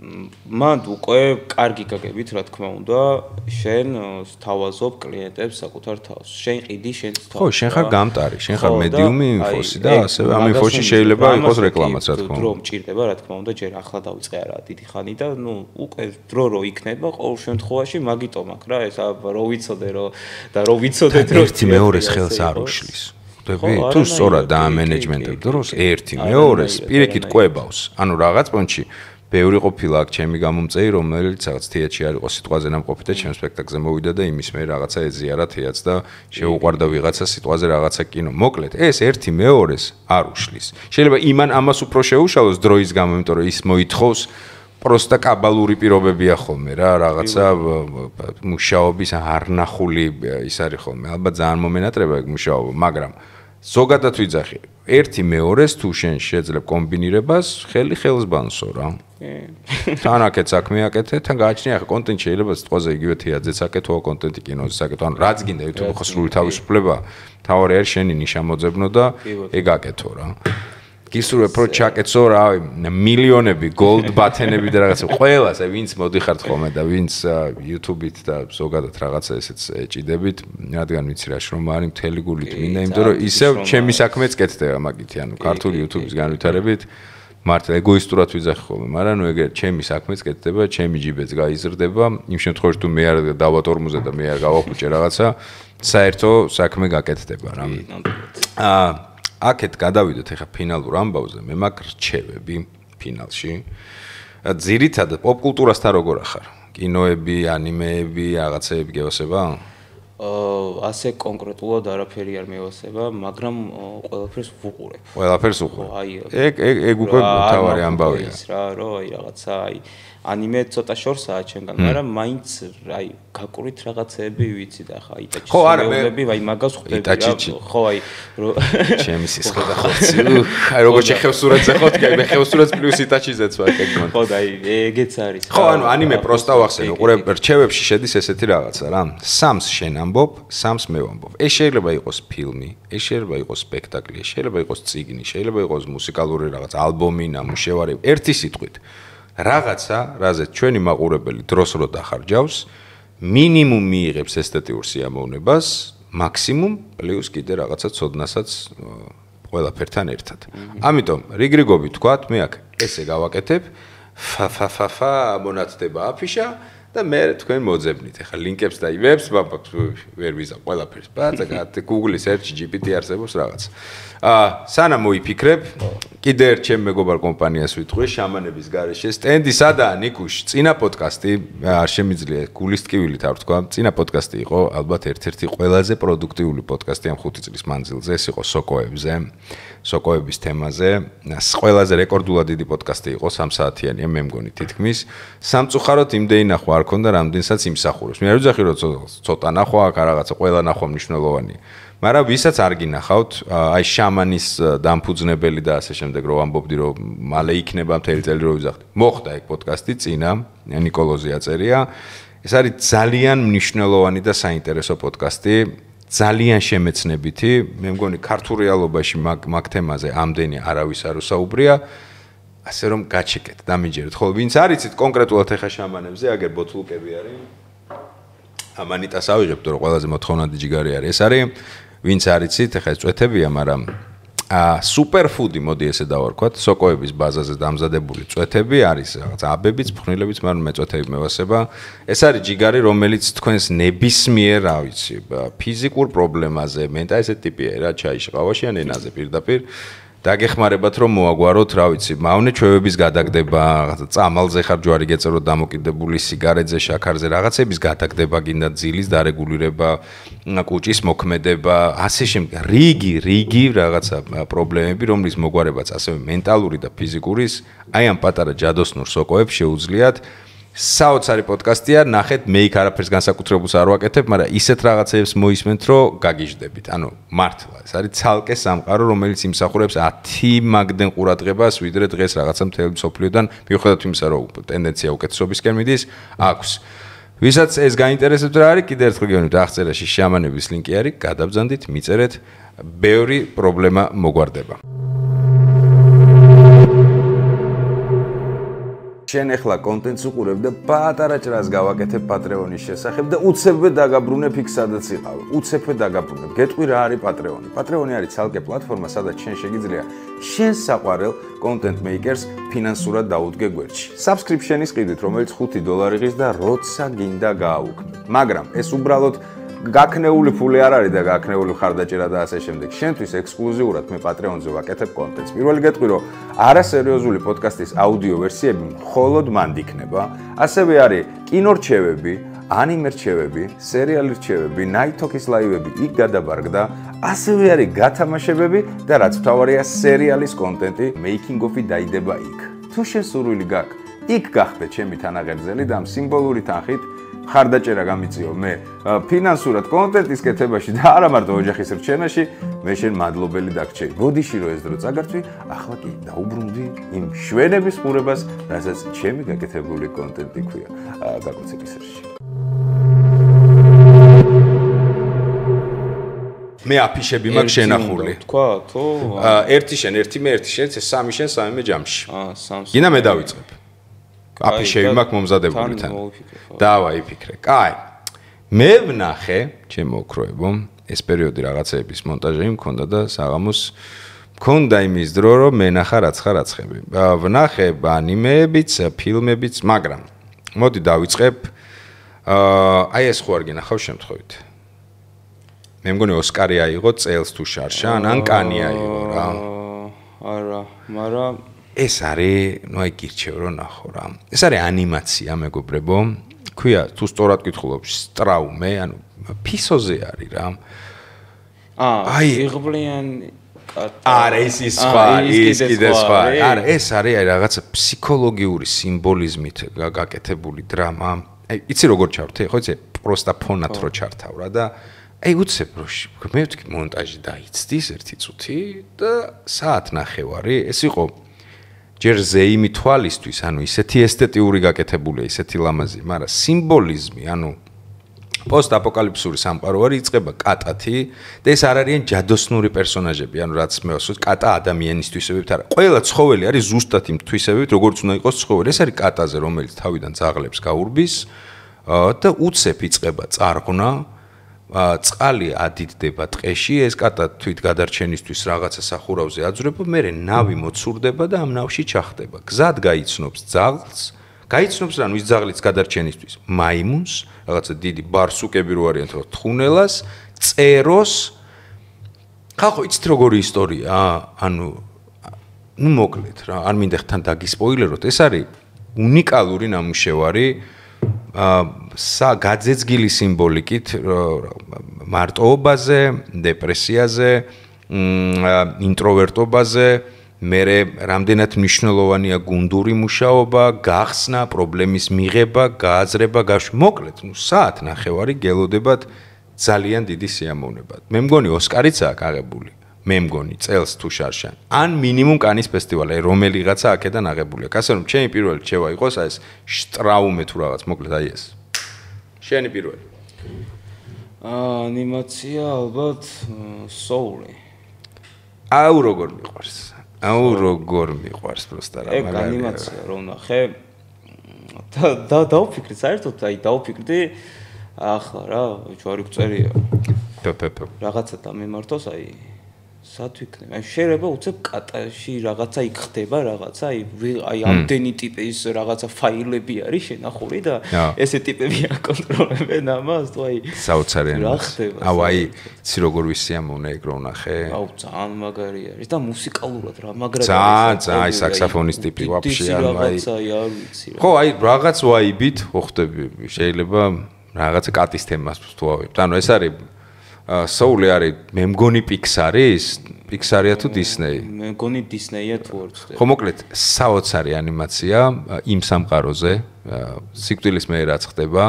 მანდ უკვე კარგი გაგებით, რა თქმა უნდა, შენ თავაზობ კლიენტებს საკუთარ თავს. შენ ყიდი შენს თავს. ხო, შენ ხარ გამტარი, შენ ხარ მედიუმი ინფოსი და ასევე ამ ინფოში შეიძლება იყოს რეკლამაც, რა თქმა უნდა. დრო მჭირდება, რა თქმა უნდა, ჯერ ახლა დავიწყე არა დიდი ხანი და უკვე დრო რო იქნება, ყოველ შემთხვევაში მაგიტომ აქ რა, ეს რო ვიცოდე და რო ვიცოდეთ რომ ერთი მეორეს ხელს არ უშლის. თუ სწორად დაამენეჯმენტებ დროს ერთი მეორეს პირიქით ყვებავს. ანუ რაღაც პონჩი ბევრი ყოფილა აქ ჩემი გამომწეი, რომელიც რაღაც თეატრში არ იყო სიტყვაზე ნამყოფი და ჩემ სპექტაკლზე მოვიდა და იმის მე რაღაცა ეზიარა თეატრს და შეუყვარდა ვიღაცა სიტყვაზე რაღაცა კინო. მოკლედ, ეს ერთი მეორეს არ უშლის. შეიძლება იმან ამას უფრო შეუშალოს დროის გამო, იმიტომ რომ ის მოითხოვს პროსტა კაბალური პირობებია ხოლმე რა, რაღაცა მუშაობის არნახული ის არის ხოლმე. ალბათ ძალიან მომენატრება ეგ მუშაობა, მაგრამ ზოგადად ვიძახი, ერთი მეორეს თუ შენ შეძლებ კომბინირებას, ხელი ხელს ბანსო რა. თან აქეთ საქმე აკეთე, თან გააჩნია ახლა კონტენტი შეიძლება სიტყვაზე იგივე თეატრზეც აკეთო, კონტენტი კინოზეც აკეთო, ანუ რაც გინდა YouTube ხო სრული თავისუფლება, თავარი არის შენი ნიშა მოძებნო და ეგ აკეთო რა. გისურვებ რომ ჩაკეთო რავი მილიონები gold button-ები და რაღაცა ყველას აი ვინც მოდიხართ ხოლმე და ვინც YouTube-ით და ზოგადად რაღაცა ესეც ეჭიდებით რადგან ვიცი რა შრომა არის მთელი გულით მინდა იმიტომ რომ ისევ ჩემი საქმეც კეთდება მაგითი ანუ ქართული YouTube-ის განვითარებით მართლა ეგოისტურად ვიძახი ხოლმე მაგრამ ნუ ეგ ჩემი საქმეც კეთდება ჩემი ჯიბეც გაიზრდება იმ შემთხვევაში თუ მე არ დავატორმუზე და მე არ გავახუჭე რაღაცა საერთო საქმე გაკეთდება რა აქეთ გადავიდეთ ახლა ფინალურ ამბავზე მე მაქვს რჩევები ფინალში ძირითადად პოპკულტურასთან როგორ ახარ კინოები ანიმეები რაღაცეები გევასება ასე კონკრეტულად არაფერი არ მევასება მაგრამ ყველაფერს ვუყურებ ყველაფერს უყურებ ეგ უკვე თავარი ამბავია რა რომ აი რაღაცა აი ანიმე ცოტა შორსაა ჩემგან, მაგრამ მაინც აი გაკურით რაღაცეები ვიცი და ხა იტაჩის მეუბნები, აი მაგას ხვდები რა. ხო აი ჩემი სისხლი და ხორცი. აი როგორ შეხევსურათზე ხო თქვი, მე ხევსურათს პლუს იტაჩიზეც ვარ ეგ მონ. ხო და აი ეგეც არის. ხო ანუ ანიმე პროსტა ვახსენო, ყურე რჩევებში შედის ესეთი რაღაცა რა. სამს შენ ამბობ, სამს მე ვამბობ. ეს შეიძლება იყოს ფილმი, ეს შეიძლება იყოს სპექტაკლი, ეს შეიძლება იყოს წიგნი, შეიძლება იყოს მუსიკალური რაღაც ალბომი, ნამუშევარი, ერთი სიტყვით. რაღაცა, რაზეც ჩვენი მაყურებელი დროს რო დახარჯავს, მინიმუმ მიიღებს ესთეტიურ სიამოვნებას, მაქსიმუმ პლუს კიდე რაღაცა ცოდნასაც ყველაფერთან ერთად. ამიტომ რიგრიგობით ვთქვათ, მე აქ ესე გავაკეთებ, ფა მონათდება აფიშა და მე თქვენ მოძებნით. ახლა ლინკებს და ივებს ვერ ვიზა ყველაფერს. ბაცაკ Google search GPT არსებობს რაღაც. სანამ მოიფიქრებ, კიდე ერთ ჩემ მეგობარ კომპანიას ვიტყვი, შამანების გარეშე სტენდი სადაა ნიკუშ, წინა პოდკასტი არ შემიძლია გულის ტკივილით არ ვთქვა, წინა პოდკასტი იყო ალბათ ერთ-ერთი ყველაზე პროდუქტიული პოდკასტი ამ 5 წლის მანძილზე, ეს იყო სოკოებზე, სოკოების თემაზე, ყველაზე რეკორდულად დიდი პოდკასტი იყო 3 საათიანია, მე მგონი თითქმის, სამწუხაროდ იმდენი ნახვა არ ქონდა, რამდენსაც იმსახურებს. მე არ ვიძახი რომ ცოტა ნახვა, რაღაცა ყველა ნახვა მნიშვნელოვანია. მაგრამ ვისაც არ გინახავთ, აი შამანის დამფუძნებელი და ასე შემდეგ რო ამბობდი რომ მალე იქნება მთელი წელი რო ვიზახდი. მოხდა ეგ პოდკასტი წინა, ნიკოლოზი აწერია. ეს არის ძალიან მნიშვნელოვანი და საინტერესო პოდკასტი, ძალიან შემეცნებითი. მე მგონი ქართულ რეალობაში მაგ თემაზე ამდენი არავის არ უსაუბრია. ასე რომ გაჩეკეთ, დამიჯერეთ. ხოლო ვინც არიცით კონკრეტულად ეხა შამანებზე, აგერ ბოთლუკები არის. ამანიტას ავიღებთ რომ ყველაზე მოთხოვნადი ჯიგარი არის. ეს არის ვინც არიცით, ეხლა წვეთებია, მაგრამ სუპერფუდი მოდი ესე დავარქვათ, სოკოების ბაზაზე დამზადებული წვეთები არის რაღაც აბებიც, ფხვნილებიც, მაგრამ მე წვეთები მევასება. ეს არის ჯიგარი, რომელიც თქვენს ნებისმიერ, რა ვიცი, ფიზიკურ პრობლემაზე, მენტა ესე ტიპია რა, ჩაიში ყავაში ან ენაზე პირდაპირ დაგეხმარებათ რომ მოაგვაროთ, რა ვიცი, მავნე ჩვევების გადაგდება, რაღაცა წამალზე ხარ ჯვარი გეწეროთ დამოკიდებული სიგარეტზე, შაქარზე, რაღაცების გადაგდება, გინდა ძილის დარეგულირება, კუჭის მოქმედება, ასე შემდეგ. რიგი რაღაცა პრობლემები, რომლის მოგვარებაც ასევე მენტალური და ფიზიკურის, აი ამ პატარა ჯადოსნურ სოკოებს შეუძლიათ საოცარი პოდკასტია, ნახეთ, მე იქ არაფერს განსაკუთრებულს არ ვაკეთებ, მაგრამ ისეთ რაღაცებს მოისმენთ, რომ გაგიჟდებით. ანუ მართლა, ეს არის ცალკე სამყარო, რომელიც იმსახურებს 10 მაგდენ ყურადღებას, ვიდრე დღეს რაღაცა მთელი მსოფლიოდან, მიუხედავად იმისა, რომ ტენდენცია უკეთესობისკენ მიდის, აქვს. ვისაც ეს გაინტერესებს რა არის, კიდევ ერთხელ გეუბნებით, აღწერაში შამანების ლინკი არის, გადაბზანდით, მიწერეთ, ბევრი პრობლემა მოგვარდება. შენ ახლა კონტენტს უყურებ და პატარა ჭრას გავაკეთებ Patreon-ის შესახებ და უცებად დაგაბრუნებ იქ სადაც იყავ. უცებად დაგაბრუნებ. გეტყვი რა არის Patreon-ი? Patreon-ი არის ცალკე პლატფორმა, სადაც შენ შეგიძლია შენ საყვარელ content makers ფინანსურად დაუდგე გვერდში. Subscription-ის ყიდვით, რომელიც $5 ღირს და როცა გინდა გააუქმებ. მაგრამ ეს უბრალოდ გაქნეული ფული არ არის და გაქნეული ხარდაჭერა და ასე შემდეგ. შენთვის ექსკლუზიურად მე Patreon-ზე ვაკეთებ კონტენტს. პირველი გეტყვი, რომ არასერიოზული პოდკასტის აუდიო ვერსიები მხოლოდ მანდ იქნება. ასევე არის კინორჩევები, ანიმე რჩევები, სერიალი რჩევები, Night Talk-ის ლაივები იქ გადაბარგდა. ასევე არის გათამაშებები და რაც მთავარია, სერიალის კონტენტი, making of-ი დაიდება იქ. თუ შენ სურვილი გაქვს, იქ გახდე ჩემი თანაღმზელი და ამ სიმბოლური თანხით ხარდაჭერა გამიწიო მე ფინანსურად კონტენტის კეთებაში და არა მარტო ოჯახის რჩენაში, მე შენ მადლობელი დაგჭერი. ბოდიში რომ ეს დრო წაგართვი, ახლა კი დაუბრუნდი იმ შვენების ყურებას, რასაც ჩემი გაკეთებული კონტენტი ქვია. გაგოცების ერში. მე აფიშები მაქვს შენახული. თქვა, თუ? ერთი შენ, ერთი მე, ერთი შენ, სამი შენ, სამი მე ჯამში. გინდა მე დავიწყებ. აფიშები მაქვს მომზადებული თან. დავა იფიქრე. კაი. მე ვნახე, ჩემო ოქროებო, ეს პერიოდი რაღაცების მონტაჟი მქონდა და საღამოს მქონდა იმის დრო, რომ მენახა რაცხები. ვნახე ანიმეებიც, ფილმებიც, მაგრამ მოდი დავიწყებ. აი ეს ხო არ გინახავ შემთხვევით. მე მგონი ოსკარი აიღო წელს თუ შარშან, ან კანი აიღო რა. არა, მაგრამ ეს არის, ნუ აი გირჩევ რომ ნახო რა. ეს არის ანიმაცია, მეგობრებო. ქვია, თუ სწორად გითხულობ, სტრაუმე, ანუ ფისოზე არის რა. აი, იღბლიანი არა, ის სხვა, ის კიდე სხვა. არა, ეს არის აი რაღაცა ფსიქოლოგიური სიმბოლიზმით გაკეთებული დრამა. აი, იცი როგორ ჩავრთე? ხო იცი, პროსტა ფონად რო ჩართავ რა და აი უცებ რო მე ვთქვი მონტაჟი დაიცდის ერთი წუთი და საათ ნახევარი, ეს იყო ჯერ ზეიმი თვალისთვის, ანუ ისეთი ესთეტიური გაკეთებულია, ისეთი ლამაზი, მაგრამ სიმბოლიზმი, ანუ პოსტ-აპოკალიფსური სამყარო არის, იწყება კატათი და ეს არ არიან ჯადოსნური პერსონაჟები, ანუ რაც მე ვასვით, კატა ადამიანის თვისებებით არა. ყველა ცხოველი არის ზუსტად იმ თვისებებით, როგორც უნდა იყოს ცხოველი. ეს არის კატაზე, რომელიც თავიდან ძაღლებს გაურბის და უცებ იწყება წარღვნა. წყალი ადიდდება ტყეში, ეს კატა თვით გადარჩენისთვის რაღაცა სახურავზე აძვრება, მერე ნავი მოცურდება და ამ ნავში ჩახდება. გზად გაიცნობს ძაღლს, გაიცნობს რა, ის ძაღლიც გადარჩენისთვის, მაიმუნს, რაღაცა დიდი ბარსუკები რო არიან, თქო, თხუნელას, წეროს. ხახო, იცით როგორი ისტორია? ანუ ნუ მოკლედ რა, არ მინდა ხთან დაგისპოილეროთ, ეს არის უნიკალური ნამუშევარი. გაძეძგილი სიმბოლიკით მარტოობაზე, დეპრესიაზე, ინტროვერტობაზე, მერე რამდენად მნიშვნელოვანია გუნდური მუშაობა, გახსნა, პრობლემის მიღება, გააზრება, მოკლედ, ნუ საათ ნახევარი გელოდებათ ძალიან დიდი სიამოვნება. მე მგონი ოსკარიც აქვს აღებული. მე მგონი წელს თუ შარშან. ან მინიმუმ კანის ფესტივალი, რომელიღაცა აქედან აღებული აქვს. ასე რომ ჩემი პირველი რჩევა იყოს ეს შტრაუმე თუ რაღაც, მოკლედ აი ეს. შენი პირველი. ანიმაცია ალბათ Soul-ი. აუ როგორ მიყვარს. აუ როგორ მიყვარს პროსტა რა მაგარია. ეგ ანიმაცია რომ ნახე. და დავფიქრე, საერთოდ აი დავფიქრდი ახლა რა, ჯვარი გწერია. რაღაცა დამემართოს აი სათვიქნე. აი შეიძლება უცებ კატაში რაღაცა იქ ხდება, რაღაცა აი ამდენი ტიპის რაღაცა ფაილები არის შენახული და ესე ტიპები აკონტროლებენ ამას, თუ აი საოცარიანი. აუ აი ცი როგორ ვისიამოვნე ეგ რო ნახე. აუ ძალიან მაგარი არის და მუსიკალურად რა მაგრად ძალიან აი საქსაფონის ტიპი ვაფშე ანუ აი რაღაცა არ ვიცი რა. ხო აი რაღაც ვაიბით ხდება შეიძლება რაღაცა კატის თემას თუ ავიღებთ. ანუ ეს არის Soul-ი არის, მე მგონი Pixar-ია თუ Disney? მე მგონი Disney-ია თუ არ ვცდები. ხო მოკლედ, საოცარი ანიმაცია იმ სამყაროზე, სიკვდილის მეერაც ხდება,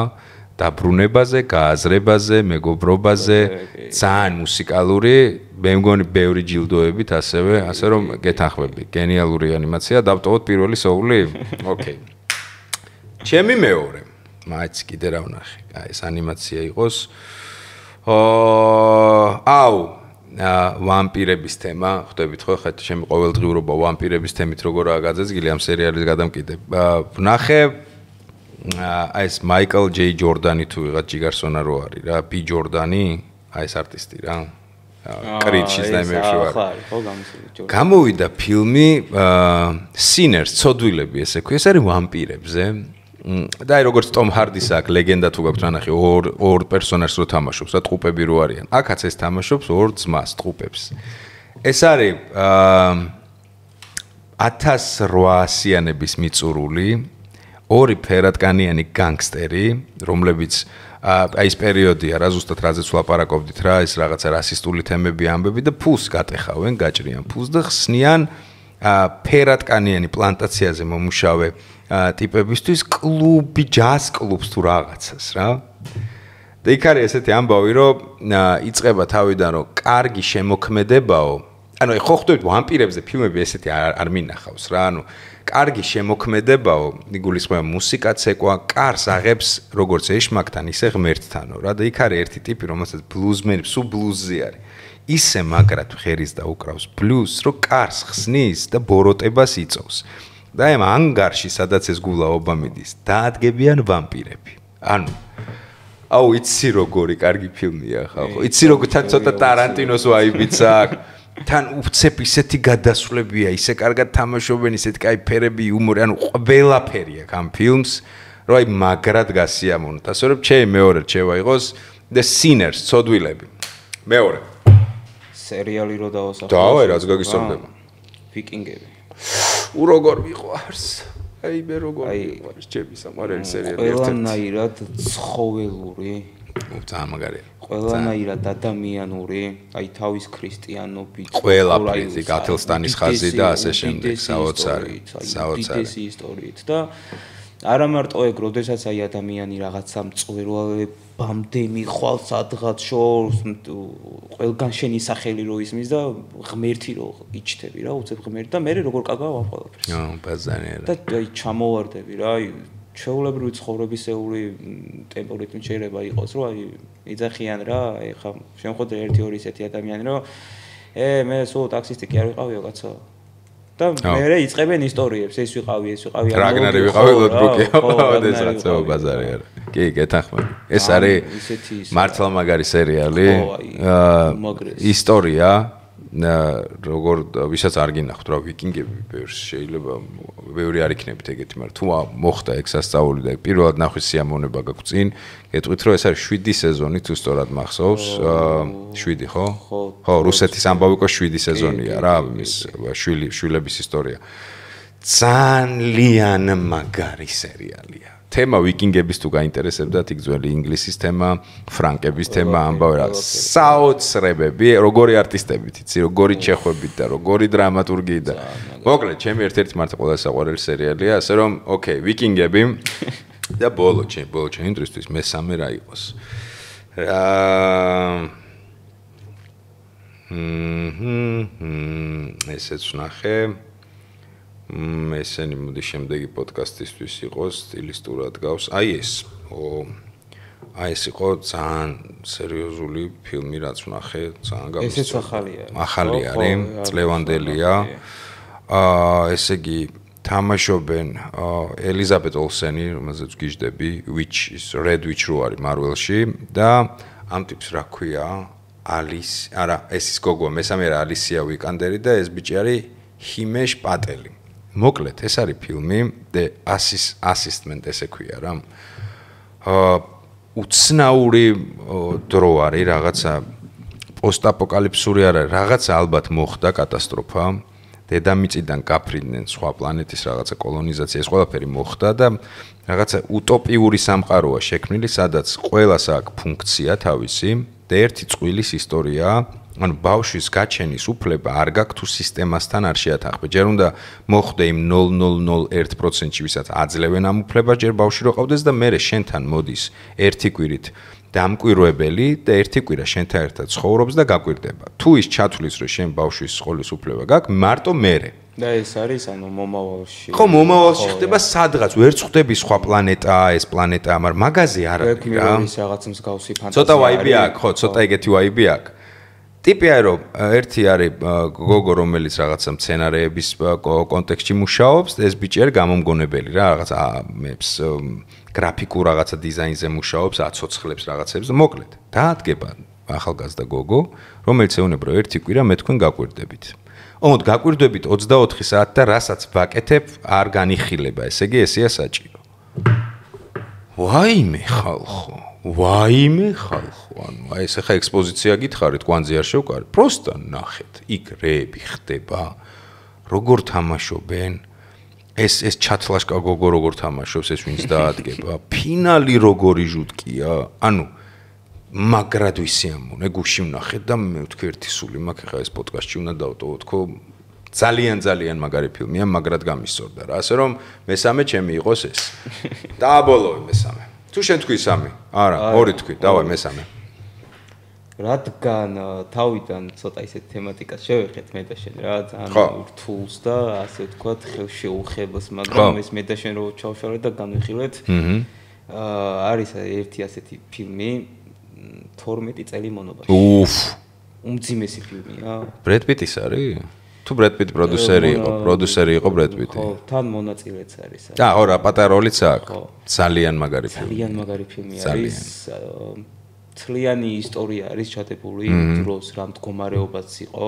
დაბრუნებაზე, გააზრებაზე, მეგობრობაზე, ძალიან მუსიკალური, მე მგონი ბევრი ჯილდოებით ასევე რომ გეთანხმები. გენიალური ანიმაცია, დავტოვოთ პირველი Soul-ი? ოკეი. ჩემი მეორე. მაიც კიდე რა ვნახე. აი ეს ანიმაცია იყოს აუ ვამპირების თემა, ხვდებით ხო, ხეთ ჩემი ყოველდღიურობა ვამპირების თემით როგორაა გაძეძგილი ამ სერიალის გადამკიდე. ვნახე აი ეს მაიკლ ჯეი ჯორდანი თუ ვიღაც ჯიგარსონა რო არის რა, ბი ჯორდანი, აი ეს არტისტი რა. კრიჩის და იმებში ვარ. ხო, გამოსული. გამოვიდა ფილმი Sinners, ცოდვილები ესე ქვია, ეს არის ვამპირებზე. და აი როგორც ტომ ჰარდის აქვს ლეგენდა თუ გაქვთ რანახი ორ პერსონაჟს რო თამაშობს და ტყუპები რო არიან. აქაც ეს თამაშობს ორ ძმას ტყუპებს. ეს არის 1800-იანების მიწურული ორი ფერადკანიანი განგსტერი, რომლებიც აი ეს პერიოდია რა ზუსტად რაზეც ვლაპარაკობდით რა, ეს რაღაცა რასისტული თემები ამბები და ფულს გატეხავენ, გაჭრიან ფულს და ხსნიან ფერადკანიანი პლანტაციაზე მომუშავე ტიპებისთვის კლუბი, ჯაზ კლუბს თუ რაღაცას რა. და იქ არის ესეთი ამბავი, რომ იწყება თავიდან, რომ კარგი შემოქმედებაო, ანუ ხო ხვდებით ვამპირებზე ფილმები ესეთი არ მინახავს რა, ანუ კარგი შემოქმედებაო, იგულისხმება მუსიკაც ეკვა, კარს აღებს როგორც ეშმაკთან, ისე ღმერთთანო რა და იქ არის ერთი ტიპი, რომელსაც ბლუზმენი, სულ ბლუზი არის. ისე მაგრად ხერის და უკრავს ბლუზს, რომ კარს ხსნის და ბოროტებას იწოვს. და ამ ანგარში, სადაც ეს გულაობა მიდის, დაადგებიან ვამპირები. ანუ აუ იცი როგორი კარგი ფილმია ხალხო. იცი როგორ თან ცოტა ტარანტინოს ვაიბიც აქვს. თან უცებ ისეთი გადასვლებია, ისე კარგად თამაშობენ, ისეთი კაი ფერები, იუმორი, ანუ ყველაფერი აქვს ამ ფილმს, რომ აი მაგრად გასიამოვნოთ. ასე რომ ჩემი მეორე რჩევა იყოს The Sinners, ცოდვილები. მეორე. სერიალი რო დავასახელო. დავაი, რაც გაგისწორდება. ვიკინგები. როგორ მიყვარს? აი მე როგორ მიყვარს ჩემი სამყარელი სერიალი ერთ-ერთი. ყველანაირად ცხოველური. ძალიან მაგარია. ყველანაირად ადამიანური, აი თავის ქრისტიანობით, ყველაფერი გათელსტანის ხაზი და ასე შემდეგ, საოცარი, საოცარი ისტორიით და არა მარტო ეგ, როდესაც აი ადამიანი რაღაცა მწვერვალებამდე მიხვალ სადღაც შორს, ყველგან შენი სახელი რო ისმის და ღმერთი რო იჩთები რა, უცებ ღმერთი და მე როგორ კაგავ ამ ყველაფერს. ბაზარია. და აი ჩამოვარდები რა, აი ჩვეულებრივი ცხოვრებისეული ტემპორიტმი შეიძლება იყოს, რომ აი იძახიან რა, ეხა შემოხვდა 1-2 ისეთი ადამიანი, რომ მე სულ ტაქსისტი კი არ ვიყავიო კაცო. და მე იწყებენ ისტორიებს, ეს ვიყავი, რაგნარი ვიყავი, ლოტბუკი, ოდესღაც ბაზარი არა. კი, გეთანხმები. ეს არის მართლა მაგარი სერიალი. ისტორია როგორ ვისაც არ გინახავთ რა ვიკინგები ბევრს შეიძლება ბევრი არ იქნებით ეგეთი, მაგრამ თუ მოხდა ეგ სასწაული და პირველად ნახვის სიამოვნება გაქვს წინ, გეტყვით რომ ეს არის 7 სეზონი თუ სწორად მახსოვს, 7 ხო? ხო, რუსეთის ამბავი ყო 7 სეზონია რა, ის შვილების ისტორია. ძალიან მაგარი სერიალია. თემა ვიკინგების თუ გაინტერესებდათ, იქ ძველი ინგლისის თემა, ფრანკების თემა, ამბავი რა, საოცრებები, როგორი არტისტებით, იცი, როგორი ჩეხვებით და როგორი დრამატურგი და მოკლედ, ჩემი ერთ-ერთი მართლა ყველაზე საყვარელი სერიალია, ასე რომ, ოკეი, ვიკინგები და ბოლო ჩემი ინტრისთვის მესამე რა იყოს. ესეც ვნახე. ესენი მოდი შემდეგი პოდკასტისთვის იყოს სტილისტურად გავს. აი ეს იყო ძალიან სერიოზული ფილმი, რაც ვნახე, ძალიან გამოსწორებული. ესეც ახალია. ახალი არის, წლევანდელია. ესე იგი თამაშობენ ელიზაბეთ ოლსენი, რომელზეც გიждები, Red Witch რო არის Marvel-ში და ამ ტიპს რა ქვია? ეს ის გოგოა, მესამე რა ალისია ვიკანდერი და ეს ბიჭი არის ჰიმეშ პატელი. მოკლედ, ეს არის ფილმი The Assistant, ესე ქვია რა. უცნაური დრო არის, რაღაცა პოსტაპოკალიფსური არ არის, რაღაცა ალბათ მოხდა კატასტროფა. დედამიწიდან გაფრინდნენ სხვა პლანეტის რაღაცა კოლონიზაცია, ეს ყველაფერი მოხდა და რაღაცა უტოპიური სამყაროა შექმნილი, სადაც ყველას აქვს ფუნქცია თავისი და ერთი წვილის ისტორიაა. ანუ ბავშვის გაჩენის უფლება არ გაქვს თუ სისტემასთან არ შეათანხმება. ჯერ უნდა მოხდე იმ 0.001%-ში, ვისაც აძლევენ ამ უფლებას, ჯერ ბავშვი რო ყავდეს და მერე შენთან მოდის ერთი კვირით დამკვირვებელი და ერთი კვირა შენთან ერთად ცხოვრობს და გაკვირდება. თუ ის ჩათვლის, რომ შენ ბავშვის სხოლის უფლება გაქვს, მარტო მერე. და ეს არის ანუ მომავალში. ხო, მომავალში ხდება სადღაც, ვერც ხვდები სხვა პლანეტაა, ეს პლანეტაა, მაგრამ მაგაზე არ არის რა. ეს რაღაც მსგავსი ფანტაზია. ცოტა ვაიბი აქვს, ხო, ცოტა ეგეთი ვაიბი აქვს. ტიპი არის რომ ერთი არის გოგო რომელიც რაღაცა სცენარეების კონტექსტში მუშაობს, ეს ბიჭი არის გამომგონებელი რა, რაღაცა მეებს გრაფიკულ რაღაცა დიზაინზე მუშაობს, აცოცხლებს რაღაცებს და მოკლედ. დაადგება ახალგაზრდა გოგო, რომელიც ეუბნება რომ ერთი კვირა მე თქვენ გაკვირდებით. ოღონდ გაკვირდებით 24 საათი და რასაც ვაკეთებ არ განიხილება, ესე იგი ესეა საჭირო. ვაიმე ხალხო, ანუ აი ეს ახლა ექსპოზიცია გითხარით, კვანძი არ შევკარით, პროსტა ნახეთ, იქ რეები ხდება, როგორ თამაშობენ, ეს ჩათლაშკა გოგო როგორ თამაშობს, ეს ვინც დაადგება, ფინალი როგორი ჟუტკია, ანუ მაგრად ვისიამოვნე, გუში ვნახეთ და მე ვთქვი ერთი სული მაქვს, ახლა ეს პოდკასტში უნდა დავტოვო, თქო ძალიან მაგარი ფილმია, მაგრად გამისწორდა რა, ასე რომ მესამე ჩემი იყოს ეს. დააბოლოვე მესამე. თუ შენ თქვი 3, არა, 2 თქვი, დავай მესამე. რადგან თავიდან ცოტა ისეთ თემატიკას შევეხეთ მე და შენ რა, ძალიან რთულს და ასე ვთქვათ, ხელშეუხებას, მაგრამ ეს მე და შენ რო ჩავშალეთ და განვიხილეთ. არის ერთი ასეთი ფილმი 12 წელი მონობაში. უმძიმესი ფილმია. ბრედ პიტის არის? თუ ბრედ პიტი პროდიუსერი იყო ბრედ პიტი. ხო, თან მონაწილეც არის. ხო, რა, პატარა როლიც აქვს. ძალიან მაგარი ფილმი. ძალიან მაგარი ფილმი არის. თლიანი ისტორია არის ჩატებული დროს, რა მდგომარეობაც იყო.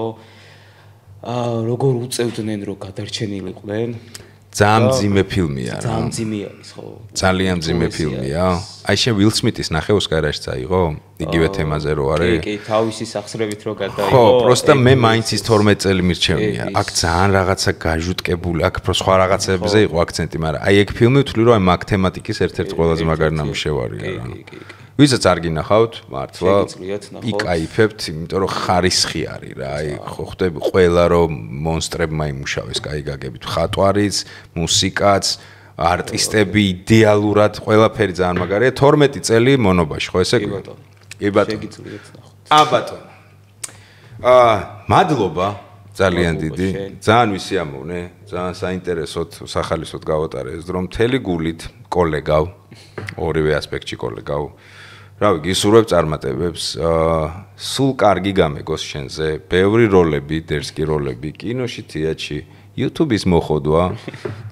როგორ უწევდნენ რომ გადარჩენილიყვნენ. ძალიან მძიმე ფილმია რა. ძალიან მძიმე არის, ხო. ძალიან მძიმე ფილმია. აი შენ ვილ სმითის ნახე ოსკარაში წაიღო? იგივე თემაზე რო არის. კი, თავისი სახსრებით რო გადაიღო. ხო, პროსტა მე მაინც ის 12 წელი მირჩევნია. აქ ძალიან რაღაცა გაჟუტკებული, აქ სხვა რაღაცებზე იყო აქცენტი, მაგრამ აი ეგ ფილმი ვთვლი რომ აი მაგ თემატიკის ერთ-ერთი ყველაზე მაგარი ნამუშევარია რა. ვისაც არ გინახავთ, მართლა იკაიფებთ, იმიტომ რომ ხარისხი არის რა. აი ხო ხდები ყველა რომ მონსტრებმა იმუშავეს, კაი გაგებით, ხატვარიც, მუსიკაც, არტისტები იდეალურად, ყველაფერი ძალიან მაგარია. 12 წელი მონობაში, ხო ესე? კი ბატონო. შეგიძლიათ ნახოთ. ბატონო. მადლობა ძალიან დიდი. ძალიან ვისიამოვნე, ძალიან საინტერესოდ, სახალისოდ გავატარე ეს დრო მთელი გულით კოლეგავ, ორივე ასპექტში კოლეგავ. რავი, გისურვებ წარმატებებს. სულ კარგი გამეგოს შენზე. ბევრი როლები, დერსკი როლები, კინოში, თეატრში, YouTube-ის მოხოდვა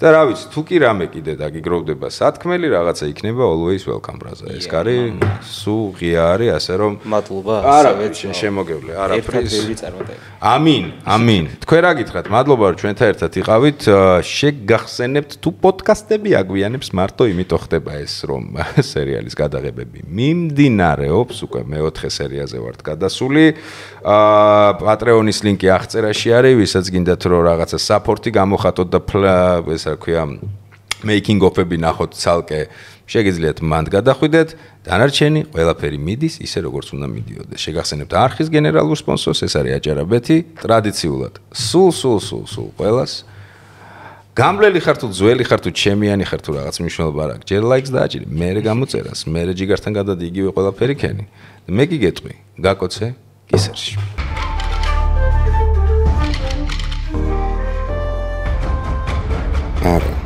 და რა ვიცი, თუ კი რამე კიდე დაგიგროვდება სათქმელი, რაღაცა იქნება always welcome brother. ეს კარი სულ ღია არის, ასე რომ მადლობა, ასევე შემოგევლე, არაფრის. ერთად წარმატება. ამინ. თქვენ რა გითხრათ? მადლობა რომ ჩვენთან ერთად იყავით. შეგახსენებთ თუ პოდკასტები აგვიანებს მარტო იმიტომ ხდება ეს რომ სერიალის გადაღებები მიმდინარეობს, უკვე მე-4 სერიაზე ვართ გადასული. Patreon-ის ლინკი აღწერაში არის, ვისაც გინდათ რომ რაღაცა support-ი გამოხატოთ და ესა რა ქვია making of-ები ნახოთ ცალკე, შეგიძლიათ მანდ გადახვიდეთ. დანარჩენი ყველაფერი მიდის ისე როგორც უნდა მიდიოდეს. შეგახსენებთ არხის გენერალურ სპონსორს, ეს არის აჭარაბეთი, ტრადიციულად. სულ ყველას. გამლელი ხარ თუ ძველი ხარ თუ ჩემიანი ხარ თუ რაღაც მნიშვნელობა არ აქვს. ჯერ ლაიქს დააჭირი, მერე გამოწერას, მერე ჯიგართან გადადი იგივე ყველაფერი ქენი. მე გიგეტყვი, გაკოცე კისერში. არა.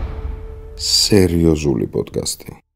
სერიოზული პოდკასტი.